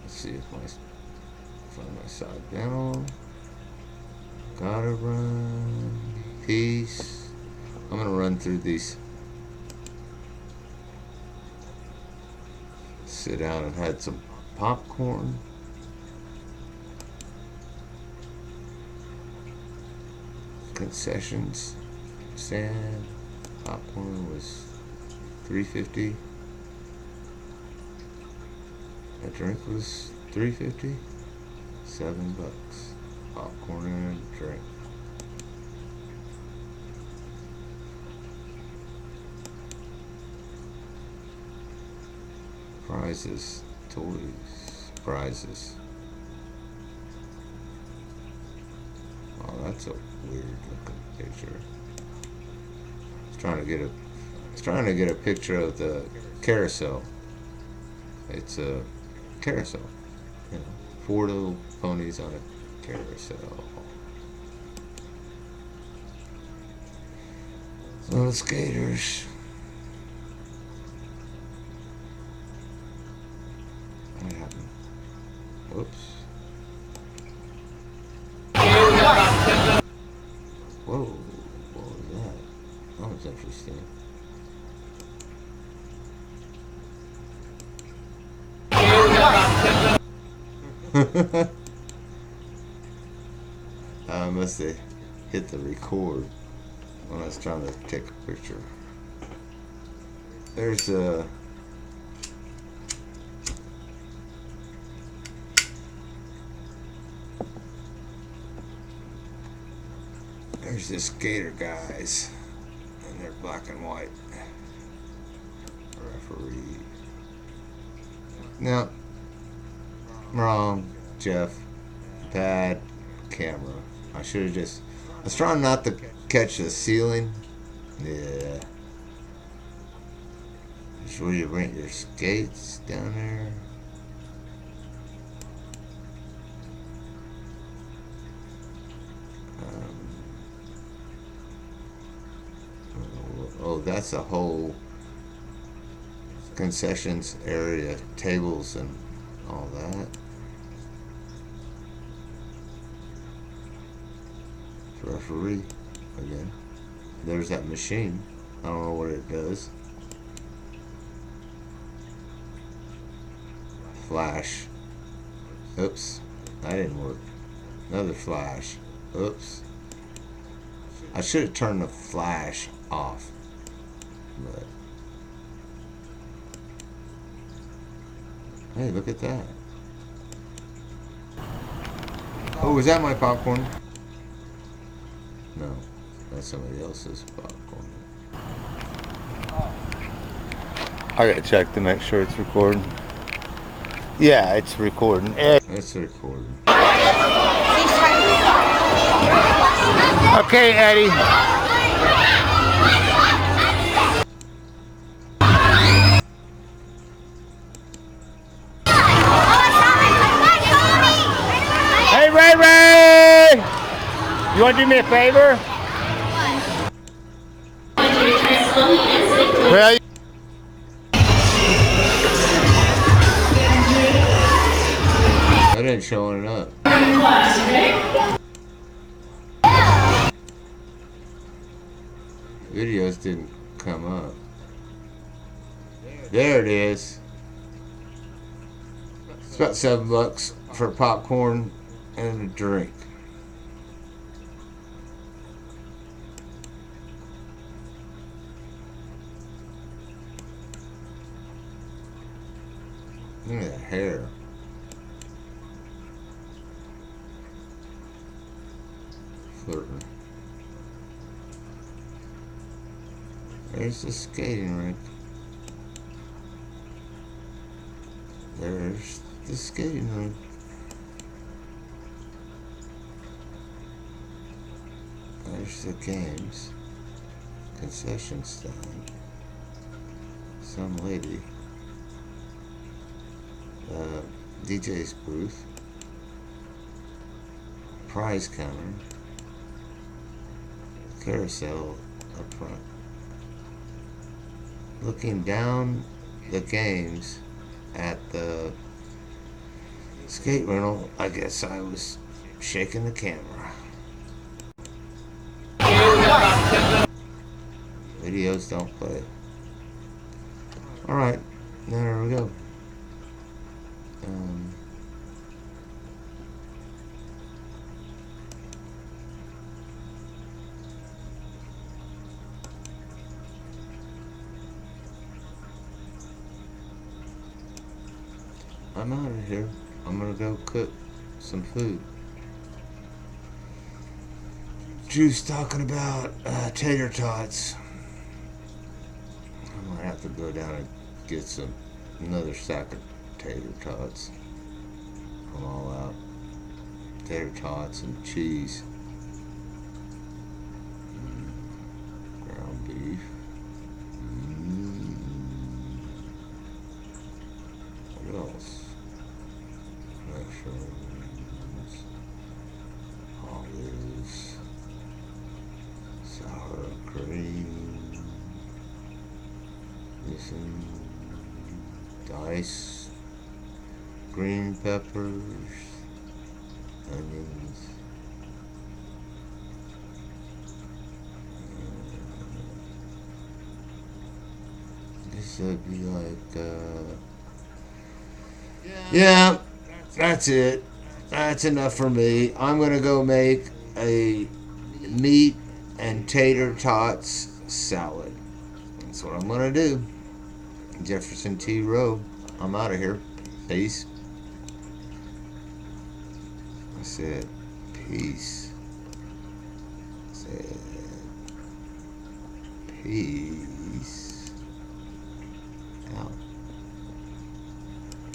let's see if find my side panel. Gotta run. Peace. I'm gonna run through these. Sit down and had some popcorn. Concessions stand. Popcorn was $3.50. A drink was $3.50. $7. Popcorn and a drink. Prizes, toys, prizes. Oh, that's a weird looking picture. I was trying to get a picture of the carousel. It's a carousel. You know, 4 little ponies on a carousel. Little skaters. What happened? Whoops. Whoa, what was that? That was interesting. I must have hit the record when I was trying to take a picture. There's a there's the skater guys, and they're black and white. Referee. No, wrong, Jeff. Bad camera. I should have just. I was trying not to catch the ceiling. Yeah. That's where you rent your skates down there. Oh, that's a whole concessions area, tables and all that. Referee again. There's that machine. I don't know what it does. Flash. Oops. That didn't work. Another flash. Oops. I should have turned the flash off. But hey, look at that. Oh, was that my popcorn? No, that's somebody else's popcorn. I gotta check to make sure it's recording. Yeah, it's recording. It's recording. Okay, Eddie. Hey, Ray! You want to do me a favor? Well, That ain't showing up. Videos didn't come up. There it is. It's about $7 for popcorn and a drink. Look at that hair. Flirting. There's the skating rink. There's the skating rink. There's the games. Concession stand. Some lady. DJ's booth. Prize counter. Carousel up front. Looking down the games at the skate rental, I guess I was shaking the camera. Videos don't play. Alright, there we go. I'm out of here. I'm gonna go cook some food. Drew's talking about tater tots. I'm gonna have to go down and get another stack of tater tots. I'm all out. Tater tots and cheese. Ground beef. What else? Mushrooms, olives, sour cream, some diced green peppers, onions, this would be like yeah, that's it. That's enough for me. I'm gonna go make a meat and tater tots salad. That's what I'm gonna do. Jefferson T. Rowe. I'm out of here. Peace. I said peace. I said peace.